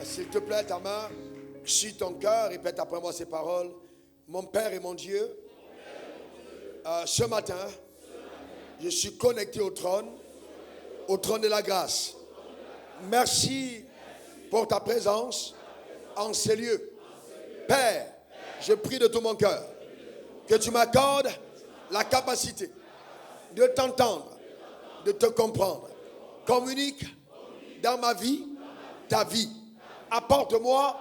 S'il te plaît, ta main sur ton cœur, répète après moi ces paroles. Mon Père et mon Dieu, ce matin, je suis connecté au trône de la grâce. Merci pour ta présence en ces lieux. Père, je prie de tout mon cœur que tu m'accordes la capacité de t'entendre, de te comprendre. Communique dans ma vie ta vie. Apporte-moi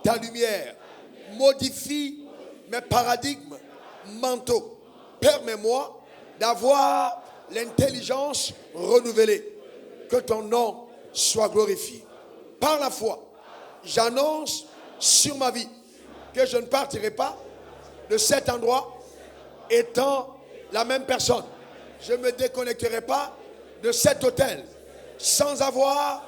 ta lumière. Modifie mes paradigmes mentaux. Permets-moi d'avoir l'intelligence renouvelée. Que ton nom soit glorifié. Par la foi, j'annonce sur ma vie que je ne partirai pas de cet endroit étant la même personne. Je ne me déconnecterai pas de cet hôtel sans avoir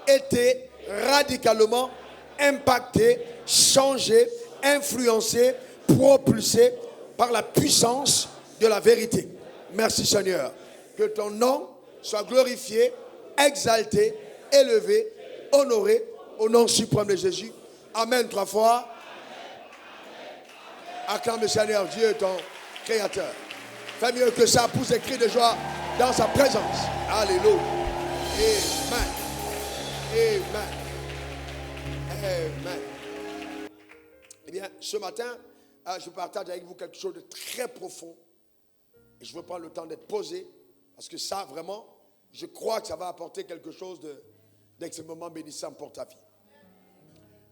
été radicalement impacté, changé, influencé, propulsé par la puissance de la vérité. Merci Seigneur. Que ton nom soit glorifié, exalté, élevé, honoré au nom suprême de Jésus. Amen 3 fois. Acclame le Seigneur, Dieu est ton créateur. Fais mieux que ça, pousse des cris de joie dans sa présence. Alléluia. Amen. Amen. Amen. Eh bien, ce matin, je partage avec vous quelque chose de très profond. Et je veux prendre le temps d'être posé. Parce que ça, vraiment, je crois que ça va apporter quelque chose d'extrêmement bénissant pour ta vie.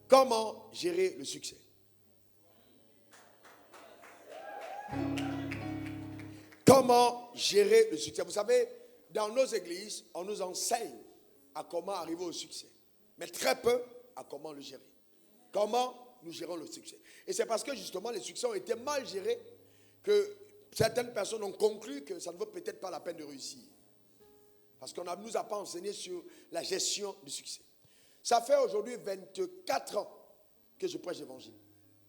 Comment gérer le succès? Comment gérer le succès? Vous savez, dans nos églises, on nous enseigne à comment arriver au succès. Mais très peu à comment le gérer. Comment nous gérons le succès. Et c'est parce que justement les succès ont été mal gérés que certaines personnes ont conclu que ça ne vaut peut-être pas la peine de réussir. Parce qu'on ne nous a pas enseigné sur la gestion du succès. Ça fait aujourd'hui 24 ans que je prêche l'évangile.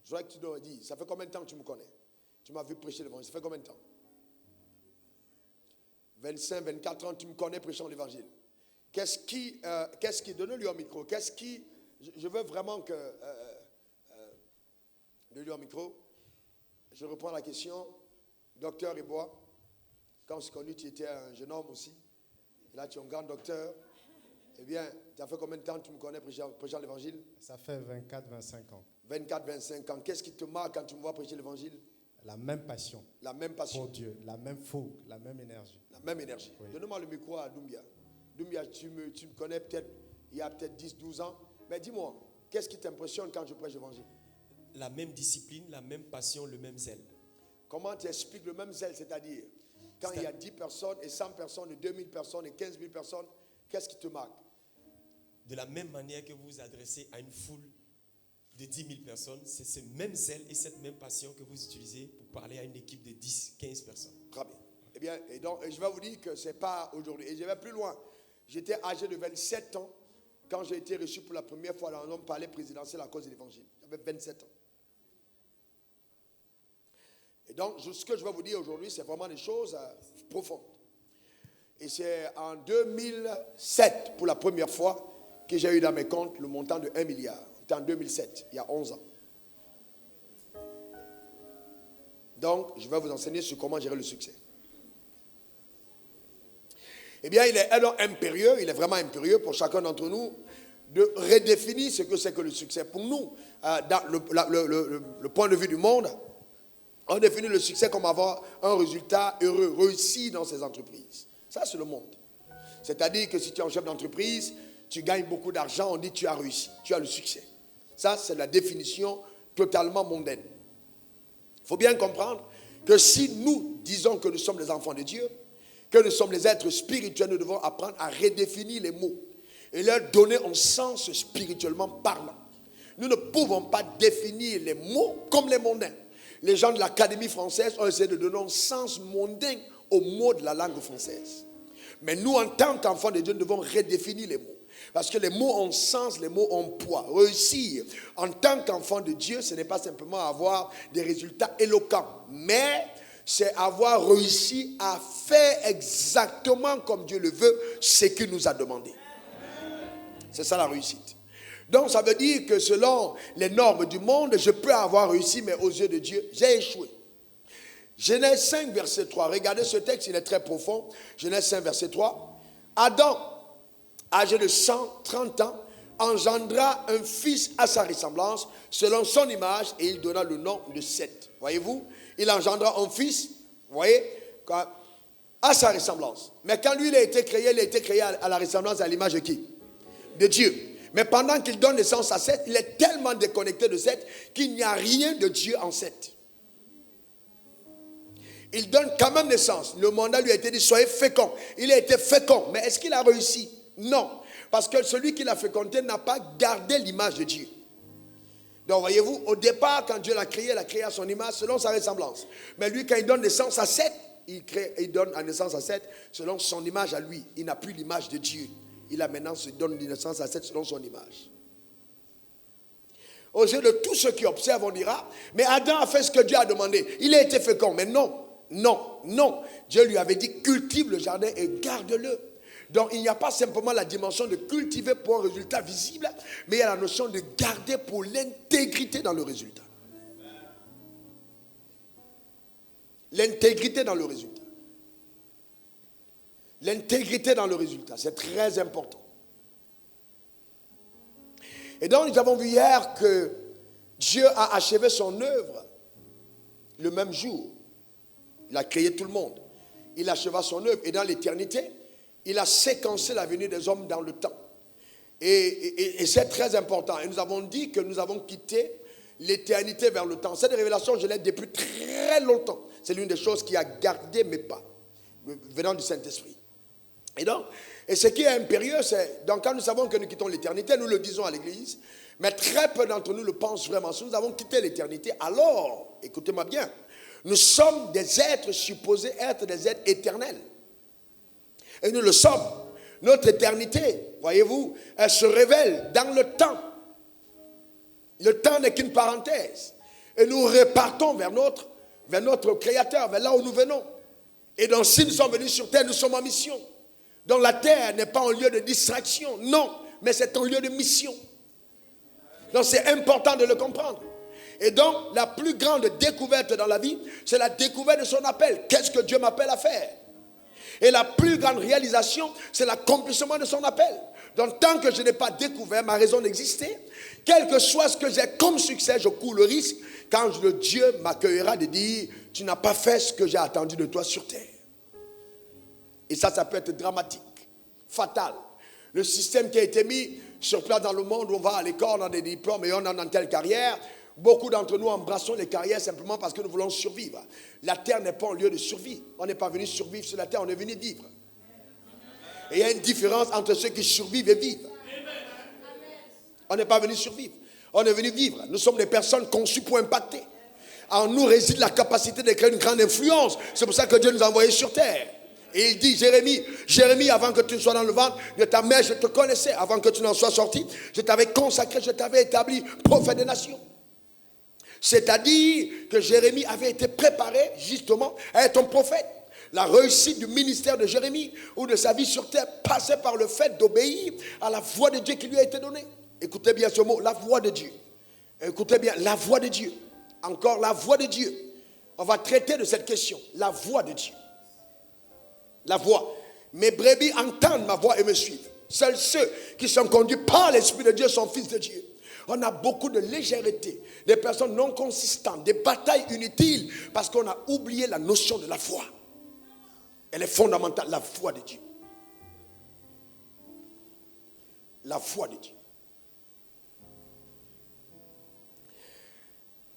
Je voudrais que tu dois dire, ça fait combien de temps que tu me connais? Tu m'as vu prêcher l'évangile, ça fait combien de temps? 25, 24 ans, tu me connais prêchant l'évangile. Qu'est-ce qui donne-lui au micro? Je veux vraiment que... donne-lui au micro. Je reprends la question. Docteur Ebois, quand on s'est connu, tu étais un jeune homme aussi. Et là, tu es un grand docteur. Eh bien, ça fait combien de temps que tu me connais prêchant l'évangile? Ça fait 24-25 ans. 24-25 ans. Qu'est-ce qui te marque quand tu me vois prêcher l'évangile? La même passion. La même passion. Pour Dieu, la même fougue, la même énergie. La même énergie. Oui. Donne-moi le micro à Doumbia. Doumbia, tu me connais peut-être il y a peut-être 10-12 ans. Mais dis-moi, qu'est-ce qui t'impressionne quand je prêche l'évangile? La même discipline, la même passion, le même zèle. Comment tu expliques le même zèle? C'est-à-dire, quand il y a 10 personnes et 100 personnes et 2000 personnes et 15 000 personnes, qu'est-ce qui te marque? De la même manière que vous vous adressez à une foule de 10 000 personnes, c'est ce même zèle et cette même passion que vous utilisez pour parler à une équipe de 10, 15 personnes. Très bien. Eh bien, et je vais vous dire que ce n'est pas aujourd'hui. Et je vais plus loin. J'étais âgé de 27 ans quand j'ai été reçu pour la première fois dans un palais présidentiel à cause de l'évangile. J'avais 27 ans. Et donc, ce que je vais vous dire aujourd'hui, c'est vraiment des choses profondes. Et c'est en 2007, pour la première fois, que j'ai eu dans mes comptes le montant de 1 milliard. C'était en 2007, il y a 11 ans. Donc, je vais vous enseigner sur comment gérer le succès. Eh bien, il est alors impérieux, il est vraiment impérieux pour chacun d'entre nous de redéfinir ce que c'est que le succès. Pour nous, dans le point de vue du monde, on définit le succès comme avoir un résultat heureux, réussi dans ses entreprises. Ça, c'est le monde. C'est-à-dire que si tu es un chef d'entreprise, tu gagnes beaucoup d'argent, on dit tu as réussi, tu as le succès. Ça, c'est la définition totalement mondaine. Il faut bien comprendre que si nous disons que nous sommes les enfants de Dieu, que nous sommes les êtres spirituels, nous devons apprendre à redéfinir les mots et leur donner un sens spirituellement parlant. Nous ne pouvons pas définir les mots comme les mondains. Les gens de l'Académie française ont essayé de donner un sens mondain aux mots de la langue française. Mais nous, en tant qu'enfants de Dieu, nous devons redéfinir les mots. Parce que les mots ont sens, les mots ont poids. Réussir en tant qu'enfant de Dieu, ce n'est pas simplement avoir des résultats éloquents, mais c'est avoir réussi à faire exactement comme Dieu le veut, ce qu'il nous a demandé. C'est ça la réussite. Donc ça veut dire que selon les normes du monde, je peux avoir réussi, mais aux yeux de Dieu, j'ai échoué. Genèse 5, verset 3. Regardez ce texte, il est très profond. Genèse 5, verset 3. Adam, âgé de 130 ans, engendra un fils à sa ressemblance, selon son image, et il donna le nom de Seth. Voyez-vous, il engendra un fils, vous voyez, à sa ressemblance. Mais quand lui, il a été créé à la ressemblance, à l'image de qui? De Dieu. Mais pendant qu'il donne naissance à Seth, il est tellement déconnecté de Seth qu'il n'y a rien de Dieu en Seth. Il donne quand même naissance. Le mandat lui a été dit, soyez fécond. Il a été fécond. Mais est-ce qu'il a réussi? Non. Parce que celui qui l'a fécondé n'a pas gardé l'image de Dieu. Donc voyez-vous, au départ, quand Dieu l'a créé à son image, selon sa ressemblance. Mais lui, quand il donne naissance à Seth, il donne naissance à Seth selon son image à lui. Il n'a plus l'image de Dieu. Il a maintenant donne naissance à Seth selon son image. Aux yeux de tous ceux qui observent, on dira, mais Adam a fait ce que Dieu a demandé. Il a été fécond. Mais non. Dieu lui avait dit, cultive le jardin et garde-le. Donc il n'y a pas simplement la dimension de cultiver pour un résultat visible, mais il y a la notion de garder pour l'intégrité dans le résultat. L'intégrité dans le résultat. L'intégrité dans le résultat, c'est très important. Et donc nous avons vu hier que Dieu a achevé son œuvre le même jour. Il a créé tout le monde. Il acheva son œuvre. Et dans l'éternité, il a séquencé la venue des hommes dans le temps. Et c'est très important. Et nous avons dit que nous avons quitté l'éternité vers le temps. Cette révélation, je l'ai depuis très longtemps. C'est l'une des choses qui a gardé mes pas, venant du Saint-Esprit. Et ce qui est impérieux, c'est, donc quand nous savons que nous quittons l'éternité, nous le disons à l'église, mais très peu d'entre nous le pensent vraiment. Si nous avons quitté l'éternité, alors, écoutez-moi bien, nous sommes des êtres supposés être des êtres éternels. Et nous le sommes. Notre éternité, voyez-vous, elle se révèle dans le temps. Le temps n'est qu'une parenthèse. Et nous repartons vers notre Créateur, vers là où nous venons. Et donc si nous sommes venus sur terre, nous sommes en mission. Donc la terre n'est pas un lieu de distraction, non, mais c'est un lieu de mission. Donc c'est important de le comprendre. Et donc, la plus grande découverte dans la vie, c'est la découverte de son appel. Qu'est-ce que Dieu m'appelle à faire? Et la plus grande réalisation, c'est l'accomplissement de son appel. Donc, tant que je n'ai pas découvert ma raison d'exister, quel que soit ce que j'ai comme succès, je cours le risque, quand Dieu m'accueillera, de dire, tu n'as pas fait ce que j'ai attendu de toi sur terre. Et ça peut être dramatique, fatal. Le système qui a été mis sur place dans le monde, où on va à l'école, on a des diplômes et on a une telle carrière. Beaucoup d'entre nous embrassons les carrières simplement parce que nous voulons survivre. La terre n'est pas un lieu de survie. On n'est pas venu survivre sur la terre, on est venu vivre. Et il y a une différence entre ceux qui survivent et vivent. On n'est pas venu survivre, on est venu vivre. Nous sommes des personnes conçues pour impacter. En nous réside la capacité de créer une grande influence. C'est pour ça que Dieu nous a envoyés sur terre. Et il dit, Jérémie, avant que tu sois dans le ventre de ta mère, je te connaissais. Avant que tu n'en sois sorti, je t'avais consacré, je t'avais établi prophète des nations. C'est-à-dire que Jérémie avait été préparé justement à être un prophète. La réussite du ministère de Jérémie ou de sa vie sur terre passait par le fait d'obéir à la voix de Dieu qui lui a été donnée. Écoutez bien ce mot, la voix de Dieu. Écoutez bien, la voix de Dieu. Encore la voix de Dieu. On va traiter de cette question, la voix de Dieu. La voix. Mes brebis entendent ma voix et me suivent. Seuls ceux qui sont conduits par l'Esprit de Dieu sont fils de Dieu. On a beaucoup de légèreté, des personnes non consistantes, des batailles inutiles, parce qu'on a oublié la notion de la foi. Elle est fondamentale, la foi de Dieu. La foi de Dieu.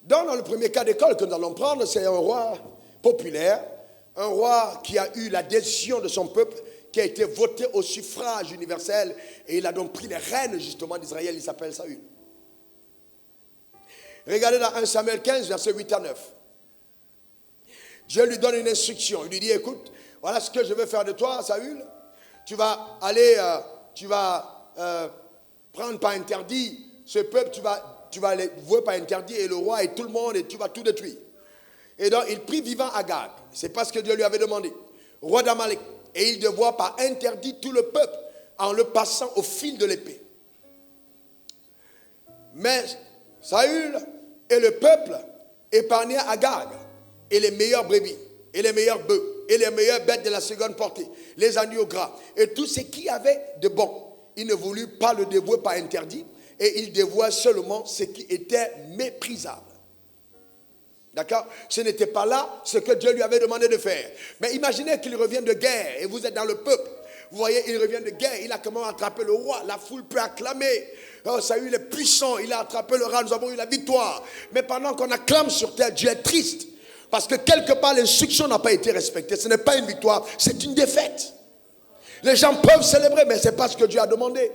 Dans le premier cas d'école que nous allons prendre, c'est un roi populaire, un roi qui a eu l'adhésion de son peuple, qui a été voté au suffrage universel, et il a donc pris les rênes justement d'Israël, il s'appelle Saül. Regardez dans 1 Samuel 15, versets 8 à 9. Dieu lui donne une instruction. Il lui dit, écoute, voilà ce que je veux faire de toi, Saül. Tu vas aller, prendre par interdit ce peuple, tu vas les vouer par interdit, et le roi et tout le monde, et tu vas tout détruire. Et donc, il prit vivant Agag. C'est pas ce que Dieu lui avait demandé. Roi d'Amalek. Et il devoit par interdit tout le peuple en le passant au fil de l'épée. Mais Saül et le peuple épargnaient Agag et les meilleures brebis, et les meilleurs bœufs, et les meilleures bêtes de la seconde portée, les agneaux gras, et tout ce qui avait de bon. Il ne voulut pas le dévouer par interdit, et il dévoua seulement ce qui était méprisable. D'accord? Ce n'était pas là ce que Dieu lui avait demandé de faire. Mais imaginez qu'il revient de guerre, et vous êtes dans le peuple. Vous voyez, il revient de guerre, il a comment attrapé le roi. La foule peut acclamer. Oh, Saül est puissant, il a attrapé le roi, nous avons eu la victoire. Mais pendant qu'on acclame sur terre, Dieu est triste. Parce que quelque part, l'instruction n'a pas été respectée. Ce n'est pas une victoire, c'est une défaite. Les gens peuvent célébrer, mais ce n'est pas ce que Dieu a demandé.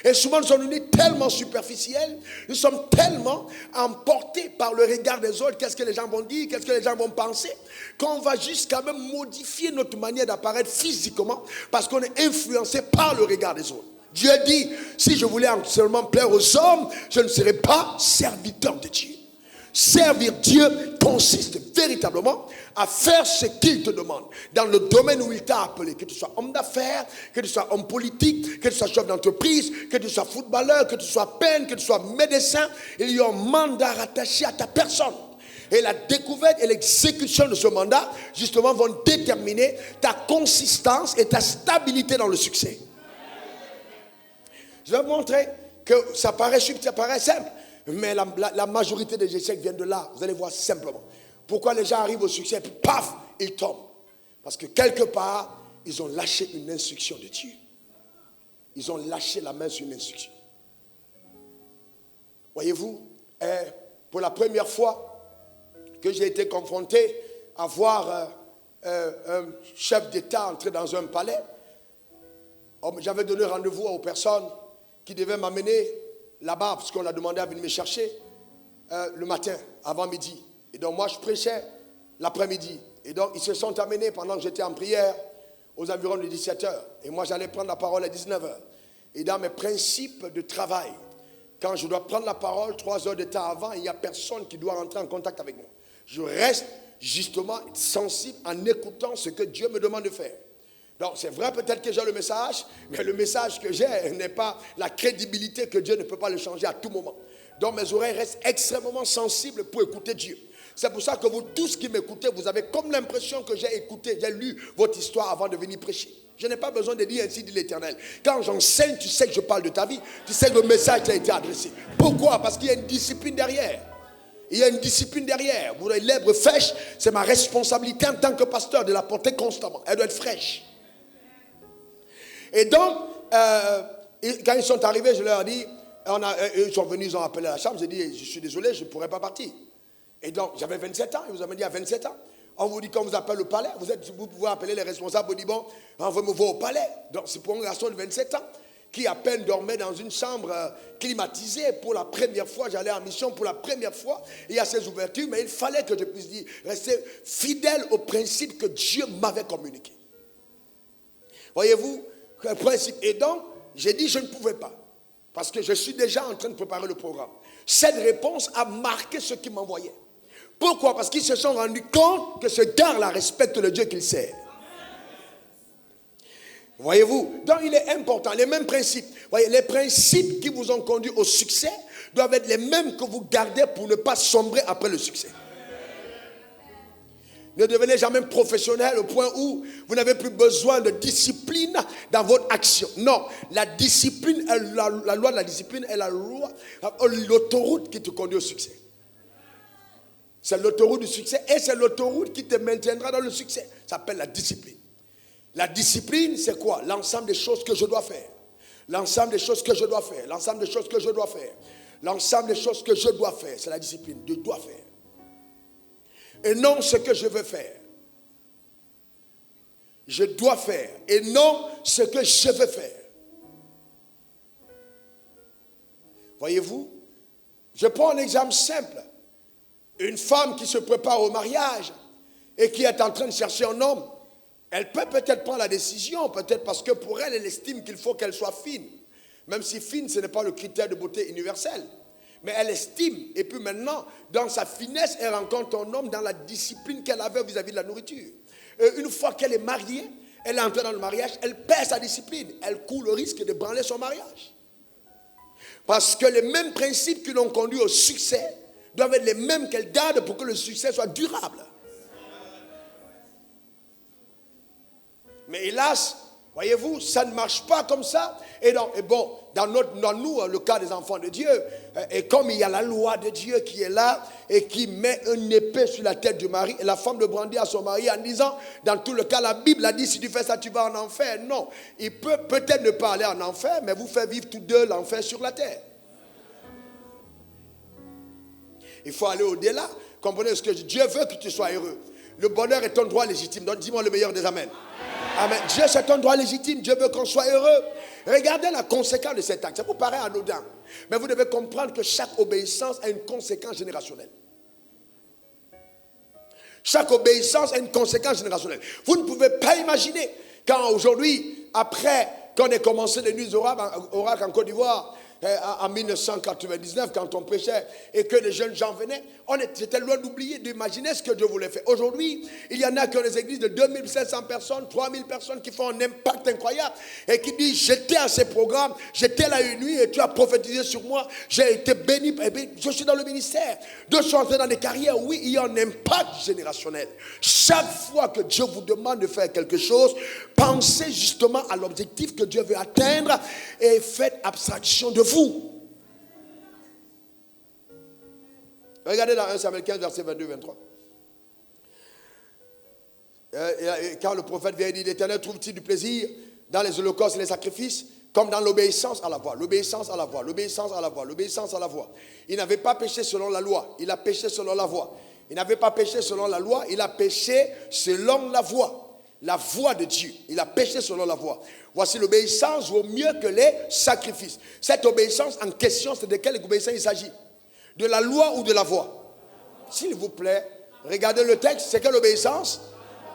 Et souvent, nous sommes devenus tellement superficiels, nous sommes tellement emportés par le regard des autres. Qu'est-ce que les gens vont dire, qu'est-ce que les gens vont penser, qu'on va jusqu'à même modifier notre manière d'apparaître physiquement parce qu'on est influencé par le regard des autres. Dieu dit, si je voulais seulement plaire aux hommes, je ne serais pas serviteur de Dieu. Servir Dieu consiste véritablement à faire ce qu'il te demande dans le domaine où il t'a appelé, que tu sois homme d'affaires, que tu sois homme politique, que tu sois chef d'entreprise, que tu sois footballeur, que tu sois peintre, que tu sois médecin. Il y a un mandat rattaché à ta personne. Et la découverte et l'exécution de ce mandat, justement, vont déterminer ta consistance et ta stabilité dans le succès. Je vais vous montrer que ça paraît simple. Mais la majorité des échecs viennent de là. Vous allez voir simplement. Pourquoi les gens arrivent au succès et puis paf, ils tombent. Parce que quelque part, ils ont lâché une instruction de Dieu. Ils ont lâché la main sur une instruction. Voyez-vous, pour la première fois que j'ai été confronté à voir un chef d'État entrer dans un palais, j'avais donné rendez-vous aux personnes qui devaient m'amener là-bas, parce qu'on a demandé à venir me chercher le matin, avant midi. Et donc moi, je prêchais l'après-midi. Et donc, ils se sont amenés pendant que j'étais en prière aux environs de 17h. Et moi, j'allais prendre la parole à 19h. Et dans mes principes de travail, quand je dois prendre la parole 3 heures de temps avant, il n'y a personne qui doit rentrer en contact avec moi. Je reste justement sensible en écoutant ce que Dieu me demande de faire. Donc, c'est vrai peut-être que j'ai le message, mais le message que j'ai n'est pas la crédibilité que Dieu ne peut pas le changer à tout moment. Donc, mes oreilles restent extrêmement sensibles pour écouter Dieu. C'est pour ça que vous tous qui m'écoutez, vous avez comme l'impression que j'ai écouté, j'ai lu votre histoire avant de venir prêcher. Je n'ai pas besoin de dire ainsi dit l'Éternel. Quand j'enseigne, tu sais que je parle de ta vie, tu sais que le message t'a été adressé. Pourquoi? Parce qu'il y a une discipline derrière. Il y a une discipline derrière. Vous avez l'herbe fraîche, c'est ma responsabilité en tant que pasteur de la porter constamment. Elle doit être fraîche. Et donc, quand ils sont arrivés, je leur ai dit, ils sont venus, ils ont appelé la chambre, j'ai dit, je suis désolé, je ne pourrais pas partir. Et donc, j'avais 27 ans, ils vous ont dit à 27 ans. On vous dit, quand on vous appelle au palais, vous pouvez appeler les responsables, vous dites, bon, on va me voir au palais. Donc, c'est pour un garçon de 27 ans qui à peine dormait dans une chambre climatisée. Pour la première fois, j'allais en mission pour la première fois. Il y a ces ouvertures, mais il fallait que je puisse dire, rester fidèle au principe que Dieu m'avait communiqué. Voyez-vous, le principe. Et donc, j'ai dit, je ne pouvais pas. Parce que je suis déjà en train de préparer le programme. Cette réponse a marqué ceux qui m'envoyaient. Pourquoi? Parce qu'ils se sont rendus compte que ce gars-là respecte le Dieu qu'il sert. Voyez-vous? Donc il est important, les mêmes principes. Voyez, les principes qui vous ont conduit au succès doivent être les mêmes que vous gardez pour ne pas sombrer après le succès. Ne devenez jamais professionnel au point où vous n'avez plus besoin de discipline dans votre action. Non, la discipline, la loi de la discipline est la loi, l'autoroute qui te conduit au succès. C'est l'autoroute du succès et c'est l'autoroute qui te maintiendra dans le succès. Ça s'appelle la discipline. La discipline, c'est quoi? L'ensemble des choses que je dois faire. L'ensemble des choses que je dois faire. L'ensemble des choses que je dois faire. L'ensemble des choses que je dois faire. C'est la discipline. Je dois faire. Et non ce que je veux faire. Je dois faire. Et non ce que je veux faire. Voyez-vous? Je prends un exemple simple. Une femme qui se prépare au mariage et qui est en train de chercher un homme, elle peut peut-être prendre la décision, peut-être parce que pour elle, elle estime qu'il faut qu'elle soit fine. Même si fine, ce n'est pas le critère de beauté universel. Mais elle estime, et puis maintenant, dans sa finesse, elle rencontre un homme dans la discipline qu'elle avait vis-à-vis de la nourriture. Et une fois qu'elle est mariée, elle est entrée dans le mariage, elle perd sa discipline. Elle court le risque de branler son mariage. Parce que les mêmes principes qui l'ont conduit au succès doivent être les mêmes qu'elle garde pour que le succès soit durable. Mais hélas, voyez-vous, ça ne marche pas comme ça. Et bon, dans nous, le cas des enfants de Dieu, et comme il y a la loi de Dieu qui est là et qui met une épée sur la tête du mari, et la femme le brandit à son mari en disant, dans tout le cas, la Bible a dit, si tu fais ça, tu vas en enfer. Non, il peut peut-être ne pas aller en enfer, mais vous faire vivre tous deux l'enfer sur la terre. Il faut aller au-delà. Comprenez ce que je dis. Dieu veut que tu sois heureux. Le bonheur est ton droit légitime. Donc dis-moi le meilleur des amens. Amen. Dieu, c'est ton droit légitime. Dieu veut qu'on soit heureux. Regardez la conséquence de cet acte. Ça vous paraît anodin. Mais vous devez comprendre que chaque obéissance a une conséquence générationnelle. Chaque obéissance a une conséquence générationnelle. Vous ne pouvez pas imaginer quand aujourd'hui, après qu'on ait commencé les nuits oracles en Côte d'Ivoire, en 1999, quand on prêchait et que les jeunes gens venaient, c'était loin d'oublier, d'imaginer ce que Dieu voulait faire. Aujourd'hui, il y en a qui ont des églises de 2500 personnes, 3000 personnes qui font un impact incroyable et qui disent, j'étais à ces programmes, j'étais là une nuit et tu as prophétisé sur moi, j'ai été béni, je suis dans le ministère. D'autres sont entrés dans des carrières, oui, il y a un impact générationnel. Chaque fois que Dieu vous demande de faire quelque chose, pensez justement à l'objectif que Dieu veut atteindre et faites abstraction de vous. Regardez dans 1 Samuel 15, verset 22-23. Quand le prophète vient et dit, l'Éternel trouve-t-il du plaisir dans les holocaustes et les sacrifices, comme dans l'obéissance à la voix, l'obéissance à la voix, l'obéissance à la voix, l'obéissance à la voix. Il n'avait pas péché selon la loi, il a péché selon la voix. Il n'avait pas péché selon la loi, il a péché selon la voix de Dieu. Il a péché selon la voix. Voici l'obéissance vaut mieux que les sacrifices. Cette obéissance en question, c'est de quelle obéissance il s'agit? De la loi ou de la voix? S'il vous plaît, regardez le texte. C'est quelle obéissance?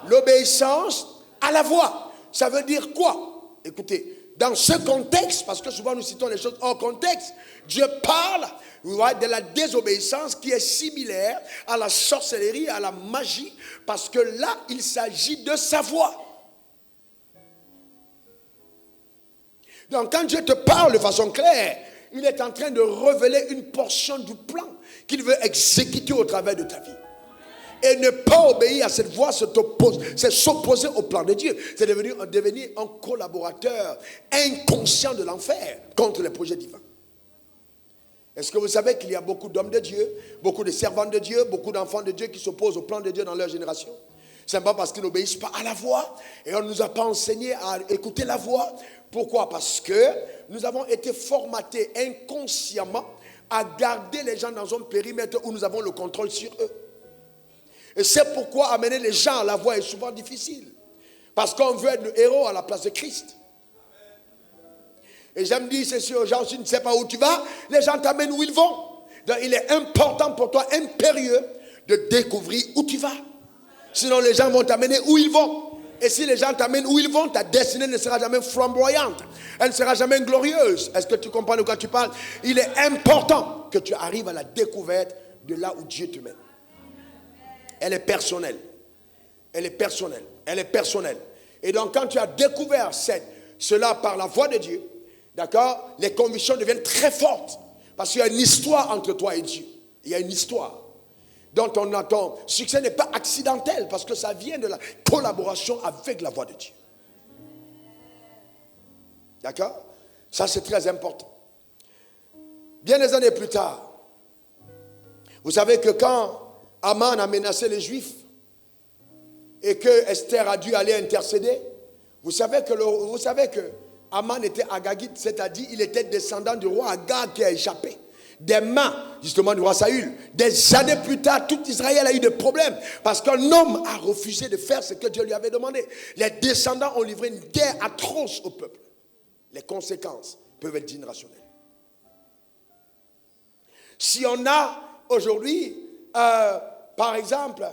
L'obéissance à la voix. Ça veut dire quoi? Écoutez, dans ce contexte, parce que souvent nous citons les choses hors contexte, Dieu parle de la désobéissance qui est similaire à la sorcellerie, à la magie, parce que là, il s'agit de sa voix. Donc quand Dieu te parle de façon claire, il est en train de révéler une portion du plan qu'il veut exécuter au travers de ta vie. Et ne pas obéir à cette voix, c'est s'opposer au plan de Dieu. C'est devenir un collaborateur inconscient de l'enfer contre les projets divins. Est-ce que vous savez qu'il y a beaucoup d'hommes de Dieu, beaucoup de servants de Dieu, beaucoup d'enfants de Dieu qui s'opposent au plan de Dieu dans leur génération? C'est pas parce qu'ils n'obéissent pas à la voix et on ne nous a pas enseigné à écouter la voix. Pourquoi? Parce que nous avons été formatés inconsciemment à garder les gens dans un périmètre où nous avons le contrôle sur eux. Et c'est pourquoi amener les gens à la voix est souvent difficile. Parce qu'on veut être le héros à la place de Christ. Et j'aime dire ceci aux gens, si tu ne sais pas où tu vas, les gens t'amènent où ils vont. Donc il est important pour toi, impérieux, de découvrir où tu vas. Sinon les gens vont t'amener où ils vont. Et si les gens t'amènent où ils vont, ta destinée ne sera jamais flamboyante. Elle ne sera jamais glorieuse. Est-ce que tu comprends de quoi tu parles? Il est important que tu arrives à la découverte de là où Dieu te mène. Elle est personnelle. Elle est personnelle. Elle est personnelle. Et donc quand tu as découvert cela par la voix de Dieu, d'accord, les convictions deviennent très fortes. Parce qu'il y a une histoire entre toi et Dieu. Il y a une histoire. Donc ton succès n'est pas accidentel parce que ça vient de la collaboration avec la voix de Dieu. D'accord? Ça c'est très important. Bien des années plus tard, vous savez que quand Aman a menacé les Juifs et que Esther a dû aller intercéder, vous savez que Aman était Agagite, c'est-à-dire il était descendant du roi Agag qui a échappé des mains justement du roi Saül. Des années plus tard, tout Israël a eu des problèmes parce qu'un homme a refusé de faire ce que Dieu lui avait demandé. Les descendants ont livré une guerre atroce au peuple. Les conséquences peuvent être générationnelles. Si on a aujourd'hui, par exemple,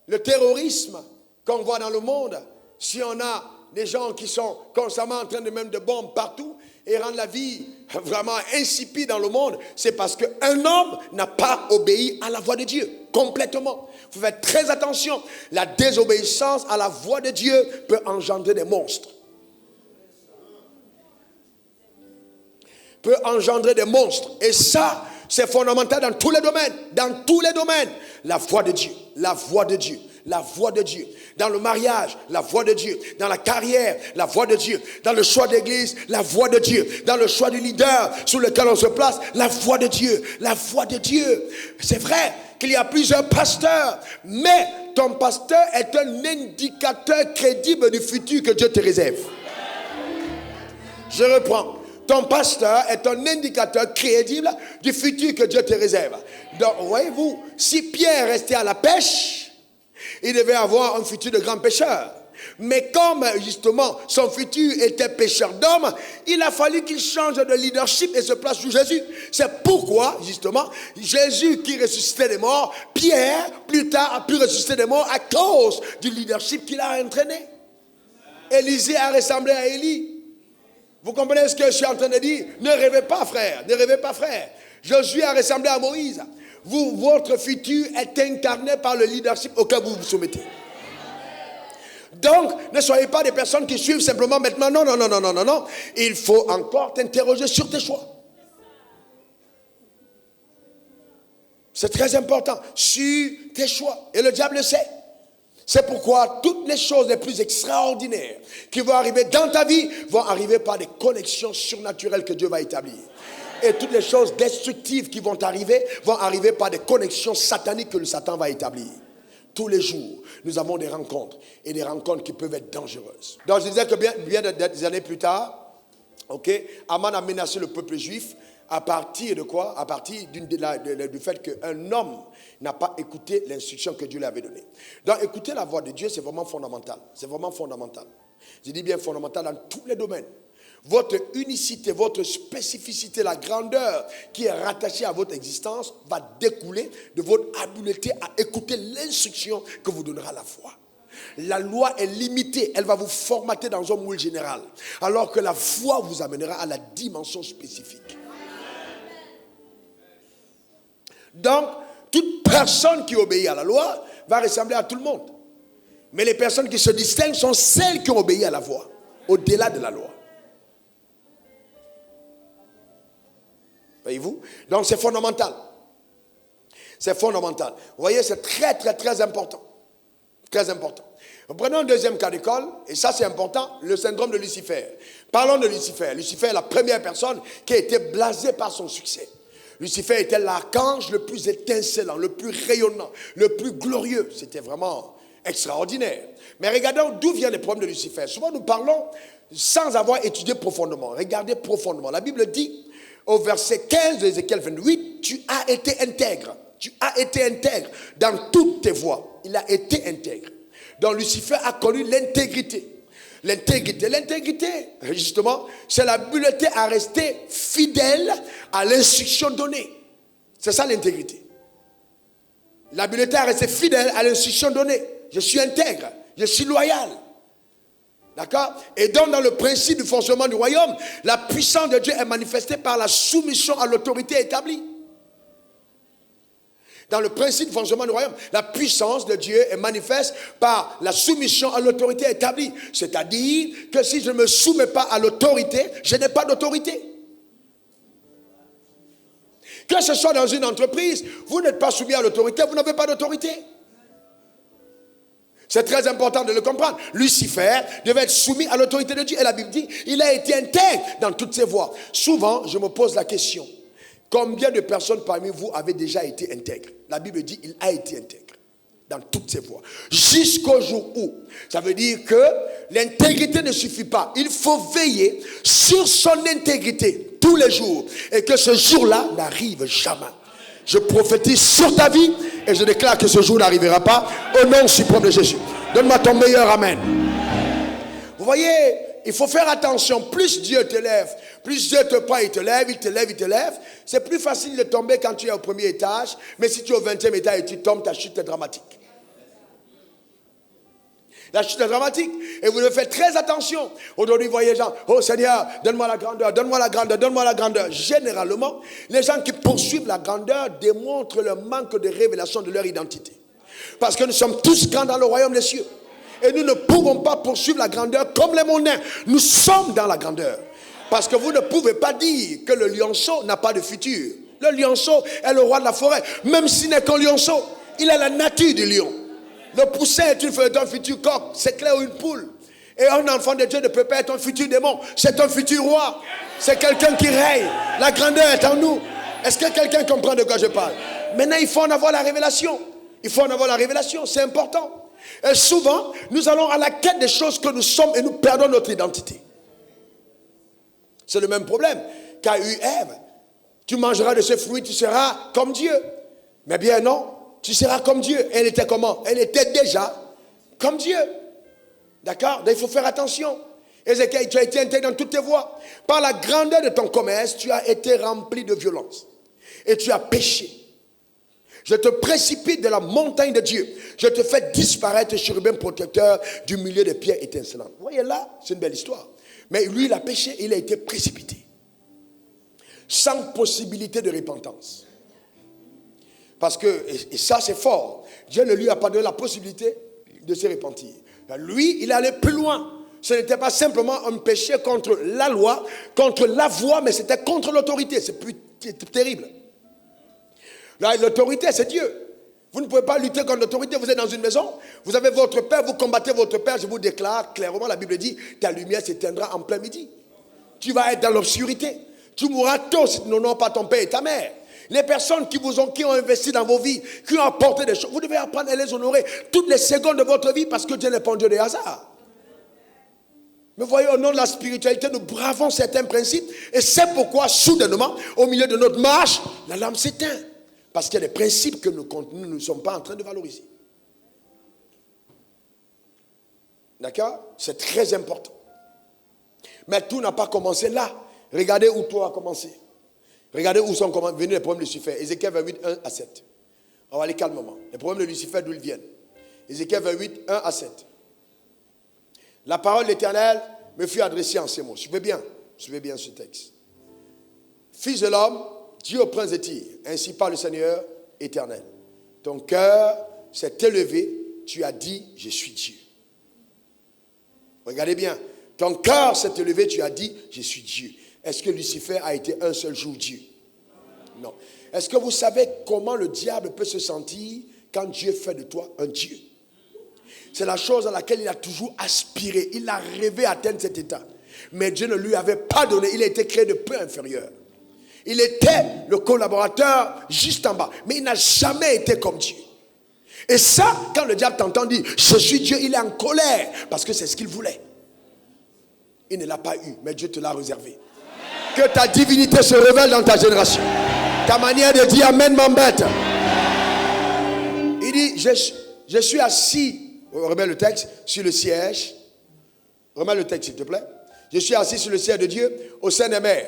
le terrorisme qu'on voit dans le monde, si on a des gens qui sont constamment en train de mettre des bombes partout et rendre la vie vraiment insipide dans le monde, c'est parce qu'un homme n'a pas obéi à la voix de Dieu complètement. Il faut faire très attention. La désobéissance à la voix de Dieu peut engendrer des monstres. peut engendrer des monstres. Et ça, c'est fondamental dans tous les domaines. Dans tous les domaines. La voix de Dieu. La voix de Dieu. La voix de Dieu. Dans le mariage, la voix de Dieu. Dans la carrière, la voix de Dieu. Dans le choix d'église, la voix de Dieu. Dans le choix du leader sur lequel on se place, la voix de Dieu. La voix de Dieu. C'est vrai qu'il y a plusieurs pasteurs, mais ton pasteur est un indicateur crédible du futur que Dieu te réserve. Je reprends. Ton pasteur est un indicateur crédible du futur que Dieu te réserve. Donc, voyez-vous, si Pierre restait à la pêche, il devait avoir un futur de grand pêcheur. Mais comme justement son futur était pêcheur d'hommes, il a fallu qu'il change de leadership et se place sous Jésus. C'est pourquoi justement Jésus qui ressuscitait des morts, Pierre plus tard a pu ressusciter des morts à cause du leadership qu'il a entraîné. Élisée a ressemblé à Élie. Vous comprenez ce que je suis en train de dire? Ne rêvez pas, frère. Ne rêvez pas, frère. Josué a ressemblé à Moïse. Votre futur est incarné par le leadership auquel vous vous soumettez. Donc, ne soyez pas des personnes qui suivent simplement maintenant. Non, non, non, non, non, non, non. Il faut encore t'interroger sur tes choix. C'est très important. Sur tes choix. Et le diable le sait. C'est pourquoi toutes les choses les plus extraordinaires qui vont arriver dans ta vie vont arriver par des connexions surnaturelles que Dieu va établir. Et toutes les choses destructives qui vont arriver par des connexions sataniques que le Satan va établir. Tous les jours, nous avons des rencontres et des rencontres qui peuvent être dangereuses. Donc je disais que bien des années plus tard, Aman a menacé le peuple juif à partir de quoi? À partir du fait qu'un homme n'a pas écouté l'instruction que Dieu lui avait donnée. Donc écouter la voix de Dieu, c'est vraiment fondamental. C'est vraiment fondamental. Je dis bien fondamental dans tous les domaines. Votre unicité, votre spécificité, la grandeur qui est rattachée à votre existence va découler de votre habileté à écouter l'instruction que vous donnera la foi. La loi est limitée, elle va vous formater dans un moule général, alors que la foi vous amènera à la dimension spécifique. Donc, toute personne qui obéit à la loi va ressembler à tout le monde. Mais les personnes qui se distinguent sont celles qui ont obéi à la voix, au-delà de la loi. Voyez-vous? Donc c'est fondamental. C'est fondamental. Vous voyez, c'est très, très, très important. Très important. Prenons un deuxième cas d'école, et ça c'est important, le syndrome de Lucifer. Parlons de Lucifer. Lucifer est la première personne qui a été blasée par son succès. Lucifer était l'archange le plus étincelant, le plus rayonnant, le plus glorieux. C'était vraiment extraordinaire. Mais regardons d'où viennent les problèmes de Lucifer. Souvent nous parlons sans avoir étudié profondément. Regardez profondément. La Bible dit au verset 15 de Ézéchiel 28, tu as été intègre. Tu as été intègre dans toutes tes voies. Il a été intègre. Donc Lucifer a connu l'intégrité. L'intégrité, justement, c'est l'habileté à rester fidèle à l'instruction donnée. C'est ça l'intégrité. L'habileté à rester fidèle à l'instruction donnée. Je suis intègre, je suis loyal. D'accord? Et donc, dans le principe du fonctionnement du royaume, la puissance de Dieu est manifestée par la soumission à l'autorité établie. Dans le principe du fonctionnement du royaume, la puissance de Dieu est manifeste par la soumission à l'autorité établie. C'est-à-dire que si je ne me soumets pas à l'autorité, je n'ai pas d'autorité. Que ce soit dans une entreprise, vous n'êtes pas soumis à l'autorité, vous n'avez pas d'autorité. C'est très important de le comprendre. Lucifer devait être soumis à l'autorité de Dieu. Et la Bible dit, il a été intègre dans toutes ses voies. Souvent, je me pose la question, combien de personnes parmi vous avaient déjà été intègres? La Bible dit, il a été intègre dans toutes ses voies. Jusqu'au jour où, ça veut dire que l'intégrité ne suffit pas. Il faut veiller sur son intégrité tous les jours. Et que ce jour-là n'arrive jamais. Je prophétise sur ta vie et je déclare que ce jour n'arrivera pas au nom suprême de Jésus. Donne-moi ton meilleur amen. Vous voyez, il faut faire attention. Plus Dieu te lève, plus Dieu te prend, il te lève, il te lève, il te lève. C'est plus facile de tomber quand tu es au premier étage. Mais si tu es au 20e étage et tu tombes, ta chute est dramatique. La chute est dramatique. Et vous devez faire très attention. Aujourd'hui, vous voyez les gens, oh Seigneur, donne-moi la grandeur, donne-moi la grandeur, donne-moi la grandeur. Généralement, les gens qui poursuivent la grandeur démontrent le manque de révélation de leur identité. Parce que nous sommes tous grands dans le royaume des cieux. Et nous ne pouvons pas poursuivre la grandeur comme les mondains. Nous sommes dans la grandeur. Parce que vous ne pouvez pas dire que le lionceau n'a pas de futur. Le lionceau est le roi de la forêt. Même s'il n'est qu'un lionceau, il a la nature du lion. Le poussin est un futur coq, c'est clair, ou une poule. Et un enfant de Dieu ne peut pas être un futur démon. C'est un futur roi. C'est quelqu'un qui règne. La grandeur est en nous. Est-ce que quelqu'un comprend de quoi je parle? Maintenant, il faut en avoir la révélation. Il faut en avoir la révélation, c'est important. Et souvent, nous allons à la quête des choses que nous sommes et nous perdons notre identité. C'est le même problème qu'a eu Ève. Tu mangeras de ce fruit, tu seras comme Dieu. Mais bien non, tu seras comme Dieu. Elle était comment? Elle était déjà comme Dieu. D'accord? Donc il faut faire attention. Ézéchiel, tu as été intègre dans toutes tes voies. Par la grandeur de ton commerce, tu as été rempli de violence. Et tu as péché. Je te précipite de la montagne de Dieu. Je te fais disparaître, chérubin protecteur, du milieu des pierres étincelantes. Vous voyez là, c'est une belle histoire. Mais lui, il a péché, il a été précipité. Sans possibilité de repentance. Parce que, et ça c'est fort, Dieu ne lui a pas donné la possibilité de se repentir. Lui, il allait plus loin. Ce n'était pas simplement un péché contre la loi, contre la voie, mais c'était contre l'autorité. C'est terrible. Là, l'autorité, c'est Dieu. Vous ne pouvez pas lutter contre l'autorité. Vous êtes dans une maison, vous avez votre père, vous combattez votre père. Je vous déclare clairement, la Bible dit, ta lumière s'éteindra en plein midi. Tu vas être dans l'obscurité. Tu mourras tôt si tu n'honores pas ton père et ta mère. Les personnes qui ont investi dans vos vies, qui ont apporté des choses, vous devez apprendre à les honorer toutes les secondes de votre vie parce que Dieu n'est pas un Dieu de hasard. Mais voyez, au nom de la spiritualité, nous bravons certains principes et c'est pourquoi, soudainement, au milieu de notre marche, la lampe s'éteint. Parce qu'il y a des principes que nous ne sommes pas en train de valoriser. D'accord? C'est très important. Mais tout n'a pas commencé là. Regardez où tout a commencé. Regardez où sont venus les problèmes de Lucifer. Ézéchiel 28, 1 à 7. On va aller calmement. Les problèmes de Lucifer, d'où ils viennent. Ézéchiel 28, 1 à 7. La parole de l'Éternel me fut adressée en ces mots. Suivez bien ce texte. Fils de l'homme, Dieu au prince de Tyr, ainsi parle le Seigneur éternel. Ton cœur s'est élevé, tu as dit, je suis Dieu. Regardez bien. Ton cœur s'est élevé, tu as dit, je suis Dieu. Est-ce que Lucifer a été un seul jour Dieu? Non. Est-ce que vous savez comment le diable peut se sentir quand Dieu fait de toi un Dieu? C'est la chose à laquelle il a toujours aspiré. Il a rêvé atteindre cet état. Mais Dieu ne lui avait pas donné. Il a été créé de peu inférieur. Il était le collaborateur juste en bas. Mais il n'a jamais été comme Dieu. Et ça, quand le diable t'entend dire, je suis Dieu, il est en colère. Parce que c'est ce qu'il voulait. Il ne l'a pas eu, mais Dieu te l'a réservé. Que ta divinité se révèle dans ta génération. Ta manière de dire Amen m'embête. Il dit, je suis assis, remets le texte, sur le siège. Remets le texte, s'il te plaît. Je suis assis sur le siège de Dieu, au sein des mers.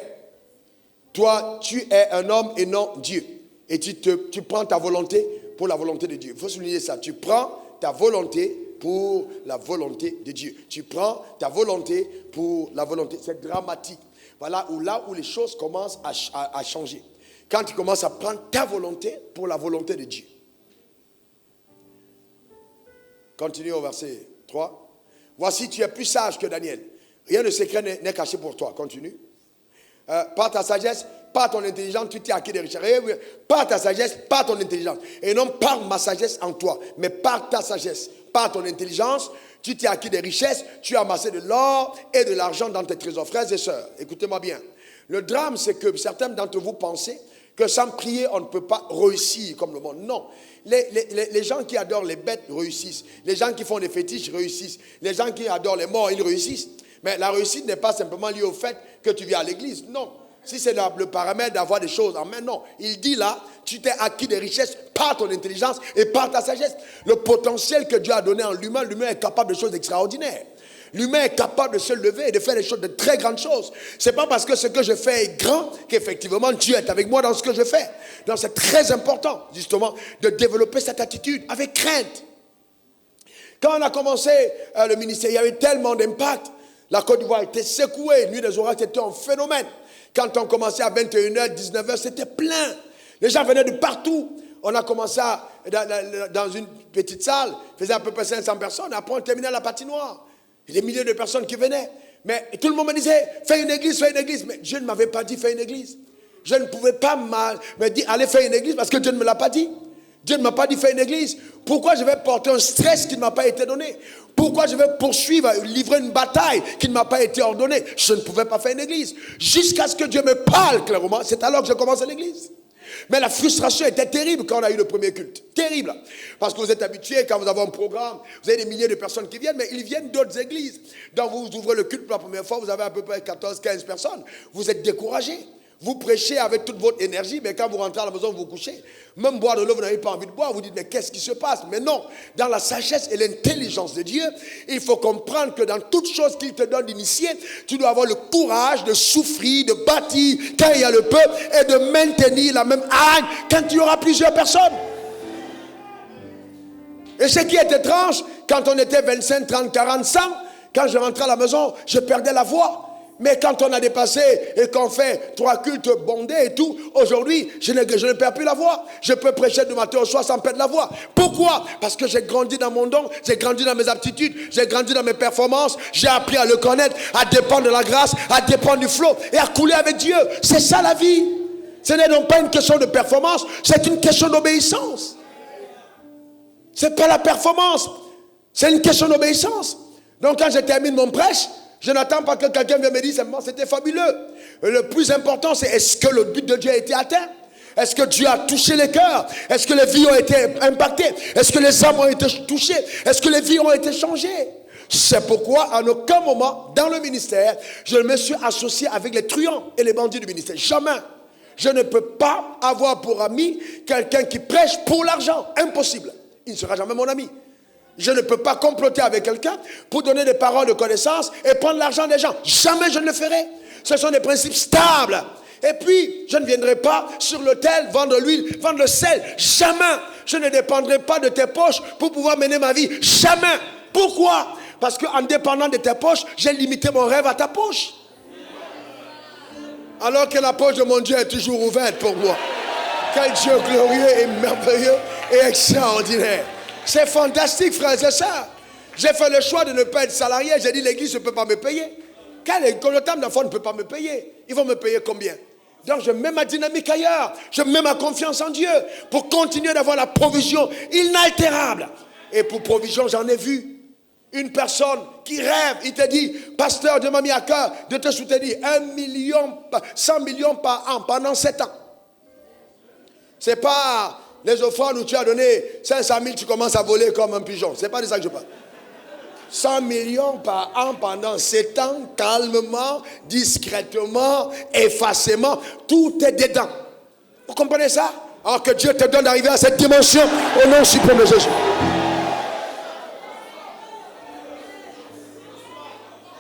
Toi, tu es un homme et non Dieu. Et tu prends ta volonté pour la volonté de Dieu. Il faut souligner ça. Tu prends ta volonté pour la volonté de Dieu. Tu prends ta volonté pour la volonté. C'est dramatique. Voilà là où les choses commencent à changer. Quand tu commences à prendre ta volonté pour la volonté de Dieu. Continue au verset 3. Voici, tu es plus sage que Daniel. Rien de secret n'est caché pour toi. Continue. Par ta sagesse, par ton intelligence, tu t'es acquis des richesses. Par ta sagesse, par ton intelligence. Et non par ma sagesse en toi, mais par ta sagesse, par ton intelligence, tu t'es acquis des richesses, tu as amassé de l'or et de l'argent dans tes trésors. Frères et sœurs, écoutez-moi bien. Le drame, c'est que certains d'entre vous pensez que sans prier, on ne peut pas réussir comme le monde. Non. Les gens qui adorent les bêtes réussissent. Les gens qui font des fétiches réussissent. Les gens qui adorent les morts, ils réussissent. Mais la réussite n'est pas simplement liée au fait que tu viens à l'église. Non. Si c'est le paramètre d'avoir des choses en main, non. Il dit là, tu t'es acquis des richesses par ton intelligence et par ta sagesse. Le potentiel que Dieu a donné en l'humain est capable de choses extraordinaires. L'humain est capable de se lever et de faire des choses, de très grandes choses. C'est pas parce que ce que je fais est grand qu'effectivement Dieu est avec moi dans ce que je fais. Donc c'est très important, justement, de développer cette attitude avec crainte. Quand on a commencé le ministère, il y avait tellement d'impact. La Côte d'Ivoire était secouée. Nuit des oracles, c'était un phénomène. Quand on commençait à 21h, 19h, c'était plein. Les gens venaient de partout. On a commencé dans une petite salle, faisait à peu près 500 personnes. Après, on terminait à la patinoire. Il y a des milliers de personnes qui venaient. Mais tout le monde me disait, fais une église, fais une église. Mais Dieu ne m'avait pas dit, fais une église. Je ne pouvais pas me dire, allez faire une église parce que Dieu ne me l'a pas dit. Dieu ne m'a pas dit, fais une église. Pourquoi je vais porter un stress qui ne m'a pas été donné? Pourquoi je vais poursuivre, livrer une bataille qui ne m'a pas été ordonnée? Je ne pouvais pas faire une église. Jusqu'à ce que Dieu me parle clairement, c'est alors que je commence l'église. Mais la frustration était terrible quand on a eu le premier culte. Terrible. Parce que vous êtes habitués, quand vous avez un programme, vous avez des milliers de personnes qui viennent, mais ils viennent d'autres églises. Donc vous ouvrez le culte pour la première fois, vous avez à peu près 14, 15 personnes. Vous êtes découragés. Vous prêchez avec toute votre énergie, mais quand vous rentrez à la maison, vous vous couchez. Même boire de l'eau, vous n'avez pas envie de boire. Vous dites, mais qu'est-ce qui se passe? Mais non, dans la sagesse et l'intelligence de Dieu, il faut comprendre que dans toute chose qu'il te donne d'initier, tu dois avoir le courage de souffrir, de bâtir quand il y a le peuple et de maintenir la même hargne quand il y aura plusieurs personnes. Et ce qui est étrange, quand on était 25, 30, 40, 100, quand je rentrais à la maison, je perdais la voix. Mais quand on a dépassé et qu'on fait 3 cultes bondés et tout, aujourd'hui, je ne perds plus la voix. Je peux prêcher du matin au soir sans perdre la voix. Pourquoi? Parce que j'ai grandi dans mon don, j'ai grandi dans mes aptitudes, j'ai grandi dans mes performances, j'ai appris à le connaître, à dépendre de la grâce, à dépendre du flot et à couler avec Dieu. C'est ça la vie. Ce n'est donc pas une question de performance, c'est une question d'obéissance. Ce n'est pas la performance, c'est une question d'obéissance. Donc quand je termine mon prêche, je n'attends pas que quelqu'un vienne me dire simplement c'était fabuleux. Le plus important, c'est est-ce que le but de Dieu a été atteint? Est-ce que Dieu a touché les cœurs? Est-ce que les vies ont été impactées? Est-ce que les âmes ont été touchées? Est-ce que les vies ont été changées? C'est pourquoi, à aucun moment, dans le ministère, je me suis associé avec les truands et les bandits du ministère. Jamais. Je ne peux pas avoir pour ami quelqu'un qui prêche pour l'argent. Impossible. Il ne sera jamais mon ami. Je ne peux pas comploter avec quelqu'un pour donner des paroles de connaissance et prendre l'argent des gens. Jamais je ne le ferai. Ce sont des principes stables. Et puis, je ne viendrai pas sur l'autel vendre l'huile, vendre le sel. Jamais. Je ne dépendrai pas de tes poches pour pouvoir mener ma vie. Jamais. Pourquoi? Parce qu'en dépendant de tes poches, j'ai limité mon rêve à ta poche. Alors que la poche de mon Dieu est toujours ouverte pour moi. Quel Dieu glorieux et merveilleux et extraordinaire. C'est fantastique, frères et sœurs. J'ai fait le choix de ne pas être salarié. J'ai dit, l'église ne peut pas me payer. Quand le temps d'enfant ne peut pas me payer, ils vont me payer combien? Donc je mets ma dynamique ailleurs. Je mets ma confiance en Dieu pour continuer d'avoir la provision inaltérable. Et pour provision, j'en ai vu une personne qui rêve. Il te dit, pasteur, Dieu m'a mis à cœur de te soutenir 100 millions par an pendant 7 ans. C'est pas les offrandes où tu as donné 500 000, tu commences à voler comme un pigeon. C'est pas de ça que je parle. 100 millions par an pendant 7 ans, calmement, discrètement, effacément, tout est dedans. Vous comprenez ça? Alors que Dieu te donne d'arriver à cette dimension au nom suprême de Jésus.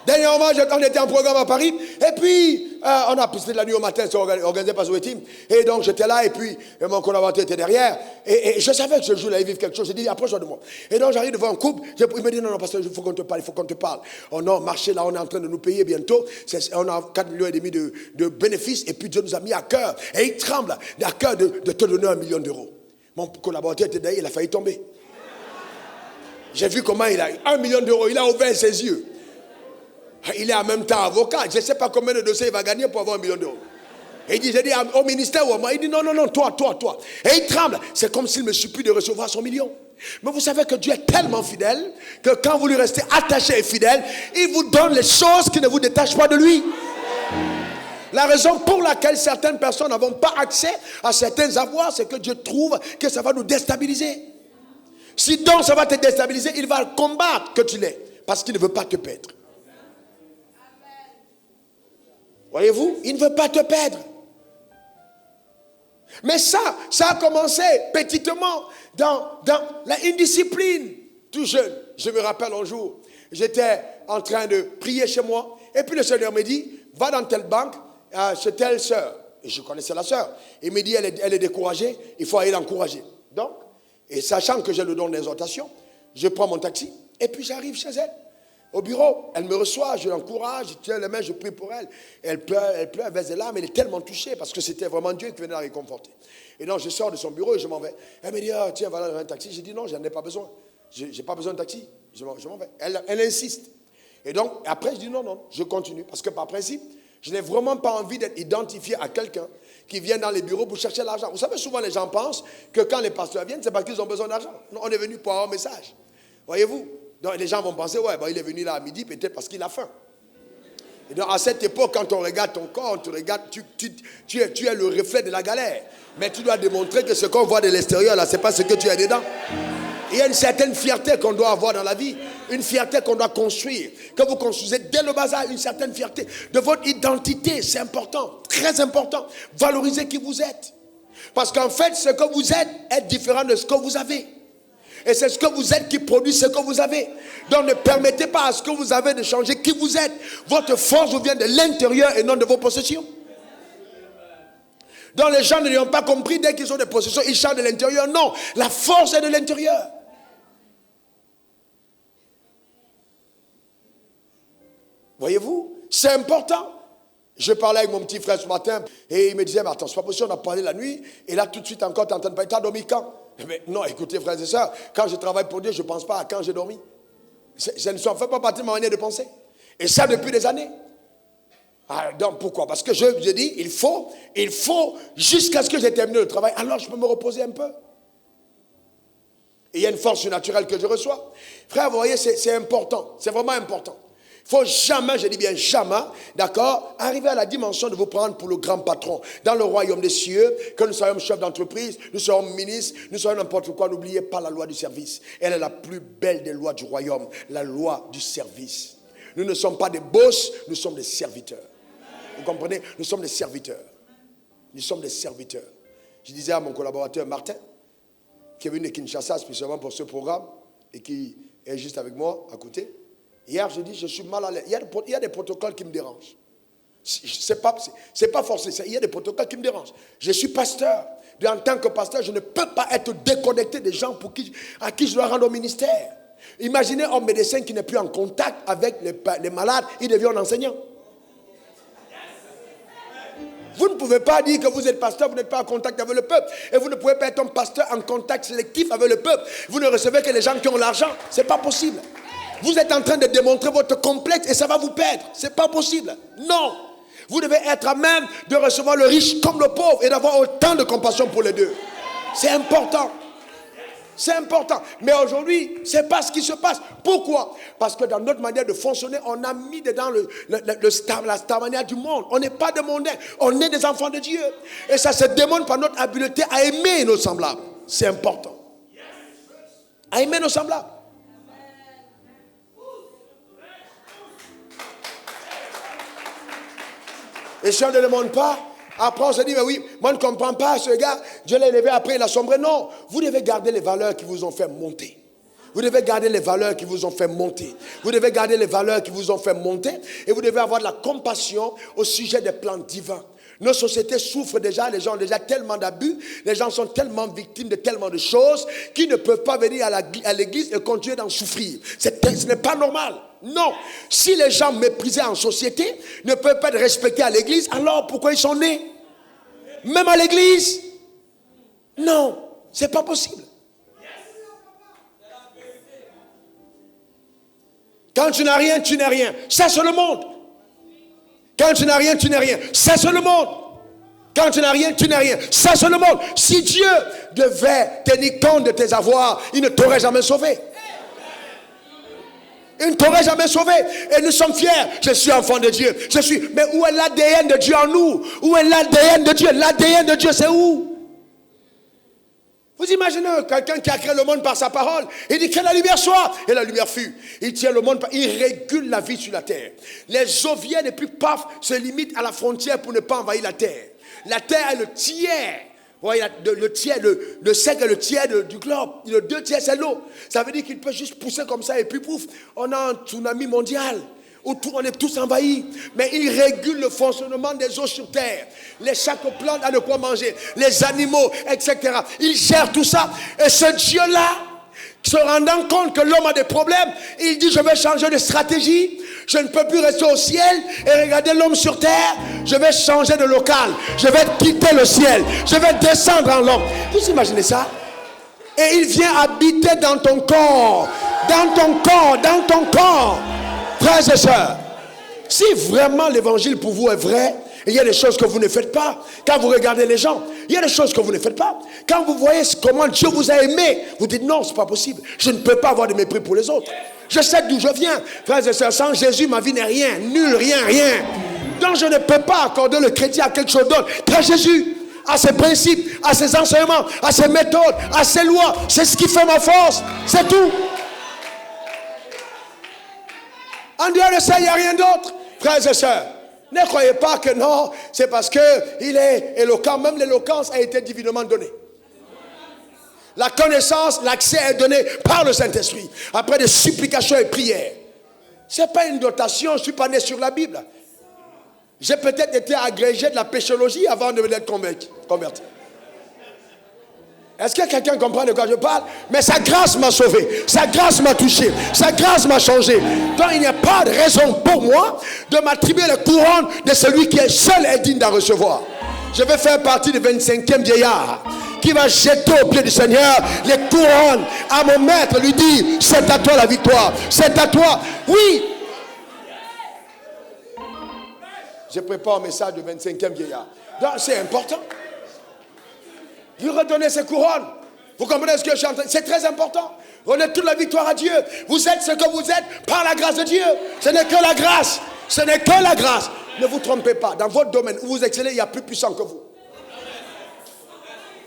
Dernièrement, on était en programme à Paris, et puis on a poussé de la nuit au matin, c'est organisé par Zoé Team, et donc j'étais là, et puis mon collaborateur était derrière, et je savais que ce jour-là, il allait vivre quelque chose. J'ai dit, approche-toi de moi. Et donc j'arrive devant un couple, il me dit, non, pasteur, il faut qu'on te parle, il faut qu'on te parle. On a marché là, on est en train de nous payer bientôt, on a 4,5 millions de bénéfices, et puis Dieu nous a mis à cœur, et il tremble à cœur de te donner 1 million d'euros. Mon collaborateur était derrière, il a failli tomber. J'ai vu comment il a eu 1 million d'euros, il a ouvert ses yeux. Il est en même temps avocat. Je ne sais pas combien de dossiers il va gagner pour avoir 1 million d'euros. Et il dit, j'ai dit au ministère ou à moi. Il dit, non, toi. Et il tremble. C'est comme s'il me supplie de recevoir son million. Mais vous savez que Dieu est tellement fidèle que quand vous lui restez attaché et fidèle, il vous donne les choses qui ne vous détachent pas de lui. La raison pour laquelle certaines personnes n'ont pas accès à certains avoirs, c'est que Dieu trouve que ça va nous déstabiliser. Si donc ça va te déstabiliser, il va combattre que tu l'aies. Parce qu'il ne veut pas te perdre. Voyez-vous, il ne veut pas te perdre. Mais ça a commencé petitement dans la indiscipline. Tout jeune, je me rappelle un jour, j'étais en train de prier chez moi, et puis le Seigneur me dit, va dans telle banque, chez telle sœur. Et je connaissais la sœur. Il me dit, elle est découragée, il faut aller l'encourager. Donc, et sachant que j'ai le don d'exhortation, je prends mon taxi, et puis j'arrive chez elle. Au bureau, elle me reçoit, je l'encourage, je tiens les mains, je prie pour elle. Elle pleure, elle verse des larmes, elle est tellement touchée parce que c'était vraiment Dieu qui venait la réconforter. Et donc je sors de son bureau et je m'en vais. Elle me dit, tiens, voilà un taxi. J'ai dit, non, je n'en ai pas besoin. Je n'ai pas besoin de taxi, je m'en vais. Elle insiste. Et donc, après, je dis non, je continue. Parce que par principe, je n'ai vraiment pas envie d'être identifié à quelqu'un qui vient dans les bureaux pour chercher l'argent. Vous savez, souvent les gens pensent que quand les pasteurs viennent, c'est parce qu'ils ont besoin d'argent. Non, on est venu pour avoir un message. Voyez-vous? Donc les gens vont penser, il est venu là à midi, peut-être parce qu'il a faim. Et donc à cette époque, quand on regarde ton corps, on te regarde, tu es le reflet de la galère. Mais tu dois démontrer que ce qu'on voit de l'extérieur, là, ce n'est pas ce que tu as dedans. Il y a une certaine fierté qu'on doit avoir dans la vie, une fierté qu'on doit construire. Que vous construisez dès le bas âge une certaine fierté de votre identité, c'est important, très important. Valorisez qui vous êtes. Parce qu'en fait, ce que vous êtes est différent de ce que vous avez. Et c'est ce que vous êtes qui produit ce que vous avez. Donc ne permettez pas à ce que vous avez de changer qui vous êtes. Votre force vous vient de l'intérieur et non de vos possessions. Donc les gens ne l'ont pas compris, dès qu'ils ont des possessions, ils changent de l'intérieur. Non, la force est de l'intérieur. Voyez-vous, c'est important. Je parlais avec mon petit frère ce matin et il me disait, mais attends, c'est pas possible, on a parlé la nuit et là tout de suite encore tu es en train de parler, tu as dormi quand? Mais non, écoutez frères et sœurs, quand je travaille pour Dieu, je ne pense pas à quand j'ai dormi. Ça ne fait pas partie de ma manière de penser. Et ça depuis des années. Ah, donc pourquoi? Parce que je dis, il faut jusqu'à ce que j'ai terminé le travail, alors je peux me reposer un peu. Et il y a une force naturelle que je reçois. Frère, vous voyez, c'est important, c'est vraiment important. Il ne faut jamais, je dis bien jamais, d'accord, arriver à la dimension de vous prendre pour le grand patron. Dans le royaume des cieux, que nous soyons chefs d'entreprise, nous soyons ministres, nous soyons n'importe quoi, n'oubliez pas la loi du service. Elle est la plus belle des lois du royaume, la loi du service. Nous ne sommes pas des boss, nous sommes des serviteurs. Vous comprenez? Nous sommes des serviteurs. Nous sommes des serviteurs. Je disais à mon collaborateur Martin, qui est venu de Kinshasa spécialement pour ce programme, et qui est juste avec moi à côté. Hier, je dis, je suis mal à l'aise. Il y a des protocoles qui me dérangent. C'est pas forcé. Il y a des protocoles qui me dérangent. Je suis pasteur. Et en tant que pasteur, je ne peux pas être déconnecté des gens à qui je dois rendre au ministère. Imaginez un médecin qui n'est plus en contact avec les malades, il devient un enseignant. Vous ne pouvez pas dire que vous êtes pasteur, vous n'êtes pas en contact avec le peuple. Et vous ne pouvez pas être un pasteur en contact sélectif avec le peuple. Vous ne recevez que les gens qui ont l'argent. Ce n'est pas possible. Vous êtes en train de démontrer votre complexe et ça va vous perdre. Ce n'est pas possible. Non. Vous devez être à même de recevoir le riche comme le pauvre et d'avoir autant de compassion pour les deux. C'est important. C'est important. Mais aujourd'hui, ce n'est pas ce qui se passe. Pourquoi? Parce que dans notre manière de fonctionner, on a mis dedans la star manière du monde. On n'est pas des mondains. On est des enfants de Dieu. Et ça se démontre par notre habileté à aimer nos semblables. C'est important. À aimer nos semblables. Et si on ne le demande pas, après on se dit, mais oui, moi je ne comprends pas ce gars, Dieu l'a élevé, après il a sombré. Non, vous devez garder les valeurs qui vous ont fait monter. Vous devez garder les valeurs qui vous ont fait monter. Vous devez garder les valeurs qui vous ont fait monter. Et vous devez avoir de la compassion au sujet des plans divins. Nos sociétés souffrent déjà, les gens ont déjà tellement d'abus, les gens sont tellement victimes de tellement de choses qu'ils ne peuvent pas venir à l'église et continuer d'en souffrir. Ce n'est pas normal. Non. Si les gens méprisés en société ne peuvent pas être respectés à l'église, alors pourquoi ils sont nés? Même à l'église? Non, c'est pas possible. Quand tu n'as rien, tu n'es rien. Ça, c'est le monde. Quand tu n'as rien, tu n'es rien. Ça, c'est le monde. Quand tu n'as rien, tu n'es rien. Ça, c'est le monde. Si Dieu devait tenir compte de tes avoirs, il ne t'aurait jamais sauvé. Il ne t'aurait jamais sauvé. Et nous sommes fiers. Je suis enfant de Dieu. Mais où est l'ADN de Dieu en nous? Où est l'ADN de Dieu? L'ADN de Dieu, c'est où? Vous imaginez quelqu'un qui a créé le monde par sa parole. Il dit que la lumière soit. Et la lumière fut. Il tient le monde. Il régule la vie sur la terre. Les eaux viennent et puis paf, se limitent à la frontière pour ne pas envahir la terre. La terre est le tiers. Vous voyez, le cercle est le tiers du globe. Le 2 tiers, c'est l'eau. Ça veut dire qu'il peut juste pousser comme ça et puis pouf, on a un tsunami mondial. Où on est tous envahis. Mais il régule le fonctionnement des eaux sur terre. Chaque plante a de quoi manger. Les animaux, etc. Il gère tout ça. Et ce Dieu-là, se rendant compte que l'homme a des problèmes, il dit, je vais changer de stratégie. Je ne peux plus rester au ciel et regarder l'homme sur terre. Je vais changer de local. Je vais quitter le ciel. Je vais descendre en l'homme. Vous imaginez ça? Et il vient habiter dans ton corps. Dans ton corps. Dans ton corps. Frères et sœurs, si vraiment l'évangile pour vous est vrai, il y a des choses que vous ne faites pas. Quand vous regardez les gens, il y a des choses que vous ne faites pas. Quand vous voyez comment Dieu vous a aimé, vous dites non, c'est pas possible. Je ne peux pas avoir de mépris pour les autres. Je sais d'où je viens. Frères et sœurs, sans Jésus, ma vie n'est rien. Nul, rien, rien. Donc je ne peux pas accorder le crédit à quelque chose d'autre qu'à Jésus, à ses principes, à ses enseignements, à ses méthodes, à ses lois. C'est ce qui fait ma force. C'est tout. En dehors de ça, il n'y a rien d'autre. Frères et sœurs, ne croyez pas que non, c'est parce qu'il est éloquent. Même l'éloquence a été divinement donnée. La connaissance, l'accès est donné par le Saint-Esprit, après des supplications et prières. Ce n'est pas une dotation, je ne suis pas né sur la Bible. J'ai peut-être été agrégé de la péchologie avant de m'être converti. Est-ce que quelqu'un comprend de quoi je parle? Mais sa grâce m'a sauvé, sa grâce m'a touché, sa grâce m'a changé. Donc il n'y a pas de raison pour moi de m'attribuer la couronne de celui qui est seul et digne d'en recevoir. Je vais faire partie du 25e vieillard qui va jeter au pied du Seigneur les couronnes à mon maître, lui dire, c'est à toi la victoire, c'est à toi, oui. Je prépare un message du 25e vieillard. Donc c'est important. Lui redonner ses couronnes. Vous comprenez ce que je suis en train de dire? C'est très important. Redonnez toute la victoire à Dieu. Vous êtes ce que vous êtes par la grâce de Dieu. Ce n'est que la grâce. Ce n'est que la grâce. Ne vous trompez pas. Dans votre domaine où vous excellez, il y a plus puissant que vous.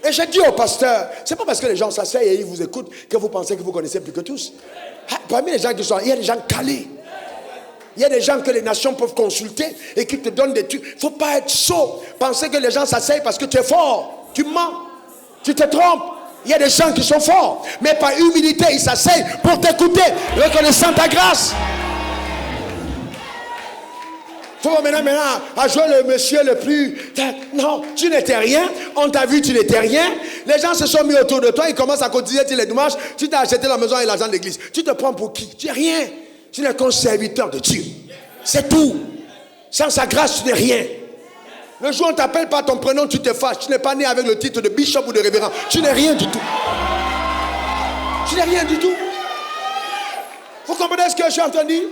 Et je dis au pasteur, c'est pas parce que les gens s'asseyent et ils vous écoutent que vous pensez que vous connaissez plus que tous. Parmi les gens qui sont, il y a des gens calés. Il y a des gens que les nations peuvent consulter et qui te donnent des trucs. Il ne faut pas être sot. Penser que les gens s'asseyent parce que tu es fort. Tu mens. Tu te trompes. Il y a des gens qui sont forts, mais par humilité, ils s'asseyent pour t'écouter, reconnaissant ta grâce. Il faut maintenant à jouer le monsieur le plus... Non, tu n'étais rien. On t'a vu, tu n'étais rien. Les gens se sont mis autour de toi, ils commencent à cotiser tous les dimanches. Tu t'as acheté la maison et l'argent de l'église. Tu te prends pour qui? Tu n'es rien. Tu n'es qu'un serviteur de Dieu. C'est tout. Sans sa grâce, tu n'es rien. Le jour où on t'appelle par ton prénom, tu te fâches. Tu n'es pas né avec le titre de bishop ou de révérend. Tu n'es rien du tout. Tu n'es rien du tout. Vous comprenez ce que je suis en train de dire?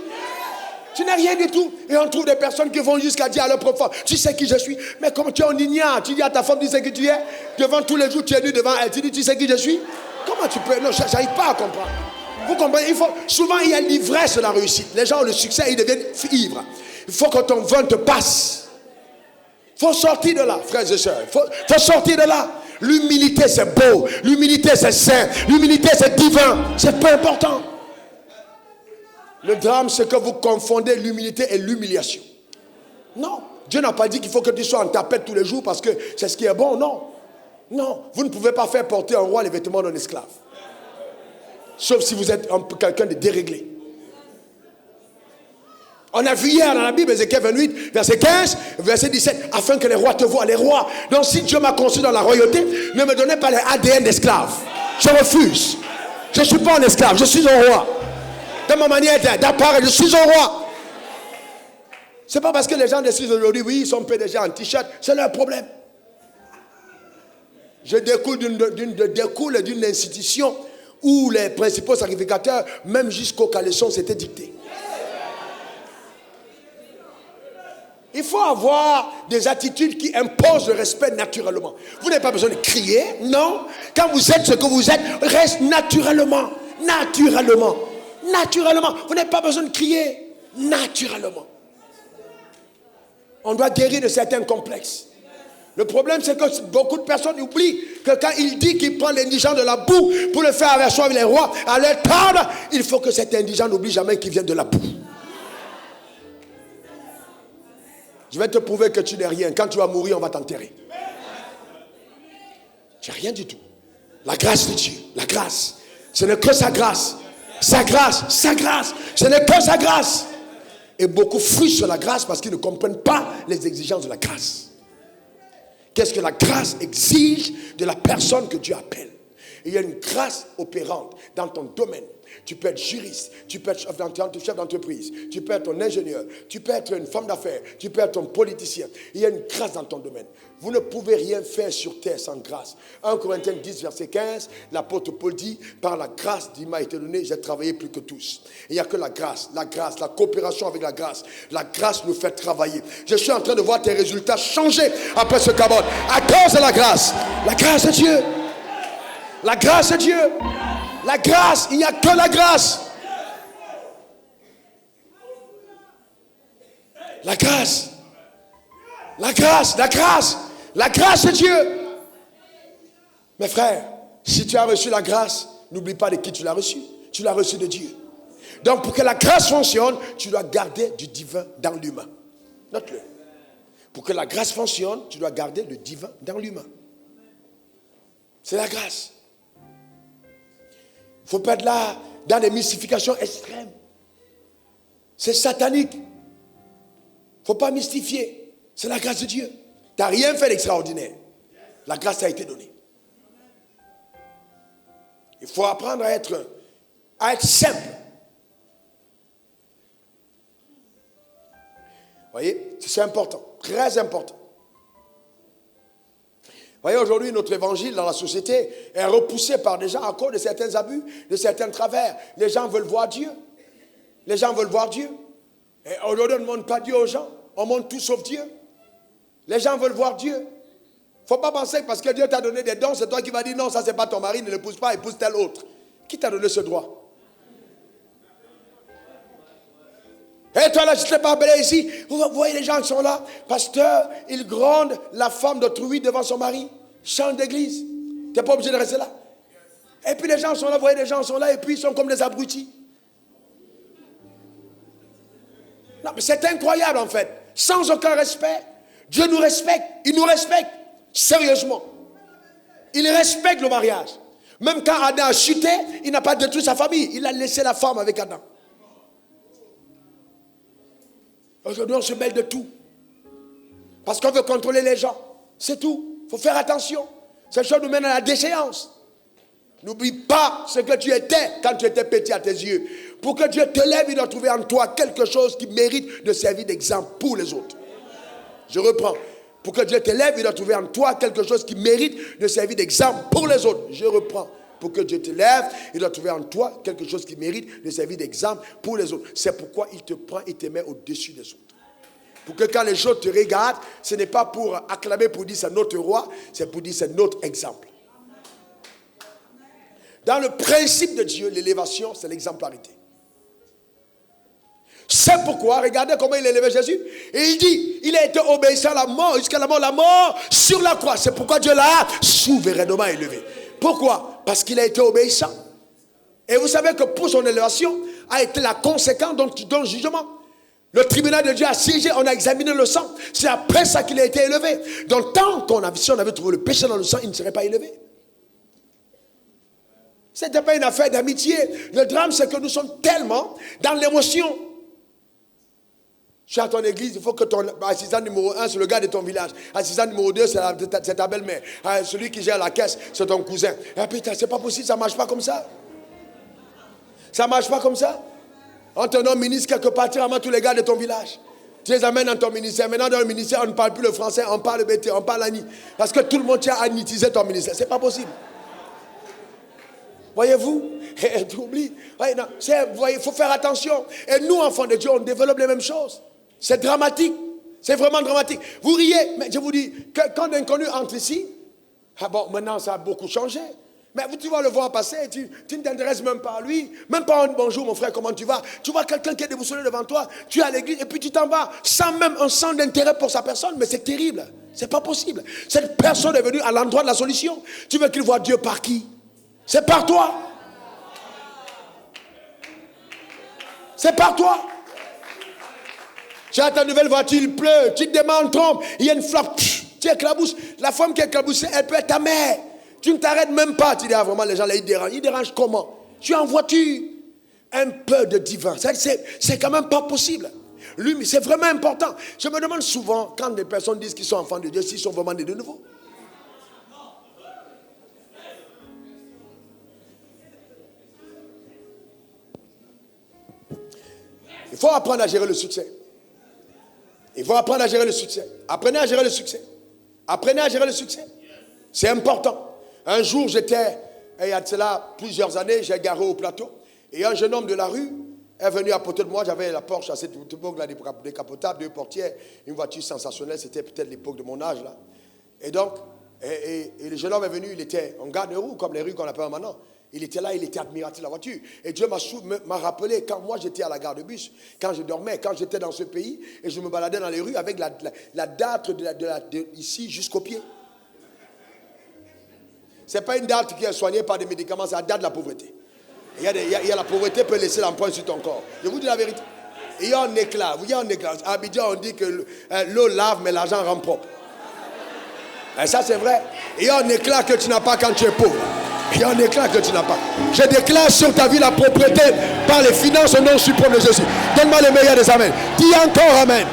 Tu n'es rien du tout. Et on trouve des personnes qui vont jusqu'à dire à leur propre femme, tu sais qui je suis? Mais comme tu es un ignare, tu dis à ta femme, tu sais qui tu es? Devant tous les jours, tu es nu devant elle. Tu dis, tu sais qui je suis? Comment tu peux? Non, j'arrive pas à comprendre. Vous comprenez? Souvent, il y a l'ivresse de la réussite. Les gens ont le succès, ils deviennent ivres. Il faut que ton vin te passe. Il faut sortir de là, frères et sœurs. Il faut sortir de là. L'humilité, c'est beau. L'humilité, c'est saint. L'humilité, c'est divin. C'est peu important. Le drame, c'est que vous confondez l'humilité et l'humiliation. Non. Dieu n'a pas dit qu'il faut que tu sois en tapette tous les jours parce que c'est ce qui est bon. Non. Non. Vous ne pouvez pas faire porter un roi les vêtements d'un esclave. Sauf si vous êtes quelqu'un de déréglé. On a vu hier dans la Bible, Ézéchiel 28, verset 15, verset 17, afin que les rois te voient, les rois. Donc si Dieu m'a construit dans la royauté, ne me donnez pas les ADN d'esclave. Je refuse. Je ne suis pas un esclave, je suis un roi. De ma manière d'apparaître, je suis un roi. C'est pas parce que les gens décident aujourd'hui, oui, ils sont PDG en t-shirt, c'est leur problème. Je découle d'une institution où les principaux sacrificateurs, même jusqu'au caleçon, s'étaient dictés. Il faut avoir des attitudes qui imposent le respect naturellement. Vous n'avez pas besoin de crier, non. Quand vous êtes ce que vous êtes, reste naturellement. Naturellement. Naturellement. Vous n'avez pas besoin de crier. Naturellement. On doit guérir de certains complexes. Le problème, c'est que beaucoup de personnes oublient que quand il dit qu'il prend l'indigent de la boue pour le faire avec soi avec les rois, à leur table, il faut que cet indigent n'oublie jamais qu'il vient de la boue. Je vais te prouver que tu n'es rien. Quand tu vas mourir, on va t'enterrer. Tu n'es rien du tout. La grâce de Dieu, la grâce. Ce n'est que sa grâce. Sa grâce, sa grâce. Ce n'est que sa grâce. Et beaucoup fuient sur la grâce parce qu'ils ne comprennent pas les exigences de la grâce. Qu'est-ce que la grâce exige de la personne que Dieu appelle? Il y a une grâce opérante dans ton domaine. Tu peux être juriste, tu peux être chef d'entreprise, tu peux être un ingénieur, tu peux être une femme d'affaires, tu peux être un politicien. Il y a une grâce dans ton domaine. Vous ne pouvez rien faire sur terre sans grâce. 1 Corinthiens 10, verset 15, l'apôtre Paul dit, par la grâce qui m'a été donnée, j'ai travaillé plus que tous. Il n'y a que la grâce, la coopération avec la grâce. La grâce nous fait travailler. Je suis en train de voir tes résultats changer après ce cabot. À cause de la grâce. La grâce de Dieu. La grâce de Dieu. La grâce, il n'y a que la grâce. La grâce. La grâce, la grâce. La grâce de Dieu. Mes frères, si tu as reçu la grâce, n'oublie pas de qui tu l'as reçu. Tu l'as reçu de Dieu. Donc pour que la grâce fonctionne, tu dois garder du divin dans l'humain. Note-le. Pour que la grâce fonctionne, tu dois garder le divin dans l'humain. C'est la grâce. Il ne faut pas être là dans des mystifications extrêmes. C'est satanique. Il ne faut pas mystifier. C'est la grâce de Dieu. Tu n'as rien fait d'extraordinaire. La grâce t'a été donnée. Il faut apprendre à être simple. Vous voyez, c'est important, très important. Vous voyez, aujourd'hui, notre évangile dans la société est repoussé par des gens à cause de certains abus, de certains travers. Les gens veulent voir Dieu. Les gens veulent voir Dieu. Et aujourd'hui, on ne montre pas Dieu aux gens. On montre tout sauf Dieu. Les gens veulent voir Dieu. Il ne faut pas penser que parce que Dieu t'a donné des dons, c'est toi qui vas dire non, ça c'est pas ton mari, ne l'épouse pas, épouse tel autre. Qui t'a donné ce droit? Et toi là, je ne t'ai pas appelé ici. Vous voyez les gens qui sont là. Pasteur, ils grondent la femme d'autrui devant son mari. Chant d'église. Tu n'es pas obligé de rester là. Et puis les gens sont là, vous voyez, les gens sont là et puis ils sont comme des abrutis. Non, mais c'est incroyable en fait. Sans aucun respect. Dieu nous respecte. Il nous respecte. Sérieusement. Il respecte le mariage. Même quand Adam a chuté, il n'a pas détruit sa famille. Il a laissé la femme avec Adam. Aujourd'hui, on se mêle de tout. Parce qu'on veut contrôler les gens. C'est tout. Il faut faire attention. Cette chose nous mène à la déchéance. N'oublie pas ce que tu étais quand tu étais petit à tes yeux. Pour que Dieu te lève, il doit trouver en toi quelque chose qui mérite de servir d'exemple pour les autres. Je reprends. Pour que Dieu te lève, il doit trouver en toi quelque chose qui mérite de servir d'exemple pour les autres. Je reprends. Pour que Dieu te lève, il doit trouver en toi quelque chose qui mérite de servir d'exemple pour les autres. C'est pourquoi il te prend et te met au-dessus des autres. Pour que quand les autres te regardent, ce n'est pas pour acclamer, pour dire c'est notre roi, c'est pour dire c'est notre exemple. Dans le principe de Dieu, l'élévation, c'est l'exemplarité. C'est pourquoi, regardez comment il élevait Jésus. Et il dit, il a été obéissant à la mort, jusqu'à la mort sur la croix. C'est pourquoi Dieu l'a souverainement élevé. Pourquoi? Parce qu'il a été obéissant. Et vous savez que pour son élévation a été la conséquence d'un jugement. Le tribunal de Dieu a siégé, on a examiné le sang. C'est après ça qu'il a été élevé. Donc tant si on avait trouvé le péché dans le sang, il ne serait pas élevé. Ce n'était pas une affaire d'amitié. Le drame, c'est que nous sommes tellement dans l'émotion. Je suis à ton église, il faut que ton assistant numéro 1, c'est le gars de ton village. Assistant numéro 2, c'est ta belle-mère. Celui qui gère la caisse, c'est ton cousin. Ah putain, c'est pas possible, ça ne marche pas comme ça. Ça ne marche pas comme ça. On te nomme ministre quelque part, tu ramènes tous les gars de ton village. Tu les amènes dans ton ministère. Maintenant, dans le ministère, on ne parle plus le français, on parle le BT, on parle l'ANI. Parce que tout le monde tient à anitiser ton ministère. C'est pas possible. Voyez-vous? Tu oublies. Il faut faire attention. Et nous, enfants de Dieu, on développe les mêmes choses. C'est dramatique. C'est vraiment dramatique. Vous riez, mais je vous dis, que quand l'inconnu entre ici, maintenant ça a beaucoup changé. Mais tu vas le voir passer, tu ne t'intéresses même pas à lui, même pas un bonjour mon frère, comment tu vas? Tu vois quelqu'un qui est déboussolé devant toi, tu es à l'église et puis tu t'en vas sans même un sang d'intérêt pour sa personne, mais c'est terrible. C'est pas possible. Cette personne est venue à l'endroit de la solution. Tu veux qu'il voit Dieu par qui? C'est par toi. C'est par toi. Tu as ta nouvelle voiture, il pleut, tu te demandes, trompe, il y a une flamme, tu éclabouches. La femme qui est éclaboussée, elle peut être ta mère. Tu ne t'arrêtes même pas. Tu dis, vraiment, les gens là, ils dérangent. Ils dérangent comment? Tu es en voiture. Un peu de divin. C'est quand même pas possible. Lui, c'est vraiment important. Je me demande souvent, quand des personnes disent qu'ils sont enfants de Dieu, s'ils sont vraiment nés de nouveau. faut apprendre à gérer le succès. Il faut apprendre à gérer le succès. Apprenez à gérer le succès. Apprenez à gérer le succès. C'est important. Un jour, j'étais, il y a de cela plusieurs années, j'ai garé au plateau. Et un jeune homme de la rue est venu à côté de moi. J'avais la Porsche à cette époque-là, décapotable, 2 portières, une voiture sensationnelle. C'était peut-être l'époque de mon âge, là. Et donc, et le jeune homme est venu, il était en garde de roue, comme les rues qu'on appelle maintenant. Il était là, il était admiratif de la voiture. Et Dieu m'a rappelé quand moi j'étais à la gare de bus, quand je dormais, quand j'étais dans ce pays, et je me baladais dans les rues avec la date ici jusqu'au pied. Ce n'est pas une date qui est soignée par des médicaments, c'est la date de la pauvreté. Il y a la pauvreté peut laisser l'empreinte sur ton corps. Je vous dis la vérité. Il y a un éclat. Vous voyez un éclat. À Abidjan, on dit que l'eau lave, mais l'argent rend propre. Et ça, c'est vrai. Il y a un éclat que tu n'as pas quand tu es pauvre. Il y a un éclat que tu n'as pas. Je déclare sur ta vie la propriété par les finances au nom suprême de Jésus. Donne-moi le meilleur des amens. Dis encore amen.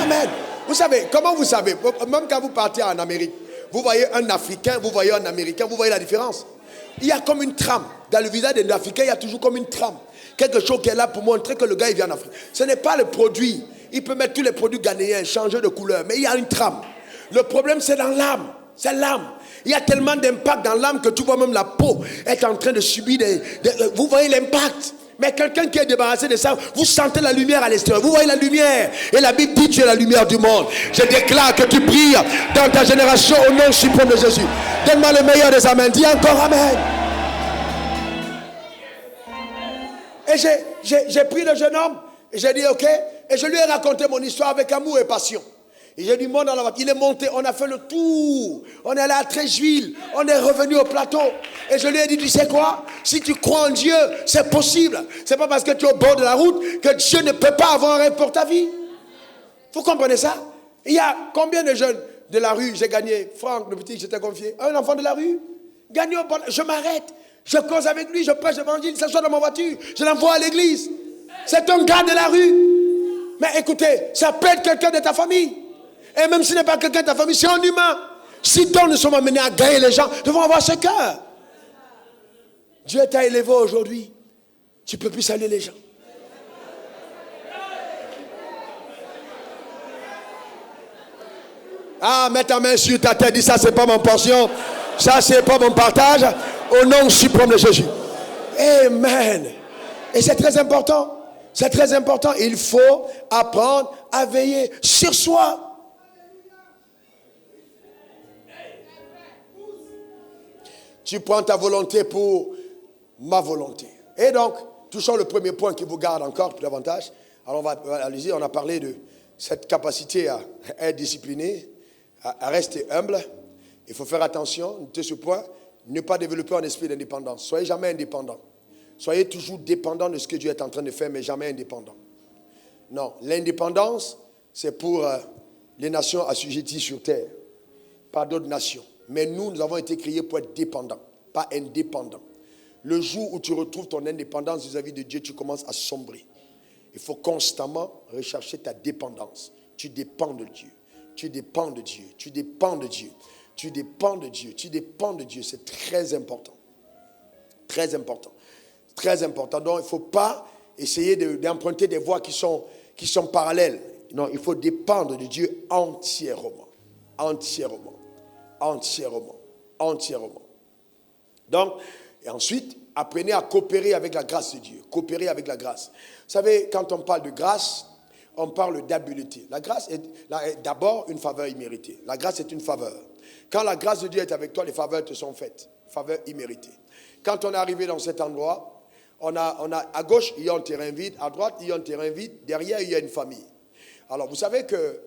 Amen. Vous savez, comment vous savez, même quand vous partez en Amérique, vous voyez un Africain, vous voyez un Américain, vous voyez la différence. Il y a comme une trame. Dans le visage des Africains, il y a toujours comme une trame. Quelque chose qui est là pour montrer que le gars, il vient en Afrique. Ce n'est pas le produit. Il peut mettre tous les produits ghanéens, changer de couleur, mais il y a une trame. Le problème, c'est dans l'âme. C'est l'âme. Il y a tellement d'impact dans l'âme que tu vois même la peau est en train de subir vous voyez l'impact. Mais quelqu'un qui est débarrassé de ça, vous sentez la lumière à l'extérieur. Vous voyez la lumière. Et la Bible dit tu es la lumière du monde. Je déclare que tu brilles dans ta génération au nom suprême de Jésus. Donne-moi le meilleur des amens. Dis encore amen. Et j'ai pris le jeune homme. Et j'ai dit ok. Et je lui ai raconté mon histoire avec amour et passion. Et j'ai dit, moi dans la voiture, il est monté, on a fait le tour, on est allé à Treichville, on est revenu au plateau. Et je lui ai dit, tu sais quoi, si tu crois en Dieu, c'est possible. C'est pas parce que tu es au bord de la route que Dieu ne peut pas avoir un rêve pour ta vie. Vous comprenez ça? Il y a combien de jeunes de la rue, j'ai gagné, Franck, le petit, j'étais confié, un enfant de la rue, gagné au bord, je m'arrête, je cause avec lui, je prêche l'évangile, il s'assoit dans ma voiture, je l'envoie à l'église. C'est un gars de la rue. Mais écoutez, ça peut être quelqu'un de ta famille. Et même si ce n'est pas quelqu'un de ta famille, c'est un humain. Si donc nous sommes amenés à gagner les gens, nous devons avoir ce cœur. Dieu t'a élevé aujourd'hui. Tu ne peux plus saluer les gens. Ah, mets ta main sur ta tête, dis ça, c'est pas mon portion. Ça, c'est pas mon partage. Au nom suprême de Jésus. Amen. Et c'est très important. C'est très important. Il faut apprendre à veiller sur soi. Tu prends ta volonté pour ma volonté. Et donc, touchons le premier point qui vous garde encore plus davantage. Alors, allez-y, on a parlé de cette capacité à être discipliné, à rester humble. Il faut faire attention, notez ce point, ne pas développer un esprit d'indépendance. Soyez jamais indépendant. Soyez toujours dépendant de ce que Dieu est en train de faire, mais jamais indépendant. Non, l'indépendance, c'est pour les nations assujetties sur terre, pas d'autres nations. Mais nous avons été créés pour être dépendants, pas indépendants. Le jour où tu retrouves ton indépendance vis-à-vis de Dieu, tu commences à sombrer. Il faut constamment rechercher ta dépendance. Tu dépends de Dieu. Tu dépends de Dieu. Tu dépends de Dieu. Tu dépends de Dieu. Tu dépends de Dieu. C'est très important. Très important. Très important. Donc, il ne faut pas essayer d'emprunter des voies qui sont parallèles. Non, il faut dépendre de Dieu entièrement. Entièrement. Entièrement. Entièrement. Donc, et ensuite, apprenez à coopérer avec la grâce de Dieu. Coopérer avec la grâce. Vous savez, quand on parle de grâce, on parle d'habileté. La grâce est d'abord une faveur imméritée. La grâce est une faveur. Quand la grâce de Dieu est avec toi, les faveurs te sont faites. Faveurs imméritées. Quand on est arrivé dans cet endroit, on a à gauche, il y a un terrain vide. À droite, il y a un terrain vide. Derrière, il y a une famille. Alors, vous savez que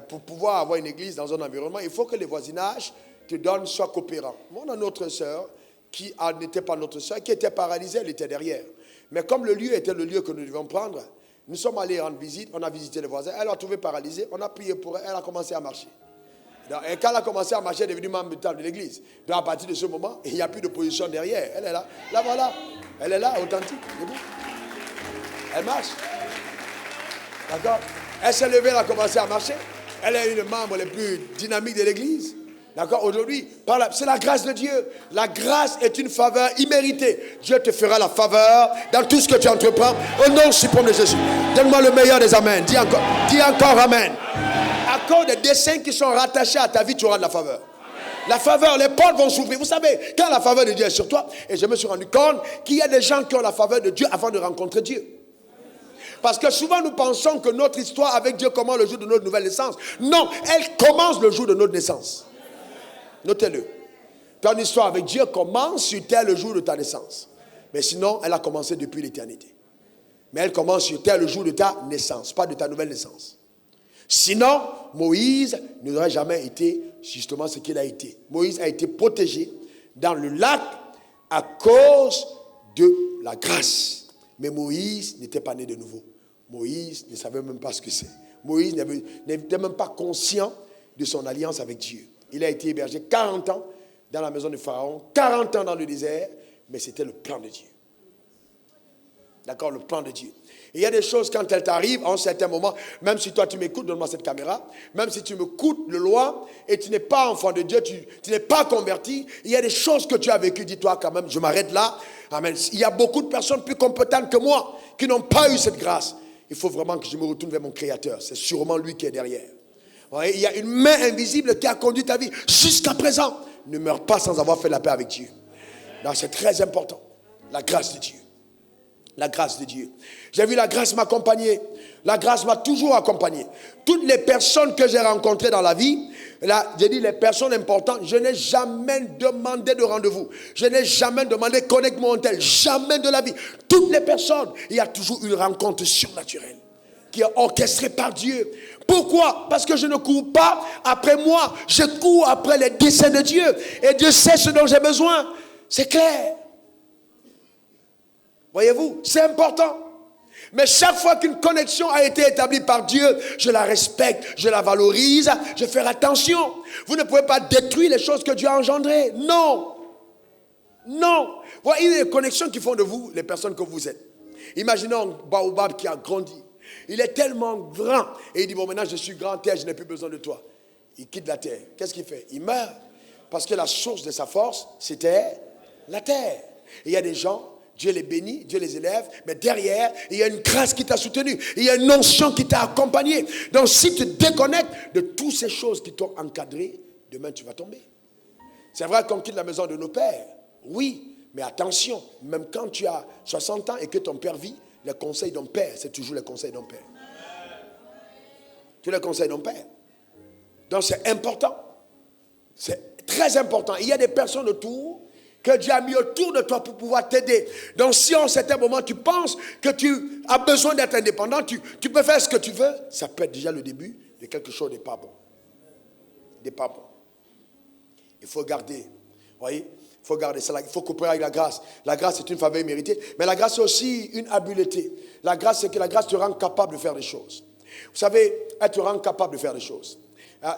pour pouvoir avoir une église dans un environnement, il faut que les voisinages te donnent, soient coopérants. On a notre sœur qui n'était pas notre sœur, qui était paralysée, elle était derrière. Mais comme le lieu était le lieu que nous devions prendre, nous sommes allés rendre visite, on a visité les voisins, elle a trouvé paralysée, on a prié pour elle, elle a commencé à marcher. Et quand elle a commencé à marcher, elle est devenue membre de l'église. Donc à partir de ce moment, il n'y a plus de position derrière. Elle est là. Là voilà. Elle est là, authentique. Debout. Elle marche. D'accord? Elle s'est levée, elle a commencé à marcher. Elle est une membre les plus dynamiques de l'église. D'accord? Aujourd'hui, c'est la grâce de Dieu. La grâce est une faveur imméritée. Dieu te fera la faveur dans tout ce que tu entreprends. Au nom suprême de Jésus. Donne-moi le meilleur des amens. Dis encore amen. À cause des desseins qui sont rattachés à ta vie, tu auras de la faveur. La faveur, les portes vont s'ouvrir. Vous savez, quand la faveur de Dieu est sur toi, et je me suis rendu compte qu'il y a des gens qui ont la faveur de Dieu avant de rencontrer Dieu. Parce que souvent nous pensons que notre histoire avec Dieu commence le jour de notre nouvelle naissance. Non, elle commence le jour de notre naissance. Notez-le. Ton histoire avec Dieu commence sur terre le jour de ta naissance. Mais sinon, elle a commencé depuis l'éternité. Mais elle commence sur terre le jour de ta naissance, pas de ta nouvelle naissance. Sinon, Moïse n'aurait jamais été justement ce qu'il a été. Moïse a été protégé dans le lac à cause de la grâce. Mais Moïse n'était pas né de nouveau. Moïse ne savait même pas ce que c'est. Moïse n'était même pas conscient de son alliance avec Dieu. Il a été hébergé 40 ans dans la maison de Pharaon, 40 ans dans le désert, mais c'était le plan de Dieu. D'accord, le plan de Dieu. Et il y a des choses, quand elles t'arrivent, à un certain moment, même si toi tu m'écoutes, donne-moi cette caméra, même si tu m'écoutes le loin, et tu n'es pas enfant de Dieu, tu n'es pas converti, il y a des choses que tu as vécues, dis-toi quand même, je m'arrête là. Amen. Il y a beaucoup de personnes plus compétentes que moi, qui n'ont pas eu cette grâce. Il faut vraiment que je me retourne vers mon Créateur. C'est sûrement lui qui est derrière. Il y a une main invisible qui a conduit ta vie jusqu'à présent. Ne meurs pas sans avoir fait la paix avec Dieu. Donc c'est très important. La grâce de Dieu. La grâce de Dieu. J'ai vu la grâce m'accompagner. La grâce m'a toujours accompagné. Toutes les personnes que j'ai rencontrées dans la vie, là, j'ai dit les personnes importantes, je n'ai jamais demandé de rendez-vous. Je n'ai jamais demandé connecte-moi en tel. Jamais de la vie. Toutes les personnes, il y a toujours une rencontre surnaturelle qui est orchestrée par Dieu. Pourquoi? Parce que je ne cours pas après moi. Je cours après les desseins de Dieu. Et Dieu sait ce dont j'ai besoin. C'est clair. Voyez-vous, c'est important. Mais chaque fois qu'une connexion a été établie par Dieu, je la respecte, je la valorise, je fais attention. Vous ne pouvez pas détruire les choses que Dieu a engendrées. Non. Non. Voyez les connexions qui font de vous les personnes que vous êtes. Imaginons un baobab qui a grandi. Il est tellement grand. Et il dit, bon, maintenant je suis grand, terre, je n'ai plus besoin de toi. Il quitte la terre. Qu'est-ce qu'il fait? Il meurt. Parce que la source de sa force, c'était la terre. Et il y a des gens, Dieu les bénit, Dieu les élève, mais derrière, il y a une grâce qui t'a soutenu. Il y a une onction qui t'a accompagné. Donc si tu te déconnectes de toutes ces choses qui t'ont encadré, demain tu vas tomber. C'est vrai qu'on quitte la maison de nos pères. Oui, mais attention, même quand tu as 60 ans et que ton père vit, les conseils d'un père, c'est toujours les conseils d'un père. Tous les conseils d'un père. Donc c'est important. C'est très important. Il y a des personnes autour que Dieu a mis autour de toi pour pouvoir t'aider. Donc si en certain moment tu penses que tu as besoin d'être indépendant, tu peux faire ce que tu veux, ça peut être déjà le début de quelque chose de pas bon. De pas bon. Il faut garder. Vous voyez? Il faut garder ça. Il faut coopérer avec la grâce. La grâce est une faveur méritée. Mais la grâce est aussi une habileté. La grâce, c'est que la grâce te rend capable de faire des choses. Vous savez, elle te rend capable de faire des choses.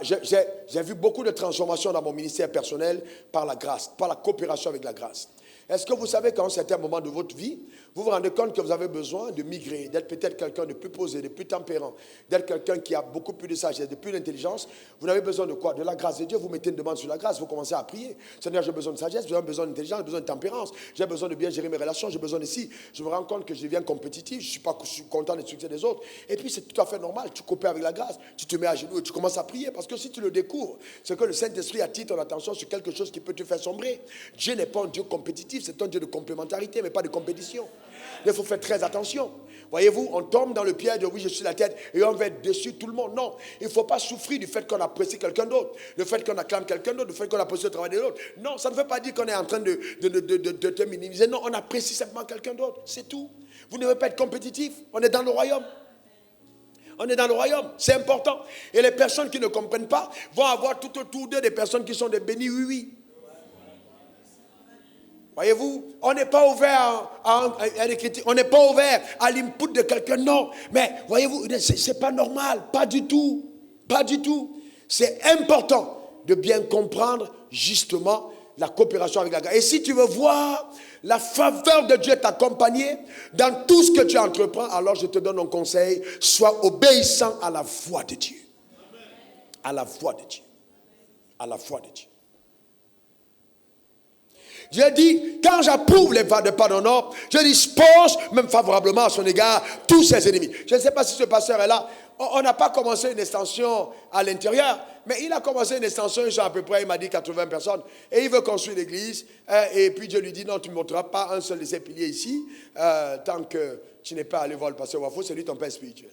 J'ai vu beaucoup de transformations dans mon ministère personnel par la grâce, par la coopération avec la grâce. Est-ce que vous savez qu'à un certain moment de votre vie, vous vous rendez compte que vous avez besoin de migrer, d'être peut-être quelqu'un de plus posé, de plus tempérant, d'être quelqu'un qui a beaucoup plus de sagesse, de plus d'intelligence. Vous n'avez besoin de quoi? De la grâce de Dieu. Vous mettez une demande sur la grâce, vous commencez à prier. Seigneur, j'ai besoin de sagesse, j'ai besoin d'intelligence, j'ai besoin de tempérance, j'ai besoin de bien gérer mes relations, j'ai besoin de ci. Je me rends compte que je deviens compétitif, je suis content des succès des autres. Et puis c'est tout à fait normal, tu coopères avec la grâce, tu te mets à genoux et tu commences à prier. Parce que si tu le découvres, c'est que le Saint-Esprit attire ton attention sur quelque chose qui peut te faire sombrer. Dieu n'est pas un Dieu compétitif, c'est un Dieu de complémentarité, mais pas de compétition. Il faut faire très attention. Voyez-vous, on tombe dans le piège de oui, je suis la tête et on va être dessus tout le monde. Non, il ne faut pas souffrir du fait qu'on apprécie quelqu'un d'autre, le fait qu'on acclame quelqu'un d'autre, le fait qu'on apprécie le travail de l'autre. Non, ça ne veut pas dire qu'on est en train de te minimiser. Non, on apprécie simplement quelqu'un d'autre. C'est tout. Vous ne devez pas être compétitif. On est dans le royaume. On est dans le royaume, c'est important. Et les personnes qui ne comprennent pas vont avoir tout autour d'eux des personnes qui sont des bénis oui. Voyez-vous, on n'est pas ouvert à des critiques, on n'est pas ouvert à l'input de quelqu'un, non. Mais voyez-vous, c'est pas normal, pas du tout, pas du tout. C'est important de bien comprendre justement la coopération avec la grâce. Et si tu veux voir la faveur de Dieu t'accompagner dans tout ce que tu entreprends, alors je te donne un conseil, sois obéissant à la voix de Dieu. À la voix de Dieu. à la foi de Dieu. Dieu dit, quand j'approuve les voies de pardon, je dispose même favorablement à son égard tous ses ennemis. Je ne sais pas si ce pasteur est là. On n'a pas commencé une extension à l'intérieur, mais il a commencé une extension, ils sont à peu près, il m'a dit 80 personnes, et il veut construire l'église, et puis Dieu lui dit, non, tu ne monteras pas un seul de ces piliers ici, tant que tu n'es pas allé voir le pasteur Wafo, c'est lui ton père spirituel.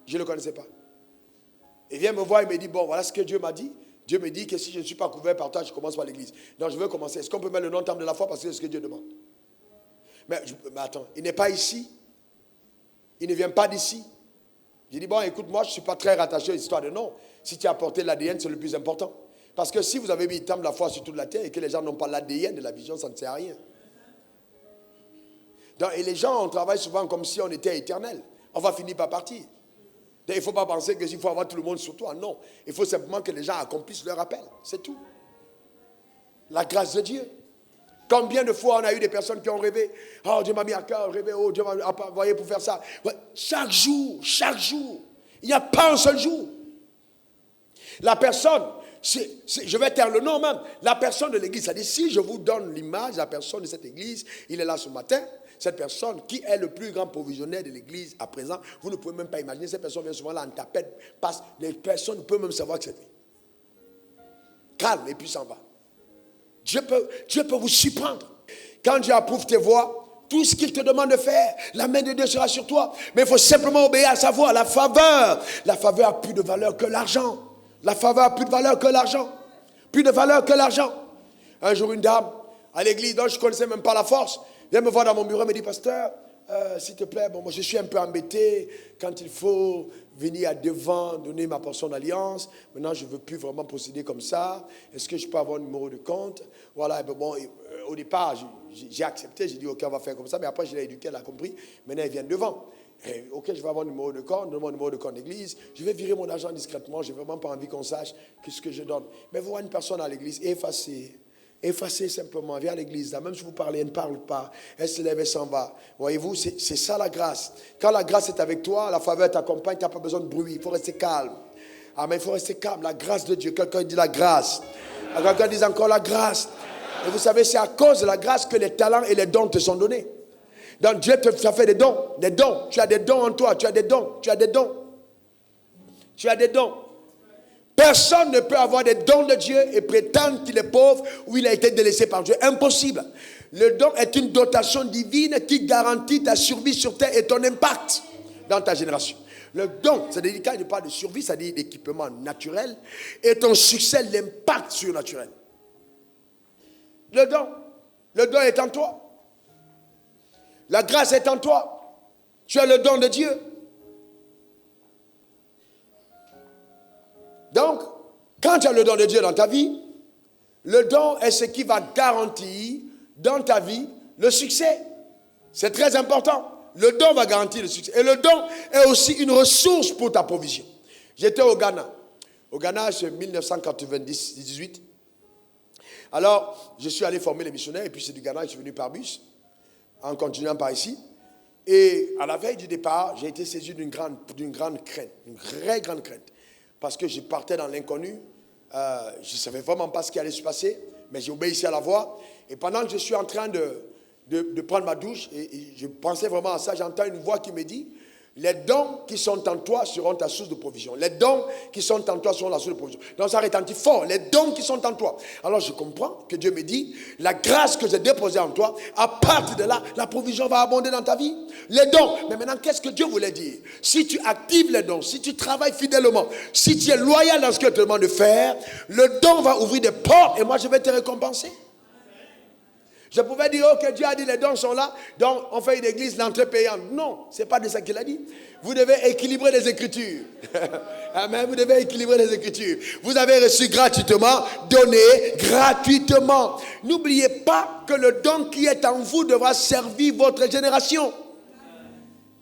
Je ne le connaissais pas. Il vient me voir, il me dit, bon, voilà ce que Dieu m'a dit. Dieu me dit que si je ne suis pas couvert par toi, je commence par l'église. Donc je veux commencer. Est-ce qu'on peut mettre le nom temple de la foi parce que c'est ce que Dieu demande? Mais attends, il n'est pas ici. Il ne vient pas d'ici. J'ai dit, bon, écoute, moi, je ne suis pas très rattaché à l'histoire de nom. Si tu as apporté l'ADN, c'est le plus important. Parce que si vous avez mis le temple de la foi sur toute la terre et que les gens n'ont pas l'ADN de la vision, ça ne sert à rien. Donc, et les gens, on travaille souvent comme si on était éternel. On va finir par partir. Il ne faut pas penser qu'il faut avoir tout le monde sur toi. Non. Il faut simplement que les gens accomplissent leur appel. C'est tout. La grâce de Dieu. Combien de fois on a eu des personnes qui ont rêvé. Oh, Dieu m'a mis à cœur, rêvé. Oh, Dieu m'a envoyé pour faire ça. Ouais. Chaque jour. Il n'y a pas un seul jour. La personne, je vais taire le nom même. La personne de l'église. C'est-à-dire, si je vous donne l'image de la personne de cette église, il est là ce matin. Cette personne qui est le plus grand provisionnaire de l'église à présent, vous ne pouvez même pas imaginer, cette personne vient souvent là en tapette, passe, les personnes ne peuvent même savoir que c'est lui. Calme et puis s'en va. Dieu peut vous surprendre. Quand Dieu approuve tes voies, tout ce qu'il te demande de faire, la main de Dieu sera sur toi. Mais il faut simplement obéir à sa voix. La faveur a plus de valeur que l'argent. La faveur a plus de valeur que l'argent. Plus de valeur que l'argent. Un jour, une dame à l'église, dont je ne connaissais même pas la force, vient me voir dans mon bureau et me dit, pasteur, s'il te plaît, bon, moi je suis un peu embêté quand il faut venir à devant, donner ma portion d'alliance. Maintenant, je ne veux plus vraiment procéder comme ça. Est-ce que je peux avoir un numéro de compte? Voilà, bon, au départ, j'ai accepté, j'ai dit, ok, on va faire comme ça, mais après, je l'ai éduqué, elle a compris. Maintenant, elle vient devant. Et, ok, je vais avoir un numéro de compte, donne-moi un numéro de compte d'église. Je vais virer mon argent discrètement, je n'ai vraiment pas envie qu'on sache ce que je donne. Mais vous voyez une personne à l'église, effacez simplement, viens à l'église, là, même si vous parlez, elle ne parle pas, elle se lève et s'en va. Voyez-vous, c'est ça la grâce. Quand la grâce est avec toi, la faveur t'accompagne, tu n'as pas besoin de bruit, il faut rester calme. Ah, mais il faut rester calme, la grâce de Dieu. Quelqu'un dit la grâce. Quelqu'un dit encore la grâce. Et vous savez, c'est à cause de la grâce que les talents et les dons te sont donnés. Donc Dieu te fait des dons, des dons. Tu as des dons en toi, tu as des dons, tu as des dons. Tu as des dons. Personne ne peut avoir des dons de Dieu et prétendre qu'il est pauvre ou il a été délaissé par Dieu. Impossible. Le don est une dotation divine qui garantit ta survie sur terre et ton impact dans ta génération. Le don, c'est délicat, il ne parle de survie, ça dit d'équipement naturel et ton succès, l'impact surnaturel. Le don est en toi. La grâce est en toi. Tu as le don de Dieu. Donc, quand tu as le don de Dieu dans ta vie, le don est ce qui va garantir dans ta vie le succès. C'est très important. Le don va garantir le succès. Et le don est aussi une ressource pour ta provision. J'étais au Ghana. Au Ghana, c'est 1998. Alors, je suis allé former les missionnaires et puis c'est du Ghana, je suis venu par bus, en continuant par ici. Et à la veille du départ, j'ai été saisi d'une grande crainte, une très grande crainte. Parce que je partais dans l'inconnu, je ne savais vraiment pas ce qui allait se passer, mais j'ai obéi à la voix. Et pendant que je suis en train de prendre ma douche, et je pensais vraiment à ça, j'entends une voix qui me dit, les dons qui sont en toi seront ta source de provision. Les dons qui sont en toi seront la source de provision. Donc ça retentit fort, les dons qui sont en toi. Alors je comprends que Dieu me dit, la grâce que j'ai déposée en toi, à partir de là, la provision va abonder dans ta vie. Les dons. Mais maintenant, qu'est-ce que Dieu voulait dire? Si tu actives les dons, si tu travailles fidèlement, si tu es loyal dans ce que tu te demande de faire, le don va ouvrir des portes et moi je vais te récompenser. Je pouvais dire, ok, Dieu a dit les dons sont là, donc on fait une église, l'entrée payante. Non, ce n'est pas de ça qu'il a dit. Vous devez équilibrer les Écritures. Amen, vous devez équilibrer les Écritures. Vous avez reçu gratuitement, donné gratuitement. N'oubliez pas que le don qui est en vous devra servir votre génération.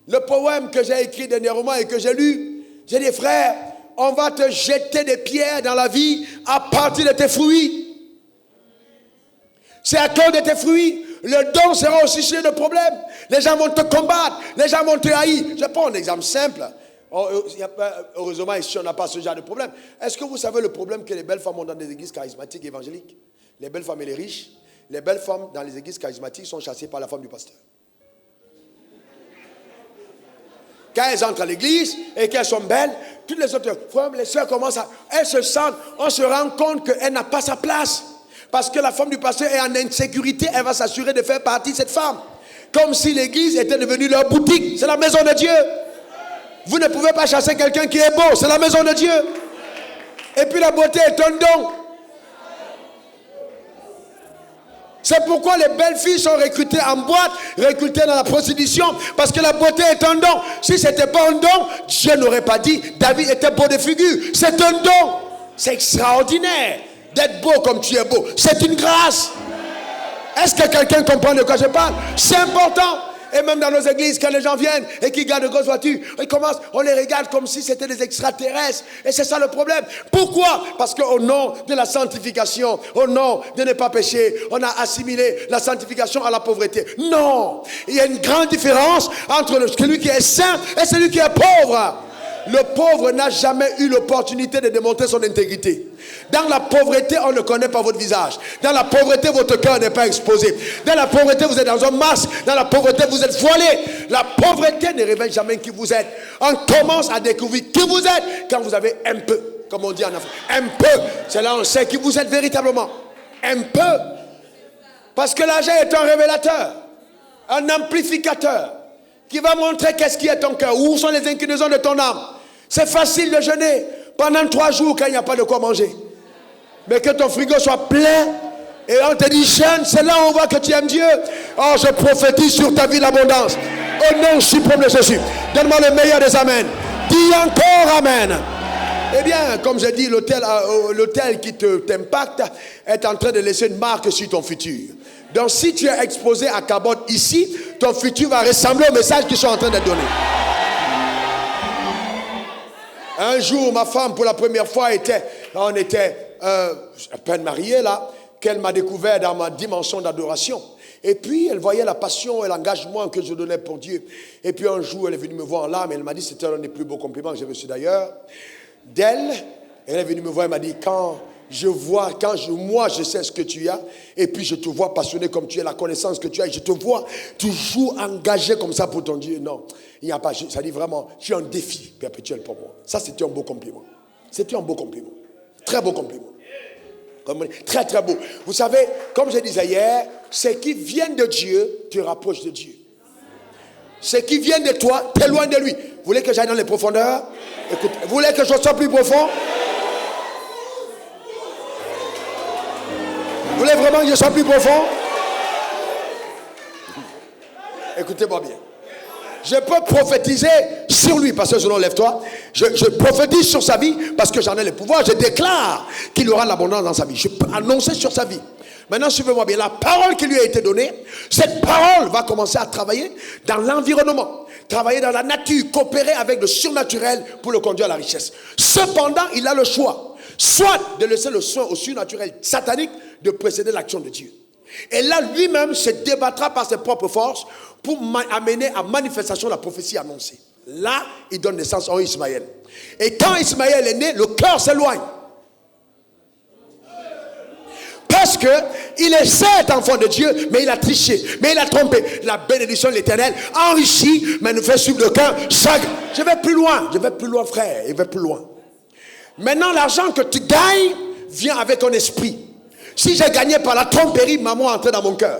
Le poème que j'ai écrit dernièrement et que j'ai lu, j'ai dit, frère, on va te jeter des pierres dans la vie à partir de tes fruits. C'est à cause de tes fruits. Le don sera aussi sujet de problème. Les gens vont te combattre. Les gens vont te haïr. Je prends un exemple simple. Heureusement, ici, on n'a pas ce genre de problème. Est-ce que vous savez le problème que les belles femmes ont dans des églises charismatiques et évangéliques? Les belles femmes et les riches. Les belles femmes dans les églises charismatiques sont chassées par la femme du pasteur. Quand elles entrent à l'église et qu'elles sont belles, toutes les autres femmes, les soeurs commencent à... Elles se sentent, on se rend compte qu'elle n'a pas sa place. Parce que la femme du pasteur est en insécurité, elle va s'assurer de faire partie de cette femme. Comme si l'église était devenue leur boutique. C'est la maison de Dieu. Vous ne pouvez pas chasser quelqu'un qui est beau. C'est la maison de Dieu. Et puis la beauté est un don. C'est pourquoi les belles filles sont recrutées en boîte, recrutées dans la prostitution, parce que la beauté est un don. Si ce n'était pas un don, Dieu n'aurait pas dit David était beau de figure. C'est un don. C'est extraordinaire d'être beau comme tu es beau. C'est une grâce. Est-ce que quelqu'un comprend de quoi je parle? C'est important. Et même dans nos églises, quand les gens viennent et qu'ils gardent de grosses voitures, on les regarde comme si c'était des extraterrestres. Et c'est ça le problème. Pourquoi? Parce qu'au nom de la sanctification, au nom de ne pas pécher, on a assimilé la sanctification à la pauvreté. Non! Il y a une grande différence entre celui qui est saint et celui qui est pauvre. Le pauvre n'a jamais eu l'opportunité de démontrer son intégrité. Dans la pauvreté, on ne connaît pas votre visage. Dans la pauvreté, votre cœur n'est pas exposé. Dans la pauvreté, vous êtes dans un masque. Dans la pauvreté, vous êtes voilé. La pauvreté ne révèle jamais qui vous êtes. On commence à découvrir qui vous êtes quand vous avez un peu, comme on dit en Afrique. Un peu, c'est là on sait qui vous êtes véritablement. Un peu. Parce que l'argent est un révélateur, un amplificateur, qui va montrer qu'est-ce qui est ton cœur. Où sont les inclinaisons de ton âme. C'est facile de jeûner pendant 3 jours quand il n'y a pas de quoi manger. Mais que ton frigo soit plein et on te dit jeûne, c'est là où on voit que tu aimes Dieu. Oh, je prophétise sur ta vie l'abondance. Au nom suprême de Jésus. Donne-moi le meilleur des amens. Dis encore amen. Eh bien, comme j'ai dit, l'autel qui t'impacte est en train de laisser une marque sur ton futur. Donc si tu es exposé à Cabot ici, ton futur va ressembler au message qu'ils sont en train de donner. Un jour, ma femme, pour la première fois, on était à peine mariés là, qu'elle m'a découvert dans ma dimension d'adoration. Et puis, elle voyait la passion et l'engagement que je donnais pour Dieu. Et puis, un jour, elle est venue me voir en larmes et elle m'a dit, c'était un des plus beaux compliments que j'ai reçus d'ailleurs. D'elle, elle est venue me voir et m'a dit, moi, je sais ce que tu as, et puis je te vois passionné comme tu es, la connaissance que tu as, et je te vois toujours engagé comme ça pour ton Dieu. Non, il n'y a pas, ça dit vraiment, tu es un défi perpétuel pour moi. Ça, c'était un beau compliment. C'était un beau compliment. Très beau compliment. Très, très beau. Vous savez, comme je disais hier, ce qui vient de Dieu te rapproche de Dieu. Ce qui vient de toi t'éloigne de lui. Vous voulez que j'aille dans les profondeurs? Écoute, vous voulez que je sois plus profond? Vous voulez vraiment que je sois plus profond? Écoutez-moi bien. Je peux prophétiser sur lui, parce que je lève-toi. Je prophétise sur sa vie parce que j'en ai le pouvoir. Je déclare qu'il aura l'abondance dans sa vie. Je peux annoncer sur sa vie. Maintenant, suivez-moi bien. La parole qui lui a été donnée, cette parole va commencer à travailler dans l'environnement, travailler dans la nature, coopérer avec le surnaturel pour le conduire à la richesse. Cependant, il a le choix. Soit de laisser le soin au surnaturel satanique de précéder l'action de Dieu. Et là, lui-même se débattra par ses propres forces pour amener à manifestation la prophétie annoncée. Là, il donne naissance à Ismaël. Et quand Ismaël est né, le cœur s'éloigne. Parce qu'il est certes enfant de Dieu, mais il a triché, mais il a trompé. La bénédiction de l'Éternel enrichit, mais nous fait suivre le cœur chacun. Je vais plus loin, frère, je vais plus loin. Maintenant, l'argent que tu gagnes vient avec ton esprit. Si j'ai gagné par la tromperie, maman est entrée dans mon cœur.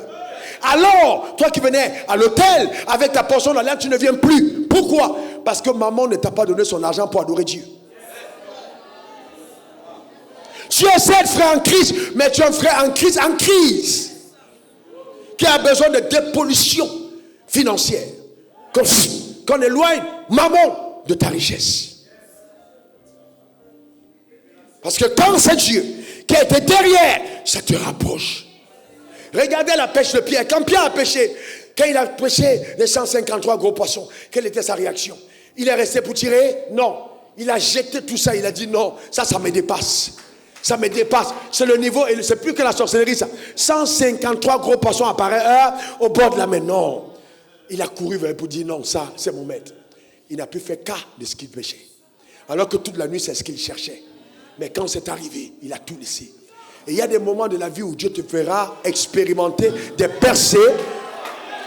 Alors, toi qui venais à l'hôtel avec ta portion d'alerte, tu ne viens plus. Pourquoi? Parce que maman ne t'a pas donné son argent pour adorer Dieu. Tu es certes frère en crise, mais tu es un frère en crise, qui a besoin de dépollution financière. Qu'on éloigne maman de ta richesse. Parce que quand c'est Dieu qui était derrière, ça te rapproche. Regardez la pêche de Pierre. Quand Pierre a pêché, quand il a pêché les 153 gros poissons, quelle était sa réaction? Il est resté pour tirer? Non. Il a jeté tout ça. Il a dit non, ça me dépasse. Ça me dépasse. C'est le niveau, et c'est plus que la sorcellerie ça. 153 gros poissons apparaissent au bord de la mer. Non. Il a couru vers pour dire non, ça c'est mon maître. il n'a plus fait cas de ce qu'il péchait. Alors que toute la nuit, c'est ce qu'il cherchait. Mais quand c'est arrivé, il a tout laissé. Et il y a des moments de la vie où Dieu te fera expérimenter des percées,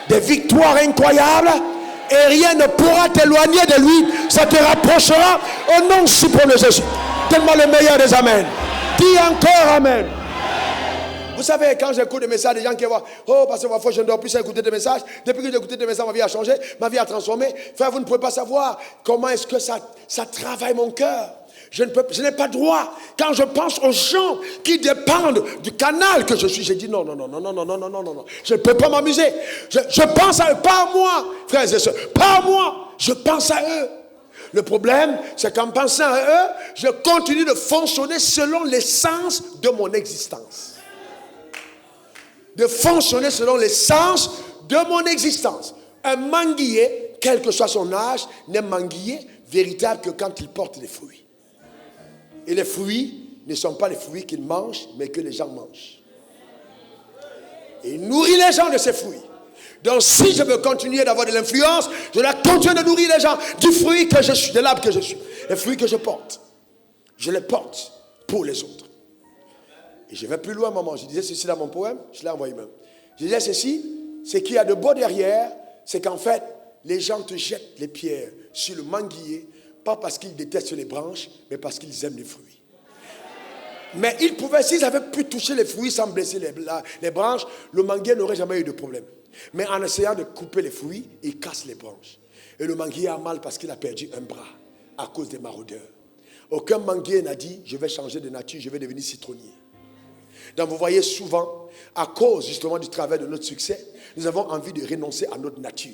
des victoires incroyables, et rien ne pourra t'éloigner de lui. Ça te rapprochera au nom suprême de Jésus. Donne-moi le meilleur des amens. Dis encore amen. Vous savez, quand j'écoute des messages, des gens qui voient, oh, parce que parfois je ne dois plus écouter des messages. Depuis que j'ai écouté des messages, ma vie a changé, ma vie a transformé. Frère, vous ne pouvez pas savoir comment est-ce que ça travaille mon cœur. Je n'ai pas droit. Quand je pense aux gens qui dépendent du canal que je suis, j'ai dit non. Je ne peux pas m'amuser. Je pense à eux, pas à moi, frères et sœurs, pas à moi. Je pense à eux. Le problème, c'est qu'en pensant à eux, je continue de fonctionner selon l'essence de mon existence. De fonctionner selon l'essence de mon existence. Un manguier, quel que soit son âge, n'est manguier véritable que quand il porte des fruits. Et les fruits ne sont pas les fruits qu'il mange, mais que les gens mangent. Et il nourrit les gens de ces fruits. Donc si je veux continuer d'avoir de l'influence, je dois continuer de nourrir les gens du fruit que je suis, de l'arbre que je suis. Les fruits que je porte. Je les porte pour les autres. Et je vais plus loin, maman. Je disais ceci dans mon poème, je l'ai envoyé même. Je disais ceci, ce qu'il y a de beau derrière, c'est qu'en fait, les gens te jettent les pierres sur le manguier, pas parce qu'ils détestent les branches, mais parce qu'ils aiment les fruits. Mais ils pouvaient, s'ils avaient pu toucher les fruits sans blesser les branches, le manguier n'aurait jamais eu de problème. Mais en essayant de couper les fruits, il casse les branches. Et le manguier a mal parce qu'il a perdu un bras à cause des maraudeurs. Aucun manguier n'a dit, je vais changer de nature, je vais devenir citronnier. Donc vous voyez souvent, à cause justement du travail de notre succès, nous avons envie de renoncer à notre nature.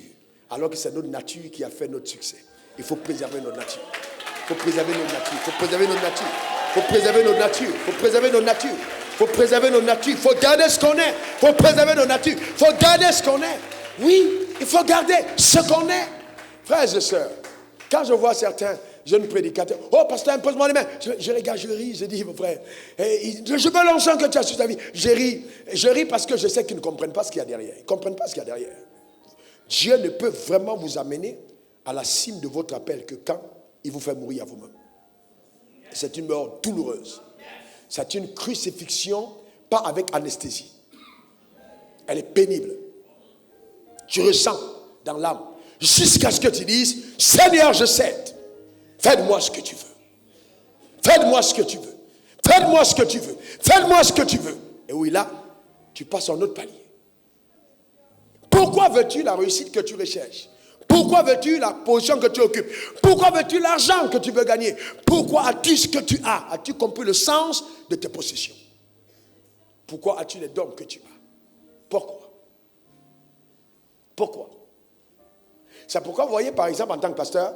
Alors que c'est notre nature qui a fait notre succès. Il faut préserver notre nature. Il faut préserver notre nature. Il faut préserver notre nature. Il faut préserver notre nature. Il faut préserver notre nature. Il faut préserver notre nature. Il faut garder ce qu'on est. Il faut préserver notre nature. Il faut garder ce qu'on est. Oui, il faut garder ce qu'on est. Frères et sœurs, quand je vois certains jeunes prédicateurs, oh pasteur, impose-moi les mains. Je regarde, je ris, je dis, mon frère, je veux l'ensemble que tu as sur ta vie. Je ris parce que je sais qu'ils ne comprennent pas ce qu'il y a derrière. Ils ne comprennent pas ce qu'il y a derrière. Dieu ne peut vraiment vous amener à la cime de votre appel que quand il vous fait mourir à vous-même. C'est une mort douloureuse. C'est une crucifixion, pas avec anesthésie. Elle est pénible. Tu ressens dans l'âme. Jusqu'à ce que tu dises, Seigneur, je cède. Fais-moi ce que tu veux. Fais-moi ce que tu veux. Fais-moi ce que tu veux. Fais-moi ce que tu veux. Et oui, là, tu passes à un autre palier. Pourquoi veux-tu la réussite que tu recherches? Pourquoi veux-tu la position que tu occupes? Pourquoi veux-tu l'argent que tu veux gagner? Pourquoi as-tu ce que tu as? As-tu compris le sens de tes possessions? Pourquoi as-tu les dons que tu as? Pourquoi? Pourquoi? C'est pourquoi, vous voyez, par exemple, en tant que pasteur,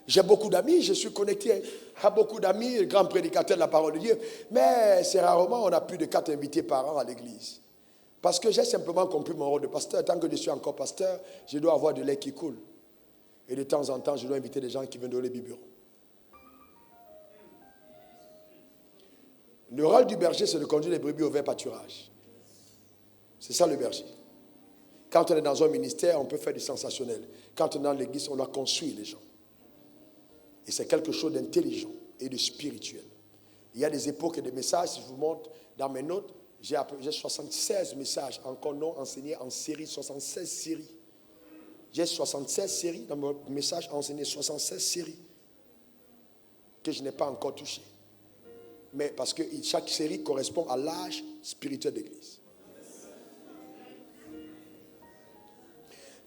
j'ai beaucoup d'amis, je suis connecté à beaucoup d'amis, grands prédicateurs de la parole de Dieu, mais c'est rarement on a plus de 4 invités par an à l'église. Parce que j'ai simplement compris mon rôle de pasteur. Tant que je suis encore pasteur, je dois avoir de lait qui coule. Et de temps en temps, je dois inviter des gens qui viennent donner le biberon. Le rôle du berger, c'est de conduire les brebis au vert pâturage. C'est ça le berger. Quand on est dans un ministère, on peut faire du sensationnel. Quand on est dans l'église, on doit construire les gens. Et c'est quelque chose d'intelligent et de spirituel. Il y a des époques et des messages, si je vous montre dans mes notes, j'ai 76 messages encore non enseignés en série, 76 séries. J'ai 76 séries dans mon message enseigné, 76 séries que je n'ai pas encore touchées. Mais parce que chaque série correspond à l'âge spirituel de l'Église.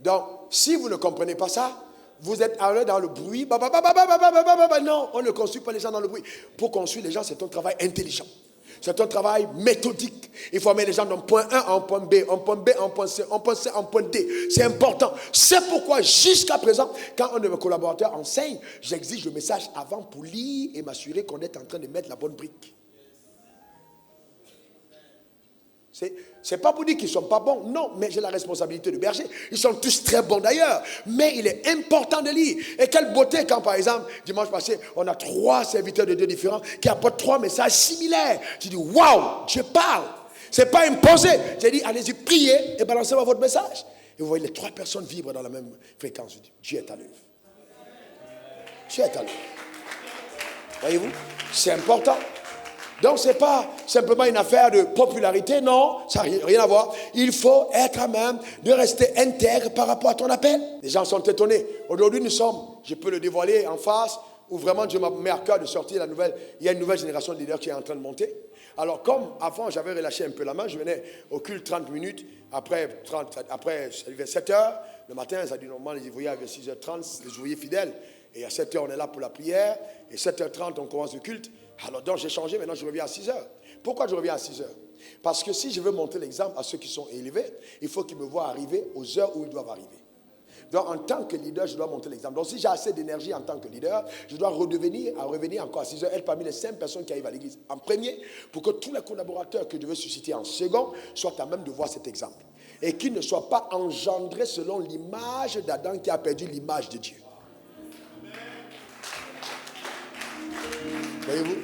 Donc, si vous ne comprenez pas ça, vous êtes allé dans le bruit. Non, on ne construit pas les gens dans le bruit. Pour construire les gens, c'est un travail intelligent. C'est un travail méthodique. Il faut amener les gens d'un point A à un point B, un point B à un point C, un point C à un point D. C'est important. C'est pourquoi, jusqu'à présent, quand un de mes collaborateurs enseigne, j'exige le message avant pour lire et m'assurer qu'on est en train de mettre la bonne brique. C'est pas pour dire qu'ils ne sont pas bons, non, mais j'ai la responsabilité de berger. Ils sont tous très bons d'ailleurs, mais il est important de lire. Et quelle beauté quand, par exemple, dimanche passé, on a 3 serviteurs de Dieu différents qui apportent 3 messages similaires. Tu dis, waouh, Dieu parle. Ce n'est pas imposé. J'ai dit, allez-y, priez et balancez-moi votre message. Et vous voyez les 3 personnes vivre dans la même fréquence. Je dis, Dieu est à l'œuvre. Tu es talent. Voyez-vous? C'est important. Donc, ce n'est pas simplement une affaire de popularité, non, ça n'a rien à voir. Il faut être à même de rester intègre par rapport à ton appel. Les gens sont étonnés. Aujourd'hui, nous sommes, je peux le dévoiler en face, où vraiment Dieu m'a mis à cœur de sortir la nouvelle. Il y a une nouvelle génération de leaders qui est en train de monter. Alors, comme avant, j'avais relâché un peu la main, je venais au culte 30 minutes, après 7 heures, le matin, ça dit normalement, les ouvriers avaient 6h30, les ouvriers fidèles. Et à 7h, on est là pour la prière. Et 7h30, on commence le culte. Alors donc, j'ai changé. Maintenant, je reviens à 6h. Pourquoi je reviens à 6h? Parce que si je veux montrer l'exemple à ceux qui sont élevés, il faut qu'ils me voient arriver aux heures où ils doivent arriver. Donc, en tant que leader, je dois montrer l'exemple. Donc, si j'ai assez d'énergie en tant que leader, je dois revenir encore à 6h, être parmi les 5 personnes qui arrivent à l'église en premier, pour que tous les collaborateurs que je veux susciter en second soient à même de voir cet exemple. Et qu'ils ne soient pas engendrés selon l'image d'Adam qui a perdu l'image de Dieu. Voyez-vous?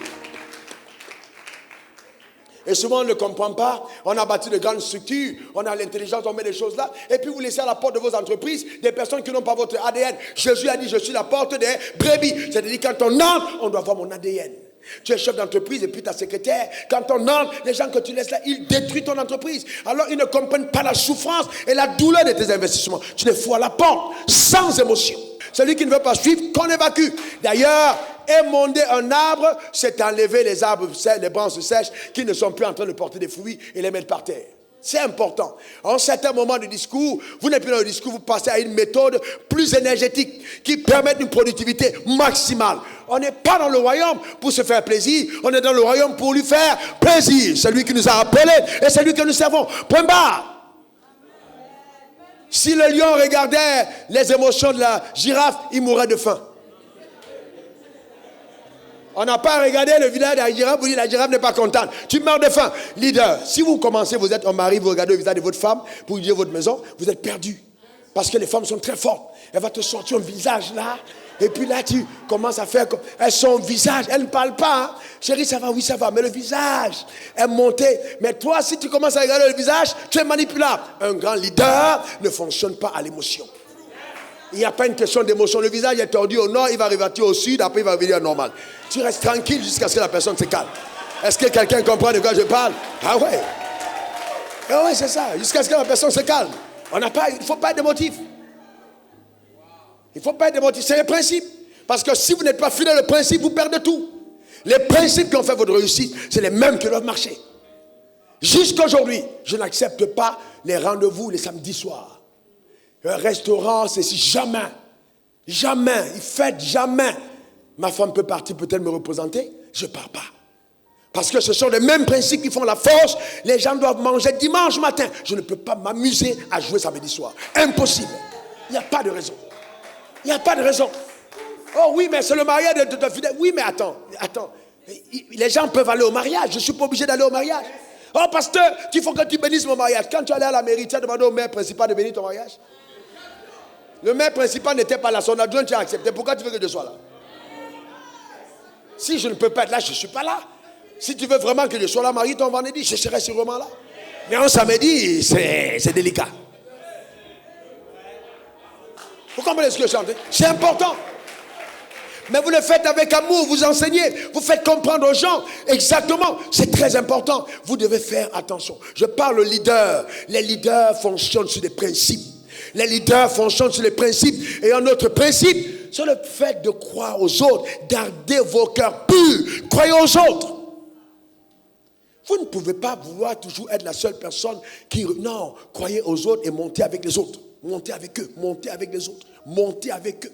Et souvent on ne comprend pas. On a bâti de grandes structures, on a l'intelligence, on met des choses là. Et puis vous laissez à la porte de vos entreprises des personnes qui n'ont pas votre ADN. Jésus a dit, je suis la porte des brebis. C'est-à-dire quand on entre, on doit voir mon ADN. Tu es chef d'entreprise et puis ta secrétaire. Quand on entre, les gens que tu laisses là, ils détruisent ton entreprise. Alors ils ne comprennent pas la souffrance et la douleur de tes investissements. Tu les fous à la porte, sans émotion. Celui qui ne veut pas suivre, qu'on évacue. D'ailleurs, émonder un arbre, c'est enlever les arbres, les branches sèches qui ne sont plus en train de porter des fruits et les mettre par terre. C'est important. En certains moments du discours, vous n'êtes plus dans le discours, vous passez à une méthode plus énergétique qui permet une productivité maximale. On n'est pas dans le royaume pour se faire plaisir, on est dans le royaume pour lui faire plaisir. Celui qui nous a appelés et celui que nous servons. Point barre. Si le lion regardait les émotions de la girafe, il mourrait de faim. On n'a pas regardé le visage de la girafe, vous dites la girafe n'est pas contente. Tu meurs de faim. Leader, si vous commencez, vous êtes un mari, vous regardez le visage de votre femme pour dire votre maison, vous êtes perdu. Parce que les femmes sont très fortes. Elle va te sortir un visage là. Et puis là, tu commences à faire comme... Elles sont au visage, elles ne parlent pas. Hein. Chérie, ça va, oui, ça va. Mais le visage est monté. Mais toi, si tu commences à regarder le visage, tu es manipulable. Un grand leader ne fonctionne pas à l'émotion. Il n'y a pas une question d'émotion. Le visage est tordu au nord, il va revertir au sud, après il va revenir normal. Tu restes tranquille jusqu'à ce que la personne se calme. Est-ce que quelqu'un comprend de quoi je parle? Ah ouais. Ah ouais, c'est ça. Jusqu'à ce que la personne se calme. Il ne faut pas être émotif. Il ne faut pas être émotif. C'est le principe. Parce que si vous n'êtes pas fidèle au principe, vous perdez tout. Les principes qui ont fait votre réussite, c'est les mêmes que doivent marcher. Jusqu'à aujourd'hui, je n'accepte pas les rendez-vous les samedis soirs. Un restaurant, c'est si jamais, il fête jamais. Ma femme peut partir, peut-elle me représenter? Je ne pars pas. Parce que ce sont les mêmes principes qui font la force. Les gens doivent manger dimanche matin. Je ne peux pas m'amuser à jouer samedi soir. Impossible. Il n'y a pas de raison. Il n'y a pas de raison. Oh oui, mais c'est le mariage de ta fidèle. Oui, mais attends. Les gens peuvent aller au mariage. Je ne suis pas obligé d'aller au mariage. Oh, pasteur, il faut que tu bénisses mon mariage. Quand tu allais à la mairie, tu as demandé au maire principal de bénir ton mariage. Le maire principal n'était pas là. Son adjoint, tu as accepté. Pourquoi tu veux que je sois là? Si je ne peux pas être là, je ne suis pas là. Si tu veux vraiment que je sois là, marie ton vendredi, je serai sûrement là. Mais un samedi, c'est délicat. Vous comprenez ce que je chante? C'est important. Mais vous le faites avec amour, vous enseignez, vous faites comprendre aux gens. Exactement, c'est très important. Vous devez faire attention. Je parle aux leaders. Les leaders fonctionnent sur des principes. Les leaders fonctionnent sur les principes. Et un autre principe, c'est le fait de croire aux autres. Gardez vos cœurs purs. Croyez aux autres. Vous ne pouvez pas vouloir toujours être la seule personne qui... Non, croyez aux autres et montez avec les autres. Montez avec eux, montez avec les autres. Montez avec eux.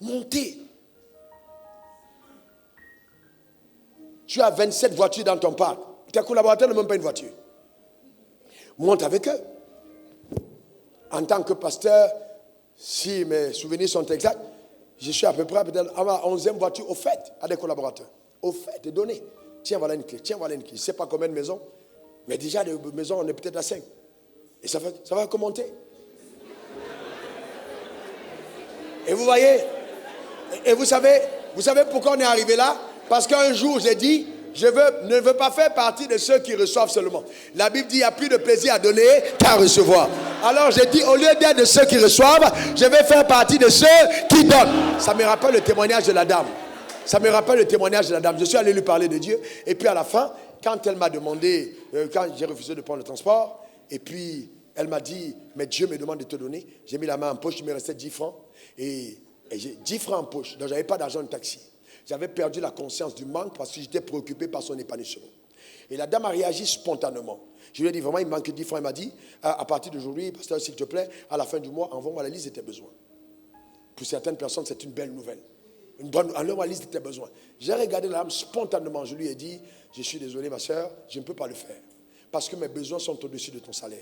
Montez. Tu as 27 voitures dans ton parc. Tes collaborateurs n'ont même pas une voiture. Monte avec eux. En tant que pasteur, si mes souvenirs sont exacts, je suis à peu près peut-être à ma 11e voiture au fait à des collaborateurs. Au fait, de donner. Tiens, voilà une clé. Tiens, voilà une clé. Je ne sais pas combien de maisons, mais déjà, des maisons, on est peut-être à 5. Et ça va commenter. Et vous voyez, et vous savez pourquoi on est arrivé là? Parce qu'un jour, j'ai dit, ne veux pas faire partie de ceux qui reçoivent seulement. La Bible dit, il n'y a plus de plaisir à donner qu'à recevoir. Alors j'ai dit, au lieu d'être de ceux qui reçoivent, je vais faire partie de ceux qui donnent. Ça me rappelle le témoignage de la dame. Je suis allé lui parler de Dieu. Et puis à la fin, quand elle m'a demandé, quand j'ai refusé de prendre le transport, et puis elle m'a dit, mais Dieu me demande de te donner. J'ai mis la main en poche, il me restait 10 francs. Et j'ai 10 francs en poche, donc je n'avais pas d'argent de taxi. J'avais perdu la conscience du manque parce que j'étais préoccupé par son épanouissement. Et la dame a réagi spontanément. Je lui ai dit, vraiment, il me manque 10 francs. Elle m'a dit, à partir d'aujourd'hui, pasteur, s'il te plaît, à la fin du mois, envoie-moi la liste de tes besoins. Pour certaines personnes, c'est une belle nouvelle. Envoie-moi la liste de tes besoins. J'ai regardé la dame spontanément. Je lui ai dit, je suis désolé, ma soeur, je ne peux pas le faire. Parce que mes besoins sont au-dessus de ton salaire.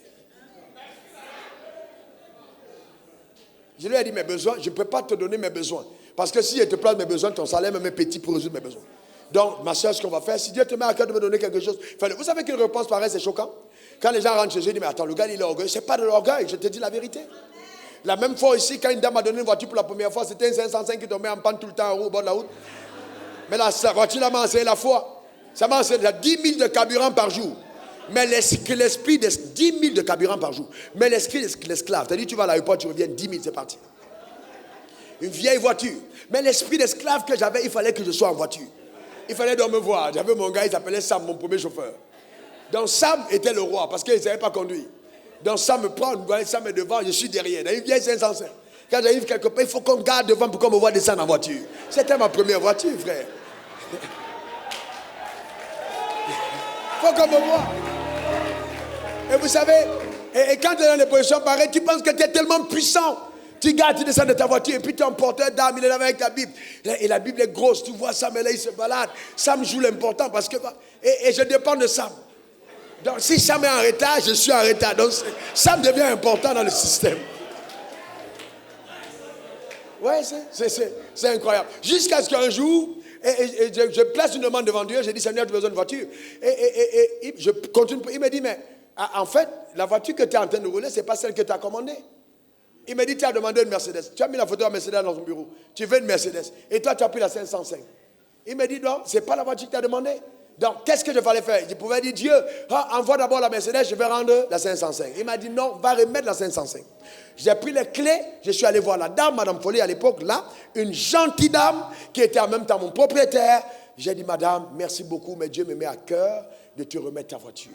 Je lui ai dit mes besoins, je ne peux pas te donner mes besoins. Parce que si je te place mes besoins, ton salaire me met petit pour résoudre mes besoins. Donc, ma soeur, ce qu'on va faire, si Dieu te met à cœur de me donner quelque chose, fais-le. Vous savez qu'une réponse pareille, c'est choquant. Quand les gens rentrent chez eux, ils disent, mais attends, le gars, il est orgueilleux. Ce n'est pas de l'orgueil, je te dis la vérité. La même fois ici, quand une dame m'a donné une voiture pour la première fois, c'était un 505 qui tombait en panne tout le temps au bord de la route. Mais la voiture, là, m'a enseigné la foi. Ça m'a enseigné 10 000 de carburant par jour. Mais l'esprit de 10 000 de carburant par jour. Mais l'esprit de l'esclave, c'est-à-dire tu vas à l'aéroport, tu reviens, 10 000, c'est parti. Une vieille voiture. Mais l'esprit d'esclave que j'avais, il fallait que je sois en voiture. Il fallait donc me voir. J'avais mon gars, il s'appelait Sam, mon premier chauffeur. Donc Sam était le roi parce qu'il ne savait pas conduire. Donc Sam me prend, Sam est devant, je suis derrière. Dans une vieille 505. Quand j'arrive quelque part, il faut qu'on garde devant pour qu'on me voit descendre en voiture. C'était ma première voiture, frère. Il faut qu'on me voit. Et vous savez, et quand tu es dans des positions pareilles, tu penses que tu es tellement puissant. Tu gardes, tu descends de ta voiture et puis tu es un porteur d'âme, il est là avec ta Bible. Et la Bible est grosse, tu vois Sam, et là il se balade. Sam joue l'important parce que... Et je dépends de Sam. Donc si Sam est en retard, je suis en retard. Donc Sam devient important dans le système. Ouais, c'est incroyable. Jusqu'à ce qu'un jour, je place une demande devant Dieu, j'ai dit Seigneur, j'ai besoin de voiture. Et je continue, il me dit, mais en fait, la voiture que tu es en train de rouler, ce n'est pas celle que tu as commandée. Il m'a dit, tu as demandé une Mercedes. Tu as mis la photo de la Mercedes dans ton bureau. Tu veux une Mercedes. Et toi, tu as pris la 505. Il m'a dit, non, ce n'est pas la voiture que tu as demandé. Donc, qu'est-ce que je fallait faire? Je pouvais dire, Dieu, envoie d'abord la Mercedes, je vais rendre la 505. Il m'a dit, non, va remettre la 505. J'ai pris les clés, je suis allé voir la dame, Madame Folly, à l'époque, là, une gentille dame qui était en même temps mon propriétaire. J'ai dit, Madame, merci beaucoup, mais Dieu me met à cœur de te remettre ta voiture.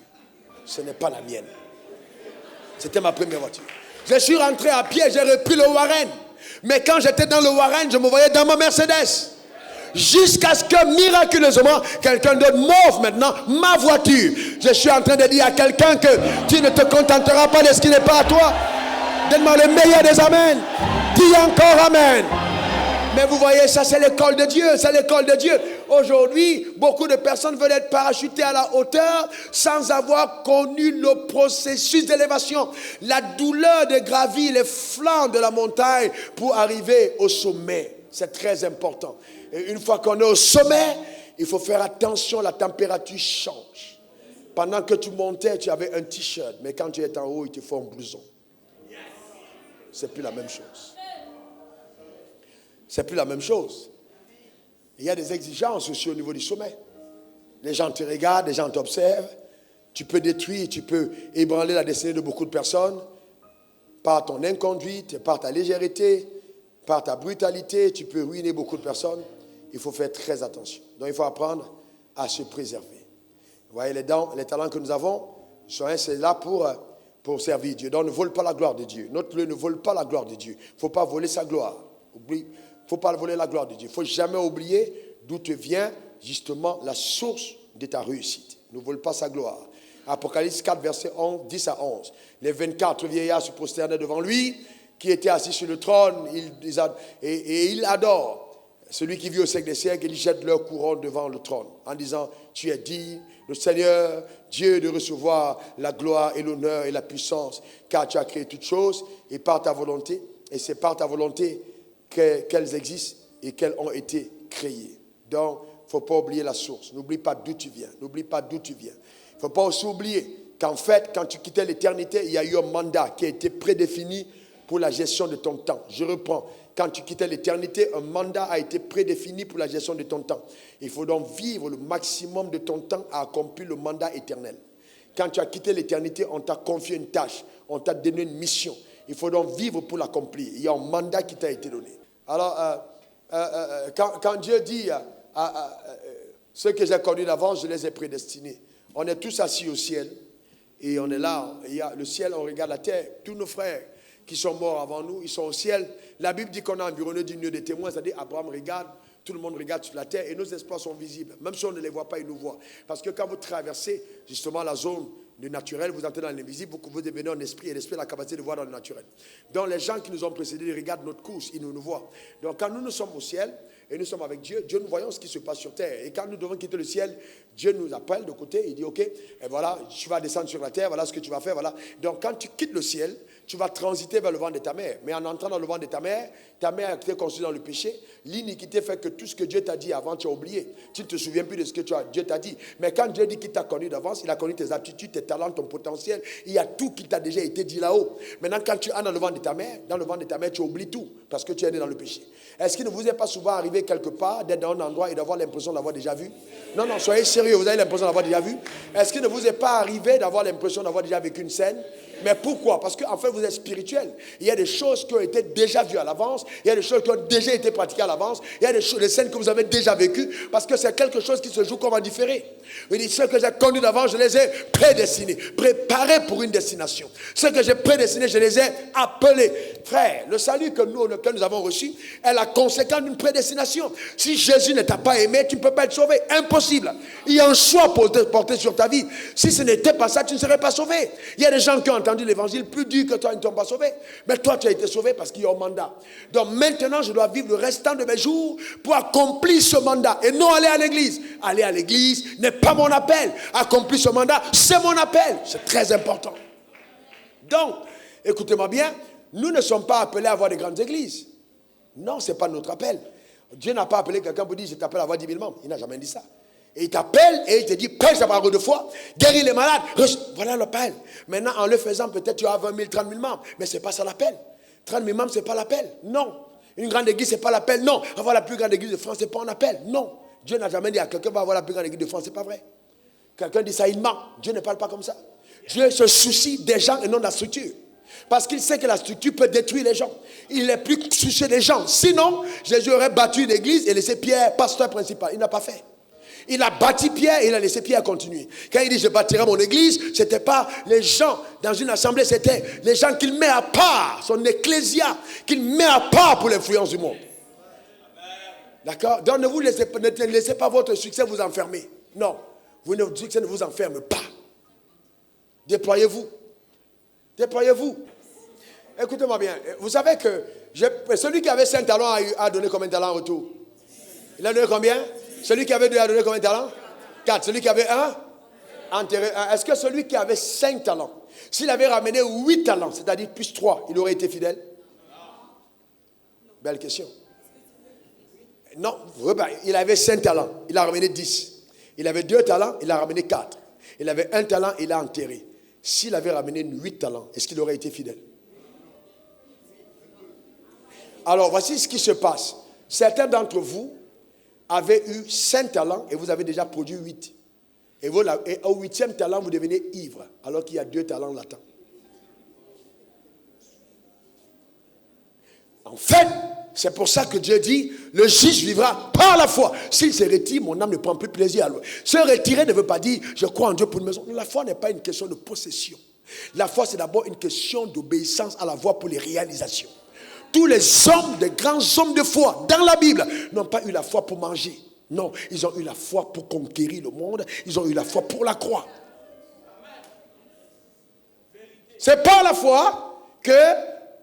Ce n'est pas la mienne. C'était ma première voiture. Je suis rentré à pied, j'ai repris le Warren. Mais quand j'étais dans le Warren, je me voyais dans ma Mercedes. Jusqu'à ce que, miraculeusement, quelqu'un d'autre m'offre maintenant ma voiture. Je suis en train de dire à quelqu'un que tu ne te contenteras pas de ce qui n'est pas à toi. Donne-moi le meilleur des amens. Dis encore amen. Mais vous voyez, ça c'est l'école de Dieu, c'est l'école de Dieu. Aujourd'hui, beaucoup de personnes veulent être parachutées à la hauteur sans avoir connu le processus d'élévation. La douleur de gravir les flancs de la montagne pour arriver au sommet. C'est très important. Et une fois qu'on est au sommet, il faut faire attention, la température change. Pendant que tu montais, tu avais un t-shirt, mais quand tu es en haut, il te faut un blouson. C'est plus la même chose. C'est plus la même chose. Il y a des exigences aussi au niveau du sommet. Les gens te regardent, les gens t'observent. Tu peux détruire, tu peux ébranler la destinée de beaucoup de personnes par ton inconduite, par ta légèreté, par ta brutalité. Tu peux ruiner beaucoup de personnes. Il faut faire très attention. Donc il faut apprendre à se préserver. Vous voyez les talents que nous avons, c'est là pour servir Dieu. Donc ne vole pas la gloire de Dieu. Note-le, ne vole pas la gloire de Dieu. Il ne faut pas voler sa gloire. Il ne faut pas voler la gloire de Dieu. Il ne faut jamais oublier d'où te vient justement la source de ta réussite. Ne vole pas sa gloire. Apocalypse 4, verset 10 à 11. Les 24 vieillards se prosternaient devant lui, qui était assis sur le trône, et il adore celui qui vit au siècle des siècles, et ils jettent leur couronne devant le trône, en disant, tu es digne, le Seigneur, Dieu, de recevoir la gloire et l'honneur et la puissance, car tu as créé toutes choses, et par ta volonté, et c'est par ta volonté qu'elles existent et qu'elles ont été créées. Donc, il ne faut pas oublier la source. N'oublie pas d'où tu viens. N'oublie pas d'où tu viens. Il ne faut pas aussi oublier qu'en fait, quand tu quittais l'éternité, il y a eu un mandat qui a été prédéfini pour la gestion de ton temps. Je reprends. Quand tu quittais l'éternité, un mandat a été prédéfini pour la gestion de ton temps. Il faut donc vivre le maximum de ton temps à accomplir le mandat éternel. Quand tu as quitté l'éternité, on t'a confié une tâche, on t'a donné une mission. Il faut donc vivre pour l'accomplir. Il y a un mandat qui t'a été donné. Alors, quand Dieu dit, ceux que j'ai connus d'avance, je les ai prédestinés. On est tous assis au ciel et on est là. Il y a le ciel, on regarde la terre. Tous nos frères qui sont morts avant nous, ils sont au ciel. La Bible dit qu'on a environné d'une nuée de témoins, c'est-à-dire Abraham regarde, tout le monde regarde sur la terre et nos espoirs sont visibles. Même si on ne les voit pas, ils nous voient. Parce que quand vous traversez justement la zone du naturel, vous entrez dans l'invisible, vous devenez un esprit et l'esprit a la capacité de voir dans le naturel. Donc les gens qui nous ont précédés, ils regardent notre course, ils nous voient. Donc quand nous sommes au ciel et nous sommes avec Dieu, nous voyons ce qui se passe sur terre. Et quand nous devons quitter le ciel, Dieu nous appelle de côté, il dit ok, et voilà, tu vas descendre sur la terre, voilà ce que tu vas faire, voilà. Donc quand tu quittes le ciel, tu vas transiter vers le ventre de ta mère. Mais en entrant dans le ventre de ta mère a été conçue dans le péché. L'iniquité fait que tout ce que Dieu t'a dit avant, tu as oublié. Tu ne te souviens plus de ce que Dieu t'a dit. Mais quand Dieu dit qu'il t'a connu d'avance, il a connu tes aptitudes, tes talents, ton potentiel. Il y a tout qui t'a déjà été dit là-haut. Maintenant, quand tu es dans le ventre de ta mère, tu oublies tout parce que tu es né dans le péché. Est-ce qu'il ne vous est pas souvent arrivé quelque part d'être dans un endroit et d'avoir l'impression de l'avoir déjà vu? Non, soyez sérieux, vous avez l'impression d'avoir déjà vu? Est-ce qu'il ne vous est pas arrivé d'avoir l'impression d'avoir déjà vécu une scène? Mais pourquoi? Parce qu'en fait, vous êtes spirituel. Il y a des choses qui ont été déjà vues à l'avance. Il y a des choses qui ont déjà été pratiquées à l'avance. Il y a des scènes que vous avez déjà vécues. Parce que c'est quelque chose qui se joue comme en différé. Il dit, ceux que j'ai connus d'avance, je les ai prédestinés. Préparés pour une destination. Ceux que j'ai prédestinés, je les ai appelés. Frère, le salut que nous avons reçu est la conséquence d'une prédestination. Si Jésus ne t'a pas aimé, tu ne peux pas être sauvé. Impossible. Il y a un choix pour te porter sur ta vie. Si ce n'était pas ça, tu ne serais pas sauvé. Il y a des gens qui ont entendu l'évangile plus dur que toi, ils ne t'ont pas sauvé. Mais toi, tu as été sauvé parce qu'il y a un mandat. Donc maintenant, je dois vivre le restant de mes jours pour accomplir ce mandat. Et non aller à l'église. Aller à l'église n'est pas mon appel. Accomplir ce mandat, c'est mon appel. C'est très important. Donc, écoutez-moi bien, nous ne sommes pas appelés à avoir des grandes églises. Non, ce n'est pas notre appel. Dieu n'a pas appelé quelqu'un pour dire, je t'appelle à avoir 10 000 membres. Il n'a jamais dit ça. Et il t'appelle et il te dit, prêche la parole de foi, guéris les malades. Voilà l'appel. Maintenant, en le faisant, peut-être tu as 20 000, 30 000 membres. Mais ce n'est pas ça l'appel. 30 000 membres, ce n'est pas l'appel. Non. Une grande église, ce n'est pas l'appel. Non. Avoir la plus grande église de France, ce n'est pas un appel. Non. Dieu n'a jamais dit à quelqu'un va avoir la plus grande église de France. Ce n'est pas vrai. Quelqu'un dit ça, il ment. Dieu ne parle pas comme ça. Dieu se soucie des gens et non de la structure. Parce qu'il sait que la structure peut détruire les gens. Il n'est plus soucieux des gens. Sinon, Jésus aurait battu l'église et laissé Pierre pasteur principal. Il n'a pas fait. Il a bâti Pierre et il a laissé Pierre continuer. Quand il dit je bâtirai mon église, ce n'était pas les gens dans une assemblée, c'était les gens qu'il met à part, son ecclésia, qu'il met à part pour l'influence du monde. D'accord? Donc ne laissez pas votre succès vous enfermer. Non, votre succès ne vous enferme pas. Déployez-vous. Déployez-vous. Écoutez-moi bien. Vous savez que celui qui avait 5 talents a donné combien de talents en retour? Il a donné combien? Celui qui avait 2 a donné combien de talents? 4. Celui qui avait 1? Enterré 1. Est-ce que celui qui avait 5 talents, s'il avait ramené 8 talents, c'est-à-dire plus 3, il aurait été fidèle? Belle question. Non, il avait 5 talents, il a ramené 10. Il avait 2 talents, il a ramené 4. Il avait 1 talent, il a enterré. S'il avait ramené 8 talents, est-ce qu'il aurait été fidèle? Alors, voici ce qui se passe. Certains d'entre vous avaient eu 5 talents et vous avez déjà produit 8. Et au 8e talent, vous devenez ivre, alors qu'il y a 2 talents latents. En fait, c'est pour ça que Dieu dit, le juste vivra par la foi. S'il se retire, mon âme ne prend plus plaisir à lui. Se retirer ne veut pas dire, je crois en Dieu pour une maison. La foi n'est pas une question de possession. La foi, c'est d'abord une question d'obéissance à la voix pour les réalisations. Tous les hommes, des grands hommes de foi, dans la Bible, n'ont pas eu la foi pour manger. Non, ils ont eu la foi pour conquérir le monde. Ils ont eu la foi pour la croix. C'est par la foi que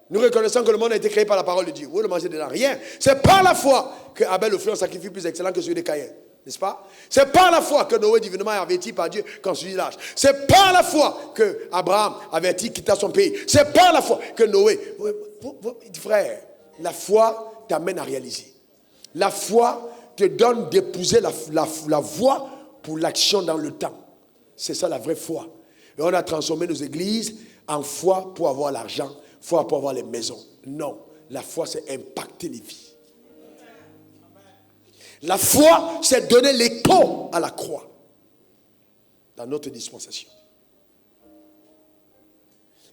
nous reconnaissons que le monde a été créé par la parole de Dieu. Vous ne mangez dedans rien. C'est par la foi que Abel offrit un sacrifice plus excellent que celui de Caïn. N'est-ce pas? C'est par la foi que Noé divinement est averti par Dieu construisit l'arche. C'est par la foi que Abraham averti quitta son pays. C'est par la foi que Noé... Frère, la foi t'amène à réaliser. La foi te donne d'épouser la voie pour l'action dans le temps. C'est ça la vraie foi. Et on a transformé nos églises en foi pour avoir l'argent, foi pour avoir les maisons. Non, La foi, c'est impacter les vies. La foi, c'est donner l'écho à la croix dans notre dispensation.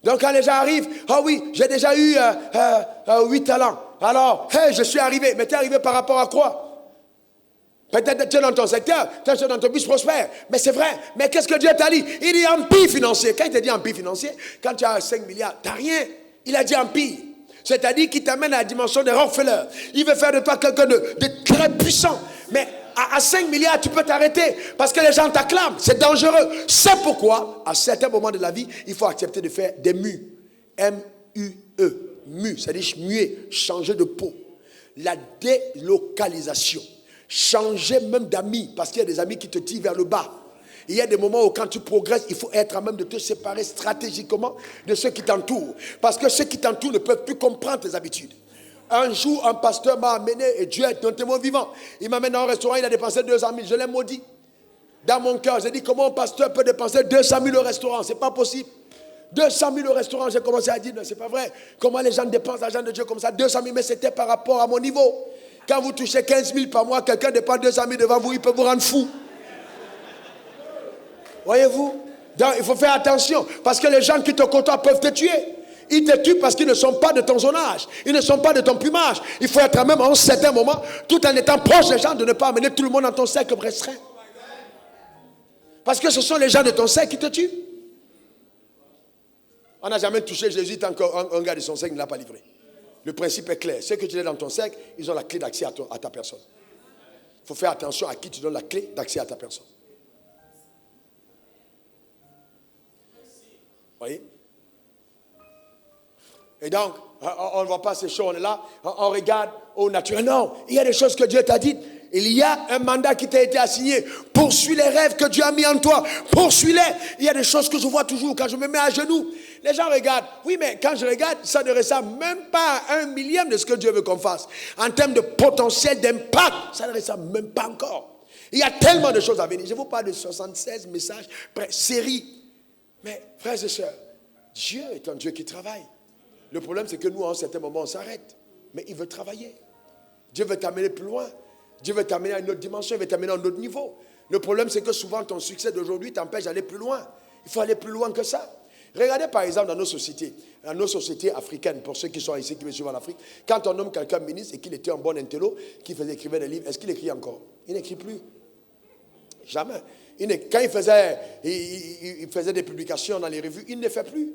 Donc quand les gens arrivent, ah oui, j'ai déjà eu 8 talents. Alors, hey, je suis arrivé. Mais tu es arrivé par rapport à quoi? Peut-être tu es dans ton secteur, tu es dans ton bus prospère. Mais c'est vrai. Mais qu'est-ce que Dieu t'a dit? Il dit empire financier. Quand il te dit empire financier, quand tu as 5 milliards, tu n'as rien. Il a dit empire. C'est-à-dire qu'il t'amène à la dimension des Rockefeller. Il veut faire de toi quelqu'un de très puissant. Mais à 5 milliards, tu peux t'arrêter parce que les gens t'acclament. C'est dangereux. C'est pourquoi, à certains moments de la vie, il faut accepter de faire des mues. M-U-E. Mu, c'est-à-dire muer, changer de peau. La délocalisation. Changer même d'amis, parce qu'il y a des amis qui te tirent vers le bas. Il y a des moments où quand tu progresses, il faut être à même de te séparer stratégiquement de ceux qui t'entourent. Parce que ceux qui t'entourent ne peuvent plus comprendre tes habitudes. Un jour, un pasteur m'a amené, et Dieu est un témoin vivant. Il m'amène dans un restaurant, il a dépensé 200 000. Je l'ai maudit. Dans mon cœur, j'ai dit, comment un pasteur peut dépenser 200 000 au restaurant? C'est pas possible. 200 000 au restaurant, j'ai commencé à dire, non, c'est pas vrai. Comment les gens dépensent l'argent de Dieu comme ça? 200 000, mais c'était par rapport à mon niveau. Quand vous touchez 15 000 par mois, quelqu'un dépense 200 000 devant vous, il peut vous rendre fou. Voyez-vous? Donc, il faut faire attention, parce que les gens qui te côtoient peuvent te tuer. Ils te tuent parce qu'ils ne sont pas de ton zonage. Ils ne sont pas de ton plumage. Il faut être même en un certain moment, tout en étant proche des gens, de ne pas amener tout le monde dans ton cercle restreint. Parce que ce sont les gens de ton cercle qui te tuent. On n'a jamais touché Jésus tant qu'un gars de son cercle ne l'a pas livré. Le principe est clair. Ceux que tu es dans ton cercle, ils ont la clé d'accès à ta personne. Il faut faire attention à qui tu donnes la clé d'accès à ta personne. Vous voyez? Et donc, on ne voit pas ces choses là, on regarde au naturel. Non, il y a des choses que Dieu t'a dites. Il y a un mandat qui t'a été assigné. Poursuis les rêves que Dieu a mis en toi. Poursuis-les. Il y a des choses que je vois toujours quand je me mets à genoux. Les gens regardent. Oui, mais quand je regarde, ça ne ressemble même pas à 1/1000 de ce que Dieu veut qu'on fasse. En termes de potentiel d'impact, ça ne ressemble même pas encore. Il y a tellement de choses à venir. Je vous parle de 76 messages, séries. Mais, frères et sœurs, Dieu est un Dieu qui travaille. Le problème, c'est que nous, à un certain moment, on s'arrête. Mais il veut travailler. Dieu veut t'amener plus loin. Dieu veut t'amener à une autre dimension, il veut t'amener à un autre niveau. Le problème, c'est que souvent, ton succès d'aujourd'hui t'empêche d'aller plus loin. Il faut aller plus loin que ça. Regardez, par exemple, dans nos sociétés africaines, pour ceux qui sont ici, qui me suivent en Afrique, quand on nomme quelqu'un ministre et qu'il était un bon intello, qui écrivait des livres, est-ce qu'il écrit encore? Il n'écrit plus. Jamais. Quand il faisait des publications dans les revues, il ne les fait plus.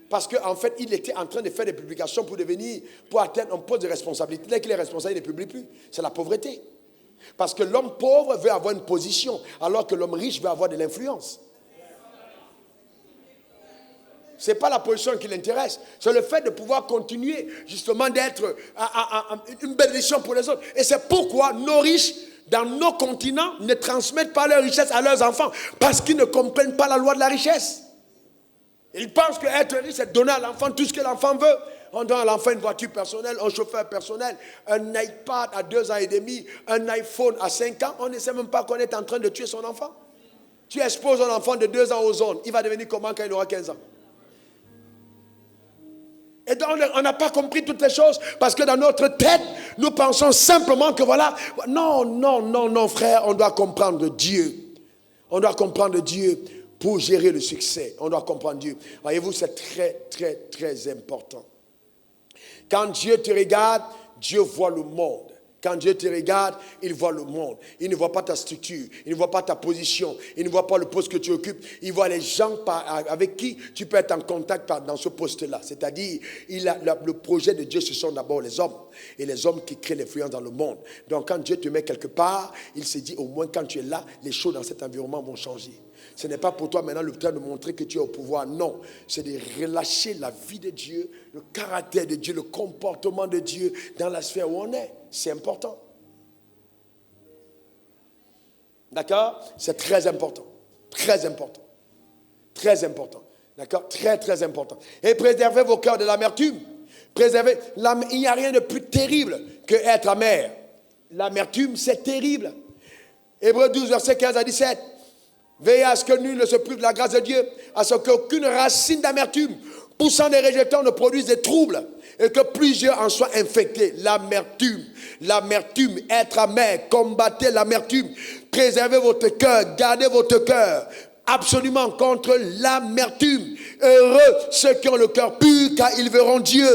Parce qu'en fait, il était en train de faire des publications pour atteindre un poste de responsabilité. Dès qu'il est responsable, il ne publie plus. C'est la pauvreté. Parce que l'homme pauvre veut avoir une position, alors que l'homme riche veut avoir de l'influence. Ce n'est pas la position qui l'intéresse. C'est le fait de pouvoir continuer, justement, d'être une bénédiction pour les autres. Et c'est pourquoi nos riches, dans nos continents, ne transmettent pas leur richesse à leurs enfants. Parce qu'ils ne comprennent pas la loi de la richesse. Ils pensent qu'être riche, c'est donner à l'enfant tout ce que l'enfant veut. On donne à l'enfant une voiture personnelle, un chauffeur personnel, un iPad à 2 ans et demi, un iPhone à 5 ans. On ne sait même pas qu'on est en train de tuer son enfant. Tu exposes un enfant de 2 ans aux zones. Il va devenir comment quand il aura 15 ans? Et donc, on n'a pas compris toutes les choses parce que dans notre tête, nous pensons simplement que voilà. Non, frère, on doit comprendre Dieu. On doit comprendre Dieu pour gérer le succès. On doit comprendre Dieu. Voyez-vous, c'est très, très, très important. Quand Dieu te regarde, Dieu voit le monde. Quand Dieu te regarde, il voit le monde. Il ne voit pas ta structure, il ne voit pas ta position, il ne voit pas le poste que tu occupes. Il voit les gens avec qui tu peux être en contact dans ce poste-là. C'est-à-dire, le projet de Dieu, ce sont d'abord les hommes. Et les hommes qui créent l'influence dans le monde. Donc quand Dieu te met quelque part, il se dit au moins quand tu es là, les choses dans cet environnement vont changer. Ce n'est pas pour toi maintenant le temps de montrer que tu es au pouvoir. Non, c'est de relâcher la vie de Dieu, le caractère de Dieu, le comportement de Dieu dans la sphère où on est. C'est important. D'accord? C'est très important. Très important. Très important. D'accord? Très, très important. Et préservez vos cœurs de l'amertume. Préservez. Il n'y a rien de plus terrible que être amer. L'amertume, c'est terrible. Hébreux 12, verset 15 à 17. Veillez à ce que nul ne se prive de la grâce de Dieu, à ce qu'aucune racine d'amertume des rejetants ne produisent des troubles et que plusieurs en soient infectés. L'amertume, être amer, combattez l'amertume. Préservez votre cœur, gardez votre cœur absolument contre l'amertume. Heureux ceux qui ont le cœur pur, car ils verront Dieu.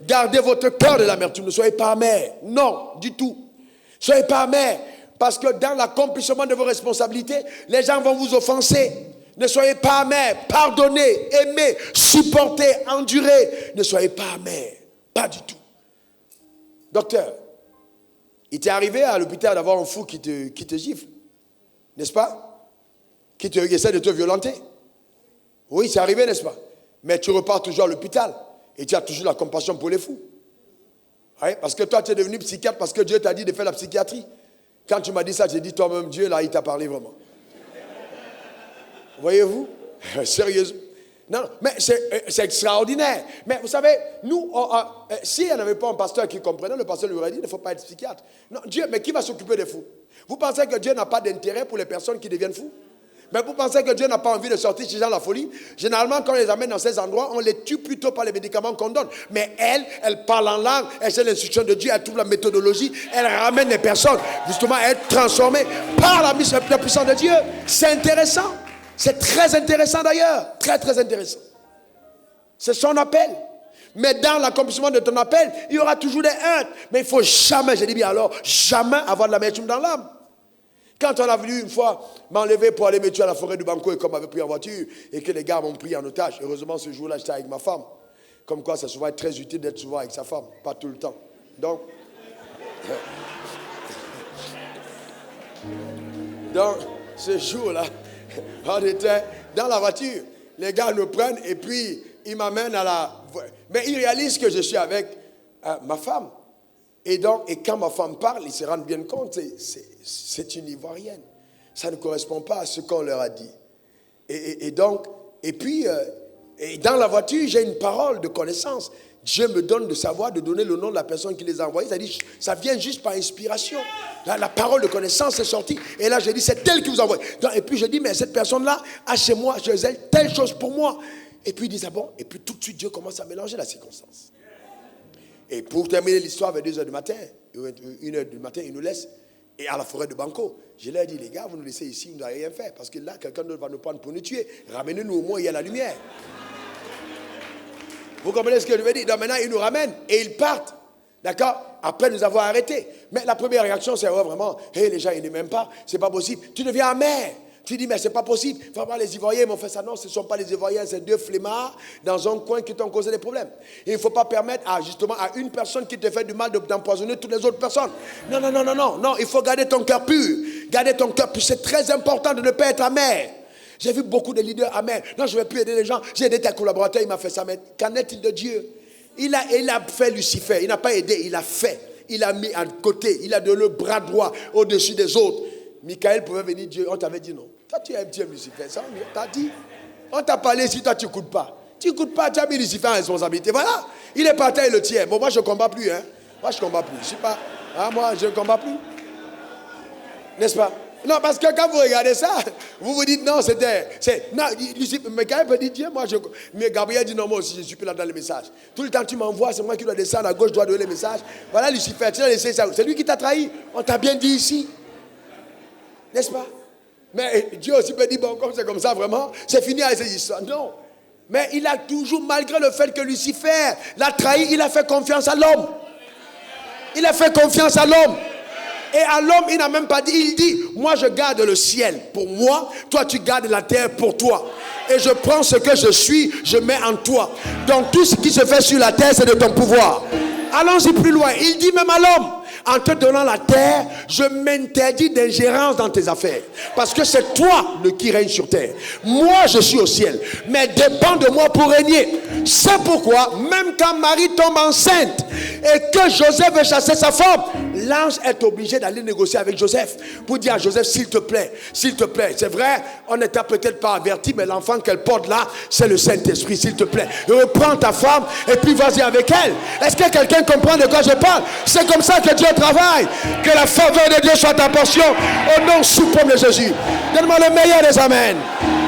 Gardez votre cœur de l'amertume. Ne soyez pas amer. Non, du tout. Ne soyez pas amer. Parce que dans l'accomplissement de vos responsabilités, les gens vont vous offenser. Ne soyez pas amer. Pardonnez, aimez, supportez, endurez. Ne soyez pas amer. Pas du tout. Docteur, il t'est arrivé à l'hôpital d'avoir un fou qui te gifle, n'est-ce pas? Qui essaie de te violenter. Oui, c'est arrivé, n'est-ce pas? Mais tu repars toujours à l'hôpital et tu as toujours la compassion pour les fous. Oui, parce que toi, tu es devenu psychiatre parce que Dieu t'a dit de faire la psychiatrie. Quand tu m'as dit ça, j'ai dit toi-même, Dieu, là, il t'a parlé vraiment. Voyez-vous? Sérieusement. Non, mais c'est extraordinaire. Mais vous savez, nous, s'il n'y en avait pas un pasteur qui comprenait, le pasteur lui aurait dit, il ne faut pas être psychiatre. Non, Dieu, mais qui va s'occuper des fous? Vous pensez que Dieu n'a pas d'intérêt pour les personnes qui deviennent fous? Mais vous pensez que Dieu n'a pas envie de sortir ces gens de la folie? Généralement, quand on les amène dans ces endroits, on les tue plutôt par les médicaments qu'on donne. Mais elle parle en langue, elle sait l'instruction de Dieu, elle trouve la méthodologie, elle ramène les personnes justement à être transformées par la puissance de Dieu. C'est intéressant. C'est très intéressant d'ailleurs. Très, très intéressant. C'est son appel. Mais dans l'accomplissement de ton appel, il y aura toujours des heurts. Mais il ne faut jamais, je dis bien alors, jamais avoir de l'amertume dans l'âme. Quand on a voulu une fois m'enlever pour aller me tuer à la forêt du Banco et qu'on m'avait pris en voiture et que les gars m'ont pris en otage, heureusement ce jour-là j'étais avec ma femme. Comme quoi c'est souvent très utile d'être souvent avec sa femme, pas tout le temps. Donc ce jour-là, on était dans la voiture. Les gars nous prennent et puis ils m'amènent à la... Mais ils réalisent que je suis avec ma femme. Et quand ma femme parle, ils se rendent bien compte, c'est une Ivoirienne. Ça ne correspond pas à ce qu'on leur a dit. Et puis, dans la voiture, j'ai une parole de connaissance. Dieu me donne de savoir, de donner le nom de la personne qui les a envoyés. Ça vient juste par inspiration. La parole de connaissance est sortie. Et là, j'ai dit, c'est elle qui vous envoie. Et puis, je dis, mais cette personne-là a chez moi, chez elle, telle chose pour moi. Et puis, ils disent, ah bon. Et puis, tout de suite, Dieu commence à mélanger la circonstance. Et pour terminer l'histoire, vers 2h du matin, 1h du matin, ils nous laissent. Et à la forêt de Banco, je leur ai dit, les gars, vous nous laissez ici, nous n'avons rien fait. Parce que là, quelqu'un d'autre va nous prendre pour nous tuer. Ramenez-nous au moins, il y a la lumière. Vous comprenez ce que je veux dire? Donc maintenant, ils nous ramènent et ils partent. D'accord? Après nous avoir arrêtés. Mais la première réaction, c'est vraiment, hey, les gens, ils ne m'aiment pas, c'est pas possible. Tu deviens amer. Tu dis, mais c'est pas possible. Vraiment, les Ivoiriens m'ont fait ça. Non, ce ne sont pas les Ivoiriens, c'est deux flemmards dans un coin qui t'ont causé des problèmes. Et il ne faut pas permettre justement à une personne qui te fait du mal d'empoisonner toutes les autres personnes. Non. Il faut garder ton cœur pur. Garder ton cœur pur. C'est très important de ne pas être amer. J'ai vu beaucoup de leaders amers. Non, je ne vais plus aider les gens. J'ai aidé tes collaborateurs, il m'a fait ça. Mais qu'en est-il de Dieu? Il a fait Lucifer. Il n'a pas aidé, il a fait. Il a mis à côté. Il a donné le bras droit au-dessus des autres. Michael pouvait venir, Dieu. On t'avait dit non. Toi, tu aimes Lucifer. Ça, on t'a dit. On t'a parlé si toi, tu n'écoutes pas. Tu n'écoutes pas, tu as mis Lucifer en responsabilité. Voilà. Il est parti, il le tient. Bon, moi, je ne combats plus. Hein. Moi, je ne combats plus. Je ne suis pas. Moi, je ne combats plus. N'est-ce pas? Non, parce que quand vous regardez ça, vous vous dites non, non, mais quand même peut dire Dieu, mais Gabriel dit non, moi aussi, je suis plus là dans les messages. Tout le temps, tu m'envoies, c'est moi qui dois descendre à gauche, je dois donner les messages. Voilà, Lucifer, tu as laissé ça. C'est lui qui t'a trahi. On t'a bien dit ici. N'est-ce pas? Mais Dieu aussi peut dire, bon, comme c'est comme ça, vraiment, c'est fini avec ces histoires. Non. Mais il a toujours, malgré le fait que Lucifer l'a trahi, il a fait confiance à l'homme. Il a fait confiance à l'homme. Et à l'homme, il n'a même pas dit, il dit, moi je garde le ciel pour moi, toi tu gardes la terre pour toi. Et je prends ce que je suis, je mets en toi. Donc tout ce qui se fait sur la terre, c'est de ton pouvoir. Allons-y plus loin. Il dit même à l'homme, en te donnant la terre, je m'interdis d'ingérence dans tes affaires. Parce que c'est toi qui règne sur terre. Moi, je suis au ciel. Mais dépend de moi pour régner. C'est pourquoi, même quand Marie tombe enceinte et que Joseph veut chasser sa femme, l'ange est obligé d'aller négocier avec Joseph pour dire à Joseph, s'il te plaît, c'est vrai, on n'était peut-être pas averti, mais l'enfant qu'elle porte là, c'est le Saint-Esprit, s'il te plaît. Reprends ta femme et puis vas-y avec elle. Est-ce que quelqu'un comprend de quoi je parle? C'est comme ça que Dieu travaille. Que la faveur de Dieu soit ta portion au nom suprême de Jésus. Donne-moi le meilleur des amens.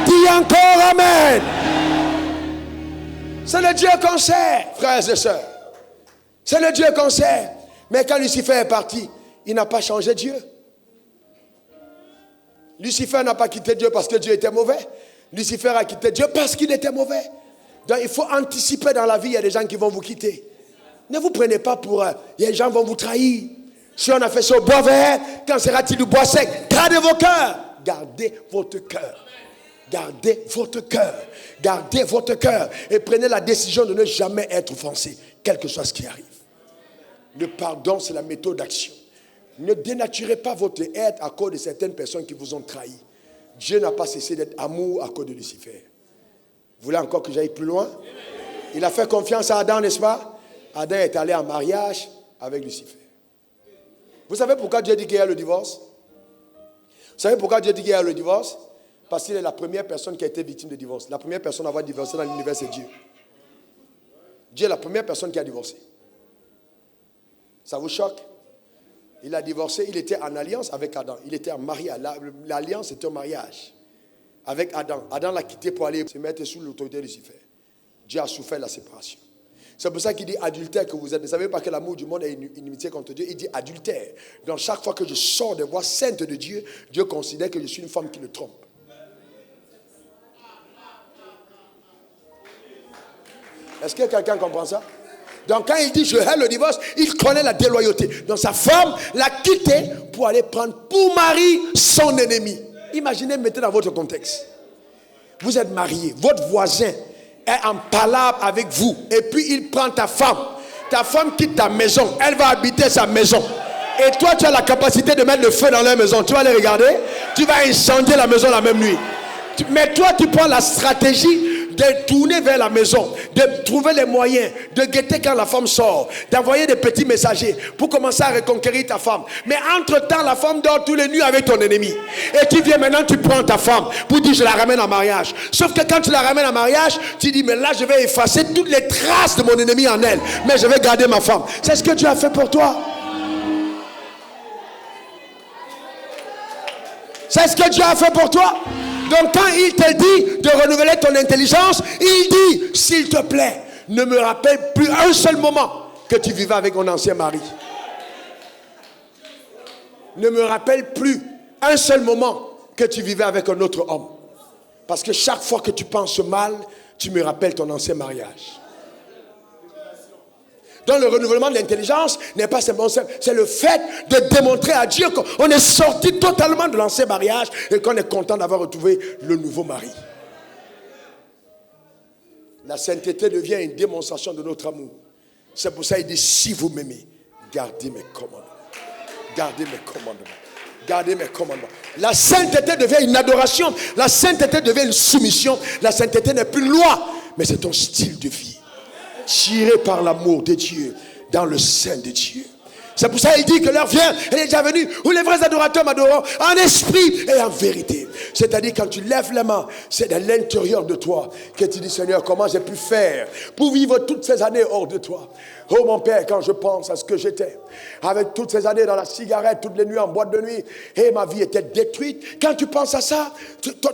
Dis encore amen. C'est le Dieu qu'on sert, frères et sœurs. C'est le Dieu qu'on sert. Mais quand Lucifer est parti, il n'a pas changé Dieu. Lucifer n'a pas quitté Dieu parce que Dieu était mauvais. Lucifer a quitté Dieu parce qu'il était mauvais. Donc il faut anticiper dans la vie, il y a des gens qui vont vous quitter. Ne vous prenez pas pour... les gens vont vous trahir. Si on a fait ça au bois vert, quand sera-t-il du bois sec? Gardez vos cœurs. Gardez votre cœur. Gardez votre cœur. Gardez votre cœur. Et prenez la décision de ne jamais être offensé, quel que soit ce qui arrive. Le pardon, c'est la méthode d'action. Ne dénaturez pas votre être à cause de certaines personnes qui vous ont trahi. Dieu n'a pas cessé d'être amour à cause de Lucifer. Vous voulez encore que j'aille plus loin? Il a fait confiance à Adam, n'est-ce pas? Adam est allé en mariage avec Lucifer. Vous savez pourquoi Dieu dit qu'il y a le divorce? Vous savez pourquoi Dieu dit qu'il y a le divorce? Parce qu'il est la première personne qui a été victime de divorce. La première personne à avoir divorcé dans l'univers, c'est Dieu. Dieu est la première personne qui a divorcé. Ça vous choque? Il a divorcé, il était en alliance avec Adam. Il était en mariage. L'alliance était un mariage avec Adam. Adam l'a quitté pour aller se mettre sous l'autorité de Lucifer. Dieu a souffert la séparation. C'est pour ça qu'il dit adultère que vous êtes. Ne savez pas que l'amour du monde est une inimitié contre Dieu. Il dit adultère. Donc chaque fois que je sors des voies saintes de Dieu, Dieu considère que je suis une femme qui le trompe. Est-ce que quelqu'un comprend ça? Donc quand il dit je hais le divorce, il connaît la déloyauté. Donc sa femme l'a quitté pour aller prendre pour mari son ennemi. Imaginez, mettez dans votre contexte. Vous êtes marié, votre voisin est en palabre avec vous. Et puis il prend ta femme. Ta femme quitte ta maison. Elle va habiter sa maison. Et toi tu as la capacité de mettre le feu dans leur maison. Tu vas les regarder. Tu vas incendier la maison la même nuit. Mais toi tu prends la stratégie de tourner vers la maison, de trouver les moyens, de guetter quand la femme sort, d'envoyer des petits messagers pour commencer à reconquérir ta femme. Mais entre-temps, la femme dort tous les nuits avec ton ennemi. Et tu viens maintenant, tu prends ta femme pour dire je la ramène en mariage. Sauf que quand tu la ramènes en mariage, tu dis mais là je vais effacer toutes les traces de mon ennemi en elle. Mais je vais garder ma femme. C'est ce que Dieu a fait pour toi. C'est ce que Dieu a fait pour toi. Donc quand il te dit de renouveler ton intelligence, il dit, s'il te plaît, ne me rappelle plus un seul moment que tu vivais avec mon ancien mari. Ne me rappelle plus un seul moment que tu vivais avec un autre homme. Parce que chaque fois que tu penses mal, tu me rappelles ton ancien mariage. Donc le renouvellement de l'intelligence n'est pas simplement ça, c'est le fait de démontrer à Dieu qu'on est sorti totalement de l'ancien mariage et qu'on est content d'avoir retrouvé le nouveau mari. La sainteté devient une démonstration de notre amour. C'est pour ça qu'il dit, si vous m'aimez, gardez mes commandements. Gardez mes commandements. Gardez mes commandements. La sainteté devient une adoration. La sainteté devient une soumission. La sainteté n'est plus une loi, mais c'est ton style de vie. Tiré par l'amour de Dieu dans le sein de Dieu. C'est pour ça qu'il dit que l'heure vient, elle est déjà venue, où les vrais adorateurs m'adoreront en esprit et en vérité. C'est-à-dire quand tu lèves les mains, c'est dans l'intérieur de toi que tu dis Seigneur, comment j'ai pu faire pour vivre toutes ces années hors de toi. Oh mon Père, quand je pense à ce que j'étais, avec toutes ces années dans la cigarette, toutes les nuits en boîte de nuit, et ma vie était détruite. Quand tu penses à ça,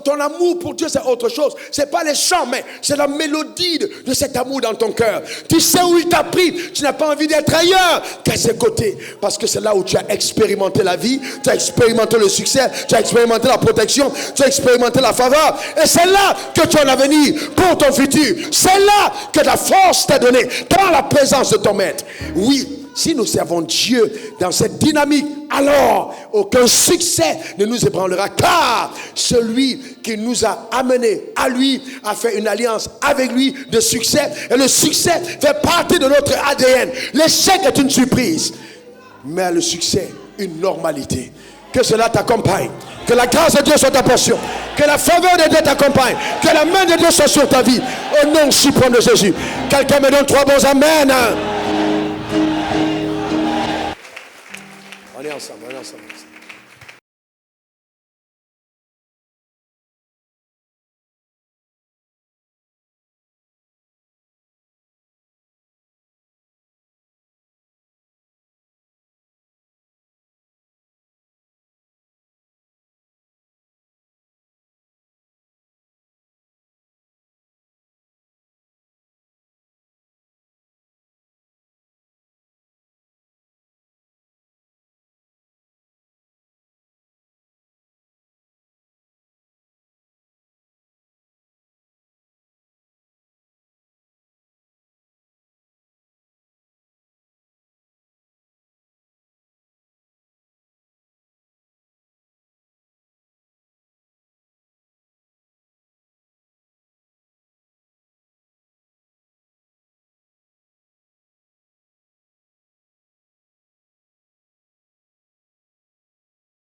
ton amour pour Dieu c'est autre chose. C'est pas les chants, mais c'est la mélodie de cet amour dans ton cœur. Tu sais où il t'a pris, tu n'as pas envie d'être ailleurs qu'à ses côtés. Parce que c'est là où tu as expérimenté la vie, tu as expérimenté le succès, tu as expérimenté la protection, tu as expérimenté la faveur. Et c'est là que tu as un avenir pour ton futur. C'est là que la force t'est donnée, dans la présence de ton maître. Oui, si nous servons Dieu dans cette dynamique, alors aucun succès ne nous ébranlera, car celui qui nous a amenés à lui a fait une alliance avec lui de succès, et le succès fait partie de notre ADN. L'échec est une surprise, mais le succès, une normalité. Que cela t'accompagne. Que la grâce de Dieu soit ta portion. Que la faveur de Dieu t'accompagne. Que la main de Dieu soit sur ta vie. Au nom suprême de Jésus. Quelqu'un me donne 3 bons amen. On est ensemble, on est ensemble.